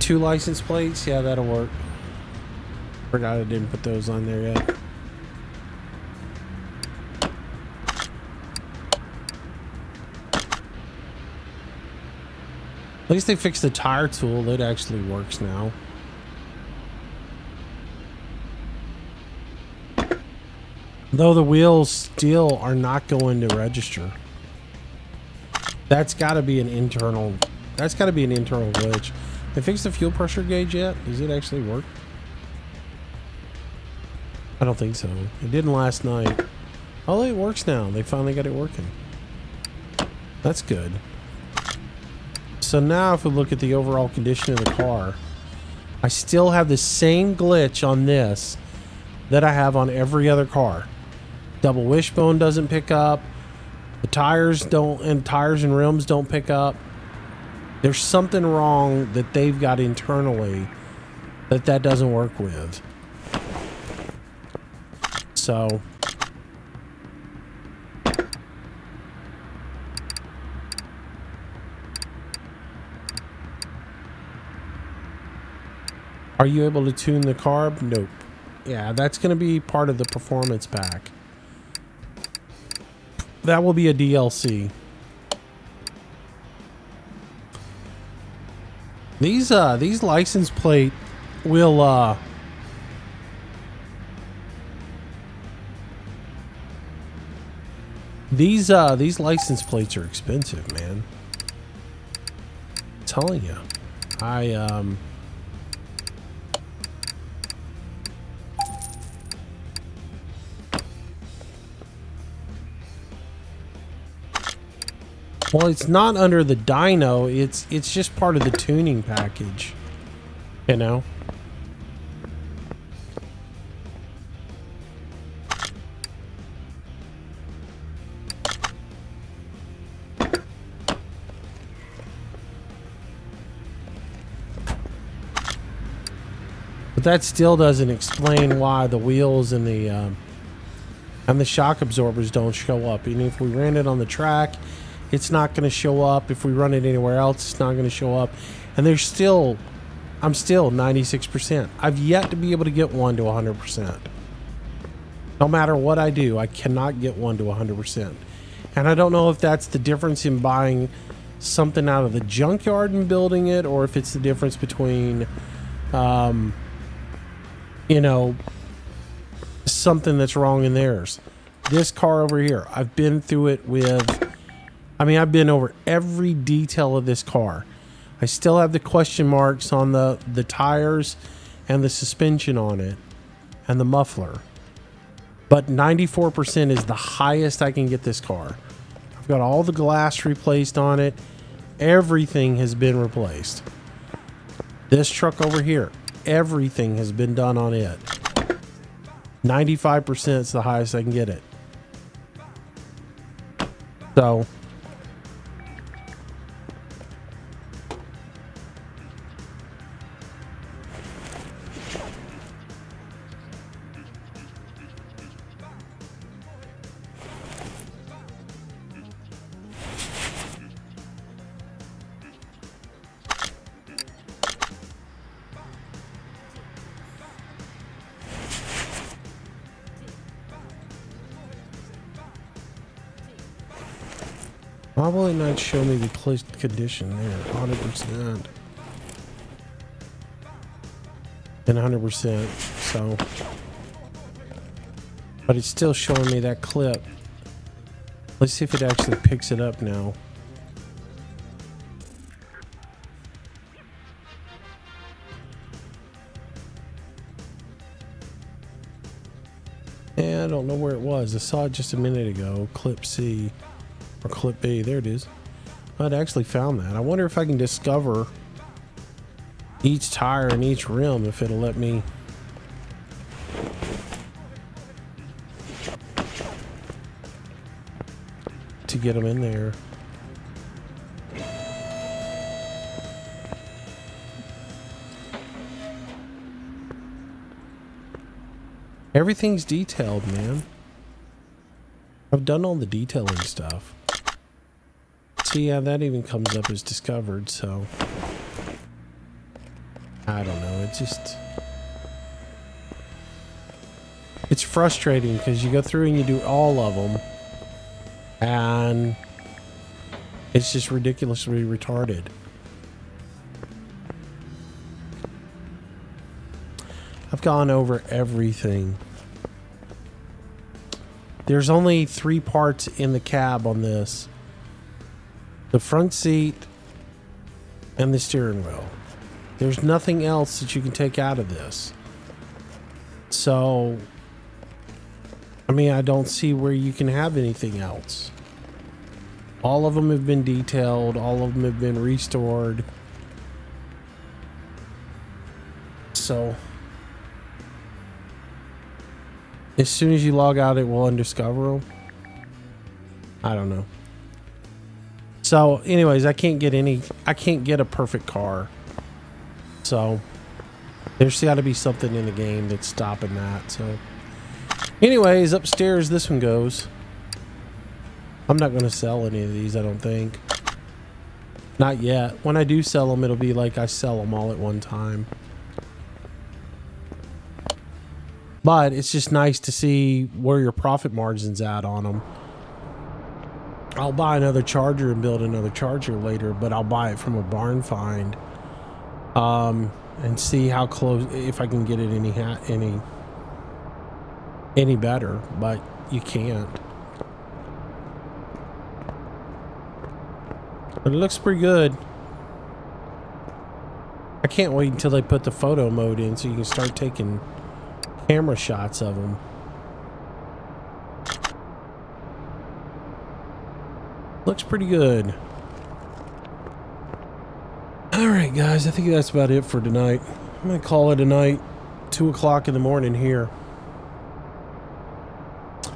2 license plates, yeah, that'll work. Forgot I didn't put those on there yet. At least they fixed the tire tool. It actually works now. Though the wheels still are not going to register. That's got to be an internal. That's got to be an internal glitch. They fixed the fuel pressure gauge yet? Does it actually work? I don't think so. It didn't last night. Oh, it works now. They finally got it working. That's good. So now if we look at the overall condition of the car, I still have the same glitch on this that I have on every other car. Double wishbone doesn't pick up. The tires don't, and tires and rims don't pick up. There's something wrong that they've got internally that doesn't work with. So are you able to tune the carb? Nope. Yeah, that's going to be part of the performance pack. That will be a DLC. These license plate will these license plates are expensive, man. I'm telling you. Well, it's not under the dyno, it's just part of the tuning package, you know? But that still doesn't explain why the wheels and the shock absorbers don't show up. Even if we ran it on the track, it's not going to show up. If we run it anywhere else, it's not going to show up. And I'm still 96%. I've yet to be able to get one to 100%. No matter what I do, I cannot get one to 100%. And I don't know if that's the difference in buying something out of the junkyard and building it, or if it's the difference between, you know, something that's wrong in theirs. This car over here, I've been through it with... I've been over every detail of this car. I still have the question marks on the tires and the suspension on it and the muffler. But 94% is the highest I can get this car. I've got all the glass replaced on it. Everything has been replaced. This truck over here, everything has been done on it. 95% is the highest I can get it. So... why will it not show me the condition there? 100%. And 100%. So. But it's still showing me that clip. Let's see if it actually picks it up now. And I don't know where it was. I saw it just a minute ago. Clip C or clip B. There it is. I'd actually found that. I wonder if I can discover each tire and each rim, if it'll let me to get them in there. Everything's detailed, man. I've done all the detailing stuff. See, yeah, that even comes up as discovered, so I don't know. It's frustrating because you go through and you do all of them and it's just ridiculously retarded. I've gone over everything. There's only 3 parts in the cab on this. The front seat and the steering wheel. There's nothing else that you can take out of this. So, I mean, I don't see where you can have anything else. All of them have been detailed. All of them have been restored. So, as soon as you log out, it will undiscover them. I don't know. So, anyways, I can't get a perfect car. So, there's got to be something in the game that's stopping that. So, anyways, upstairs this one goes. I'm not going to sell any of these, I don't think. Not yet. When I do sell them, it'll be like I sell them all at one time. But it's just nice to see where your profit margin's at on them. I'll buy another charger and build another charger later, but I'll buy it from a barn find. And see how close, if I can get it any better, but you can't. But it looks pretty good. I can't wait until they put the photo mode in so you can start taking camera shots of them. Looks pretty good. Alright guys, I think that's about it for tonight. I'm going to call it a night. 2 o'clock in the morning here.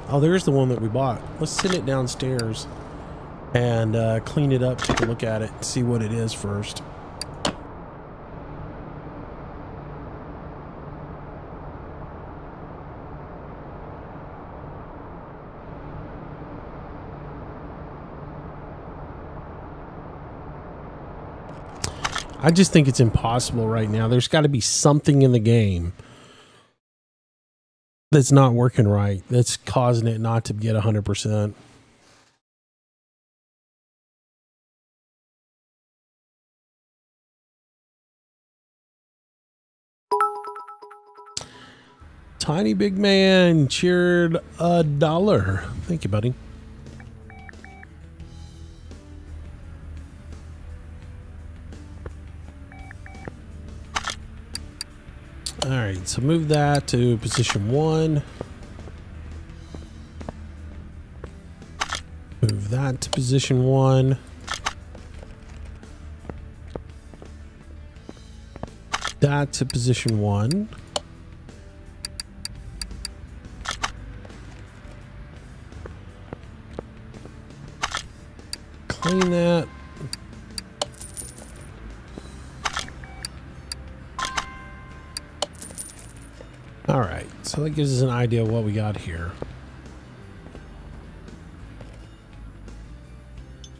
Oh, there's the one that we bought. Let's send it downstairs and clean it up, take a look at it, see what it is first. I just think it's impossible right now. There's got to be something in the game that's not working right, that's causing it not to get 100%. Tiny Big Man cheered $1. Thank you, buddy. All right, so move that to position 1. Move that to position 1. That to position 1. Clean that. All right, so that gives us an idea of what we got here.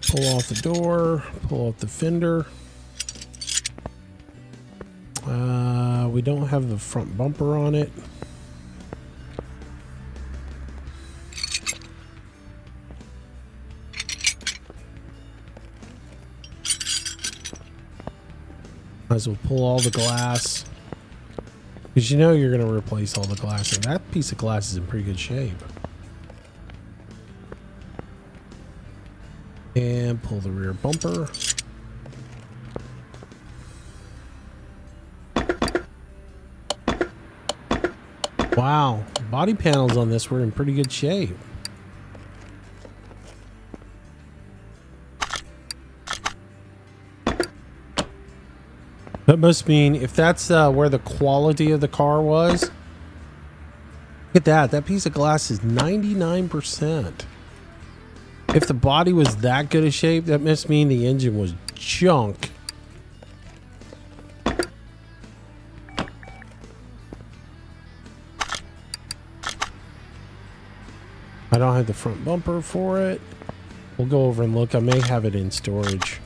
Pull off the door, pull out the fender. We don't have the front bumper on it. Might as well pull all the glass. Because you know you're going to replace all the glass. And that piece of glass is in pretty good shape. And pull the rear bumper. Wow. Body panels on this were in pretty good shape. That must mean if that's where the quality of the car was. Look at that. That piece of glass is 99%. If the body was that good a shape, that must mean the engine was junk. I don't have the front bumper for it. We'll go over and look. I may have it in storage.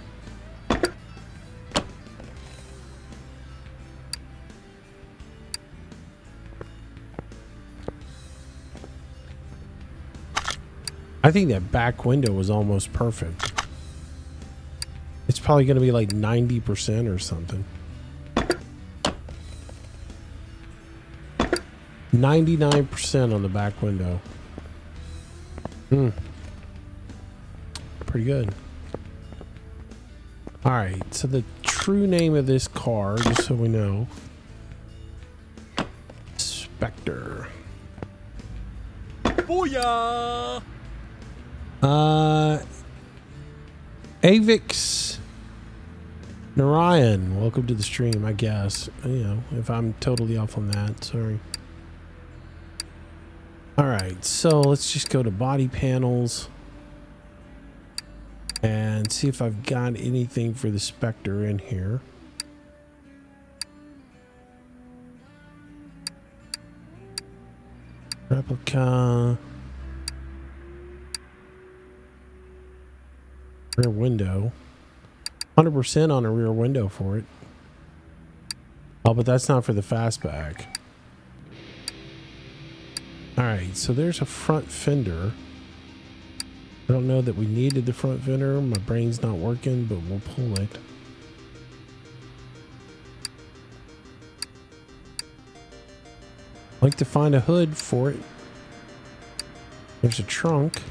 I think that back window was almost perfect. It's probably going to be like 90% or something. 99% on the back window. Pretty good. All right, so the true name of this car, just so we know. Spectre. Booyah! Avix Narayan, welcome to the stream, I guess. You know, if I'm totally off on that, sorry. Alright, so let's just go to body panels and see if I've got anything for the Spectre in here. Replica. Rear window. 100% on a rear window for it. Oh, but that's not for the fastback. Alright, so there's a front fender. I don't know that we needed the front fender. My brain's not working, but we'll pull it. I'd like to find a hood for it. There's a trunk.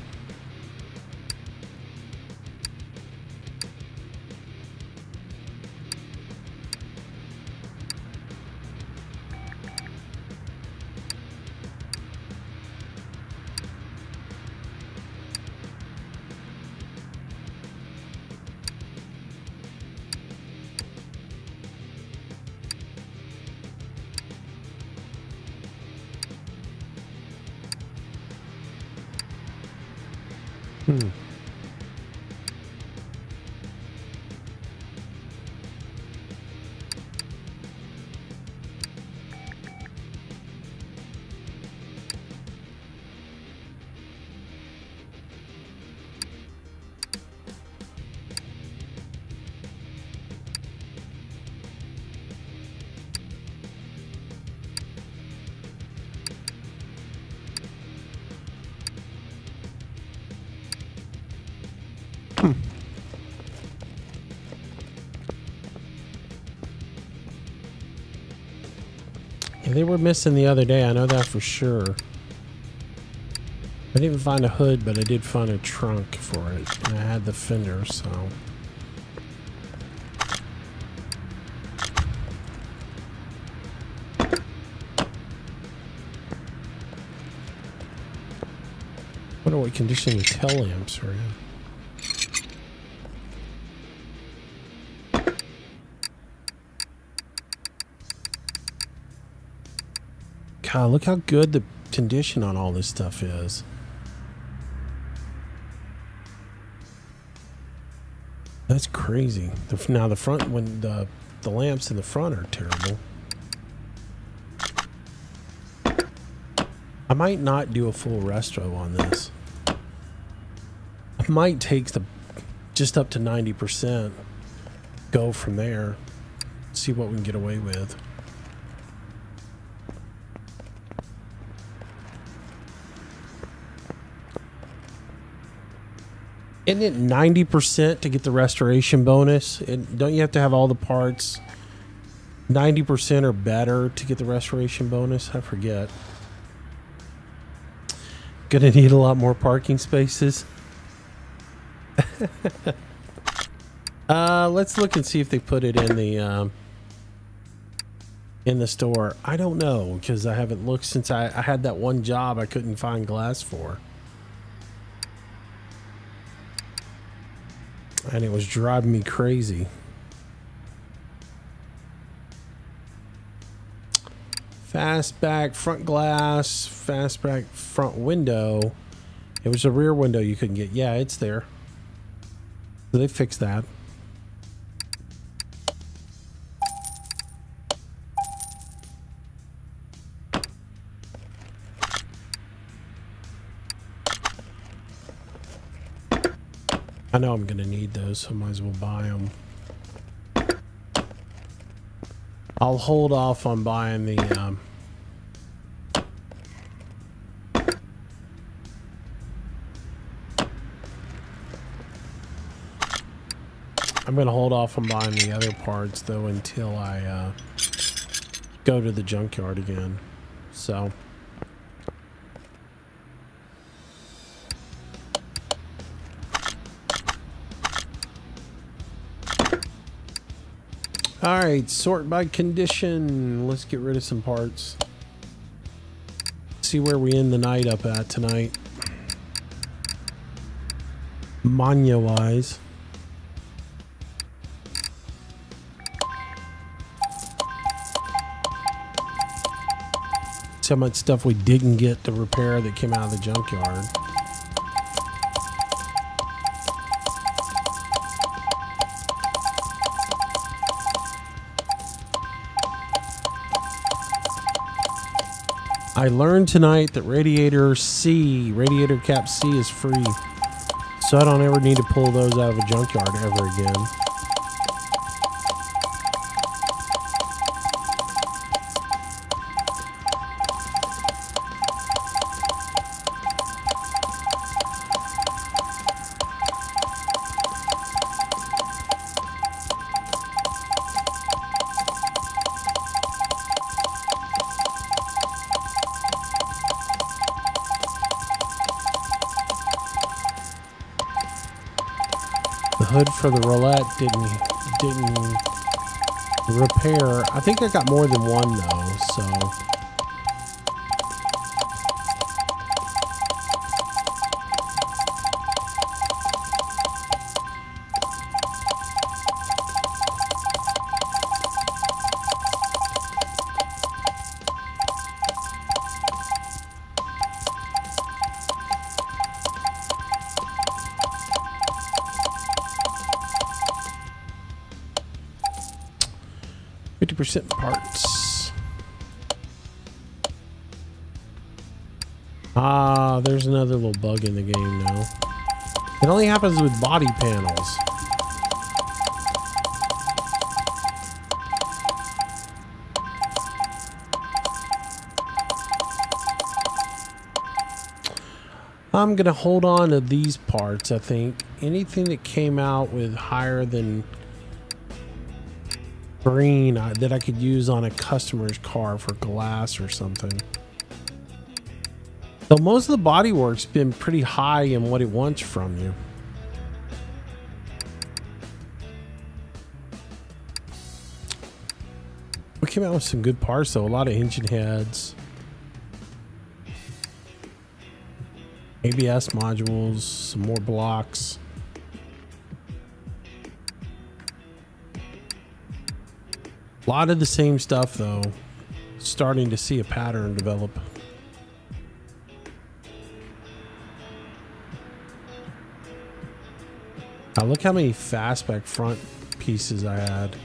Yeah, they were missing the other day. I know that for sure. I didn't find a hood, but I did find a trunk for it. And I had the fender, so. Wonder what condition the tail lamps are in. God, look how good the condition on all this stuff is. That's crazy. Now the front, when the lamps in the front are terrible. I might not do a full resto on this. I might take the just up to 90%. Go from there. See what we can get away with. Isn't it 90% to get the restoration bonus? Don't you have to have all the parts 90% or better to get the restoration bonus? I forget. Gonna need a lot more parking spaces. Let's look and see if they put it in the in the store? I don't know, because I haven't looked since I had that one job I couldn't find glass for. And it was driving me crazy. Fastback front glass, fastback front window. It was a rear window you couldn't get. Yeah, it's there. So they fixed that. I know I'm gonna need those, so I might as well buy them. I'll hold off on buying the I'm gonna hold off on buying the other parts though until I go to the junkyard again. So all right, sort by condition. Let's get rid of some parts. See where we end the night up at tonight. Mania wise. See how much stuff we didn't get to repair that came out of the junkyard. I learned tonight that radiator cap C is free. So I don't ever need to pull those out of a junkyard ever again. Hood for the roulette didn't repair. I think I got more than one though, so. Parts. Ah, there's another little bug in the game now. It only happens with body panels. I'm gonna hold on to these parts. I think anything that came out with higher than green that I could use on a customer's car for glass or something. So most of the body work's been pretty high in what it wants from you. We came out with some good parts though. A lot of engine heads, ABS modules, some more blocks. A lot of the same stuff though. Starting to see a pattern develop. Now look how many fastback front pieces I had.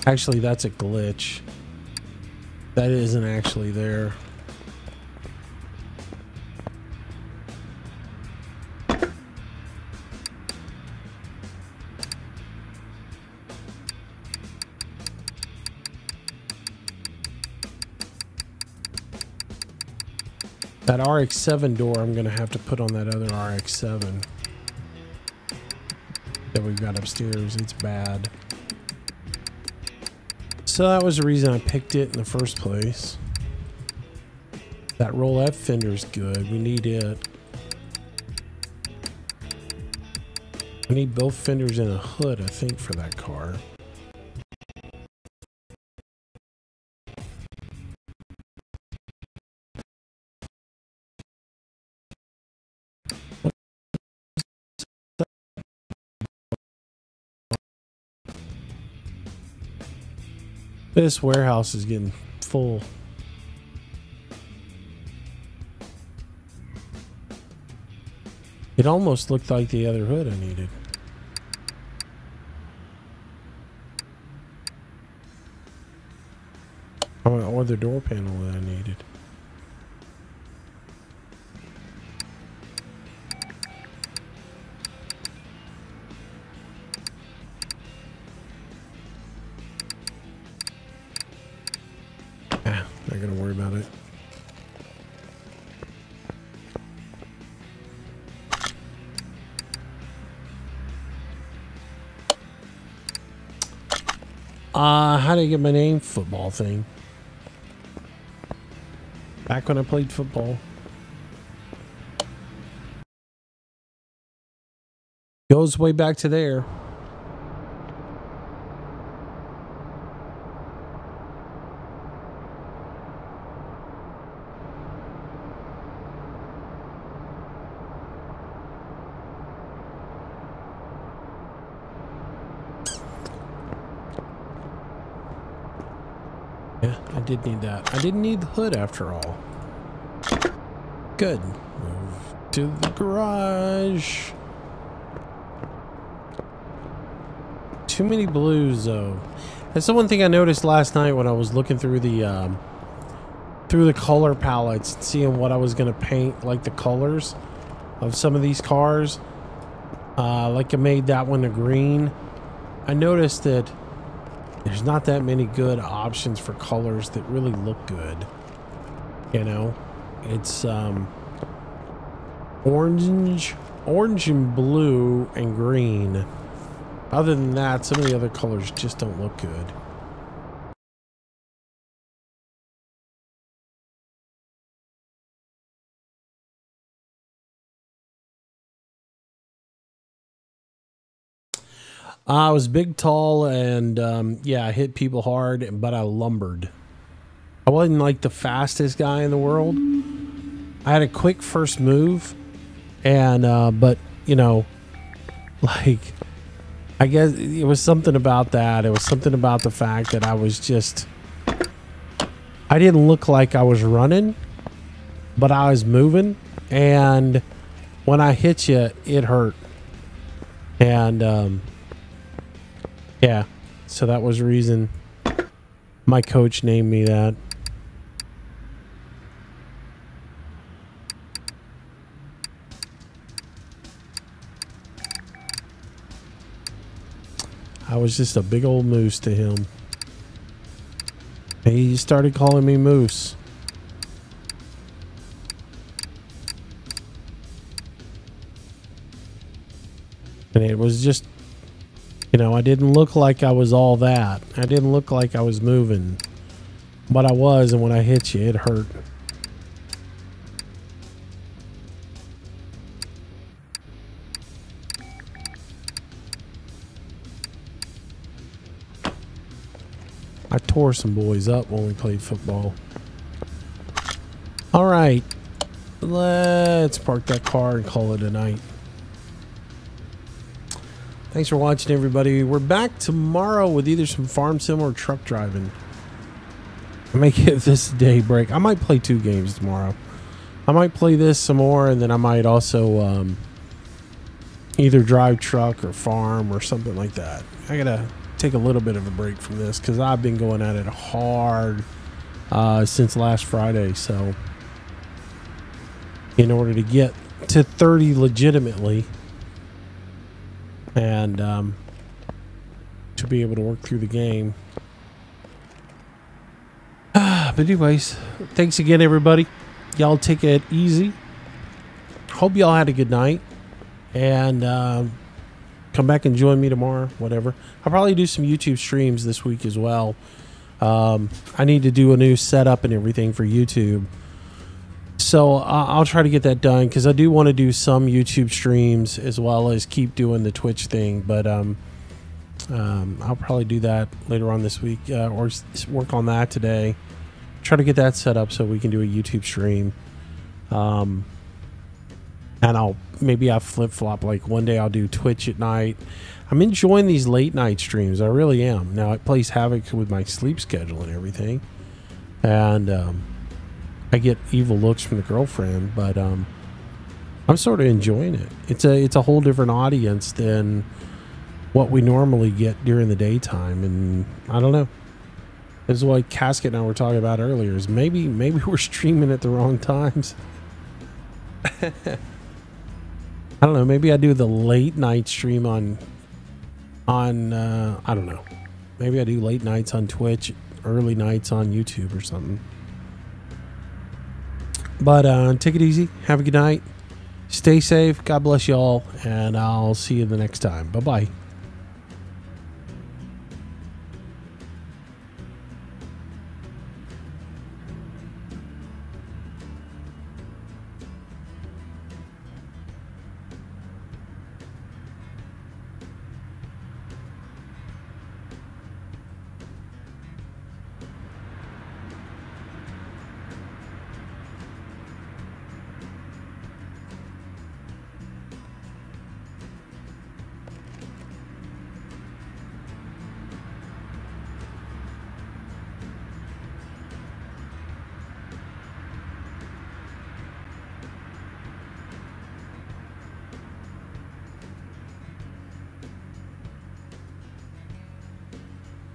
Actually, that's a glitch. That isn't actually there. That RX-7 door I'm gonna have to put on that other RX-7 that we've got upstairs. It's bad. So that was the reason I picked it in the first place. That rollette fender is good. We need it. I need both fenders and a hood, I think, for that car. This warehouse is getting full. It almost looked like the other hood I needed. Or the door panel that I needed. Not gonna worry about it. How did I get my name? Football thing. Back when I played football. Goes way back to there. Yeah, I did need that. I didn't need the hood after all. Good. Move to the garage. Too many blues, though. That's the one thing I noticed last night when I was looking through the color palettes and seeing what I was gonna paint, like the colors of some of these cars. Like I made that one a green. I noticed that there's not that many good options for colors that really look good. You know, it's orange and blue and green. Other than that, some of the other colors just don't look good. I was big, tall, and yeah, I hit people hard, but I lumbered. I wasn't like the fastest guy in the world. I had a quick first move, and but you know, like, I guess it was something about that. It was something about the fact that I was just, I didn't look like I was running, but I was moving, and when I hit you, it hurt. And yeah, so that was the reason my coach named me that. I was just a big old moose to him. He started calling me Moose. And it was just, you know, I didn't look like I was all that. I didn't look like I was moving. But I was, and when I hit you, it hurt. I tore some boys up when we played football. All right. Let's park that car and call it a night. Thanks for watching, everybody. We're back tomorrow with either some farm sim or truck driving. I may give this a day break. I might play 2 games tomorrow. I might play this some more, and then I might also either drive truck or farm or something like that. I gotta take a little bit of a break from this because I've been going at it hard since last Friday. So in order to get to 30 legitimately, and to be able to work through the game. But anyways, thanks again, everybody. Y'all take it easy. Hope y'all had a good night. And come back and join me tomorrow, whatever. I'll probably do some YouTube streams this week as well. I need to do a new setup and everything for YouTube. So I'll try to get that done because I do want to do some YouTube streams as well as keep doing the Twitch thing. But I'll probably do that later on this week or work on that today. Try to get that set up so we can do a YouTube stream. And maybe I'll flip-flop. Like one day I'll do Twitch at night. I'm enjoying these late night streams. I really am. Now it plays havoc with my sleep schedule and everything. And I get evil looks from the girlfriend, but I'm sort of enjoying it. It's a whole different audience than what we normally get during the daytime, and I don't know. This is what Casket and I were talking about earlier. Is maybe we're streaming at the wrong times. I don't know. Maybe I do the late night stream on I don't know. Maybe I do late nights on Twitch, early nights on YouTube or something. But take it easy. Have a good night. Stay safe. God bless you all, and I'll see you the next time. Bye-bye.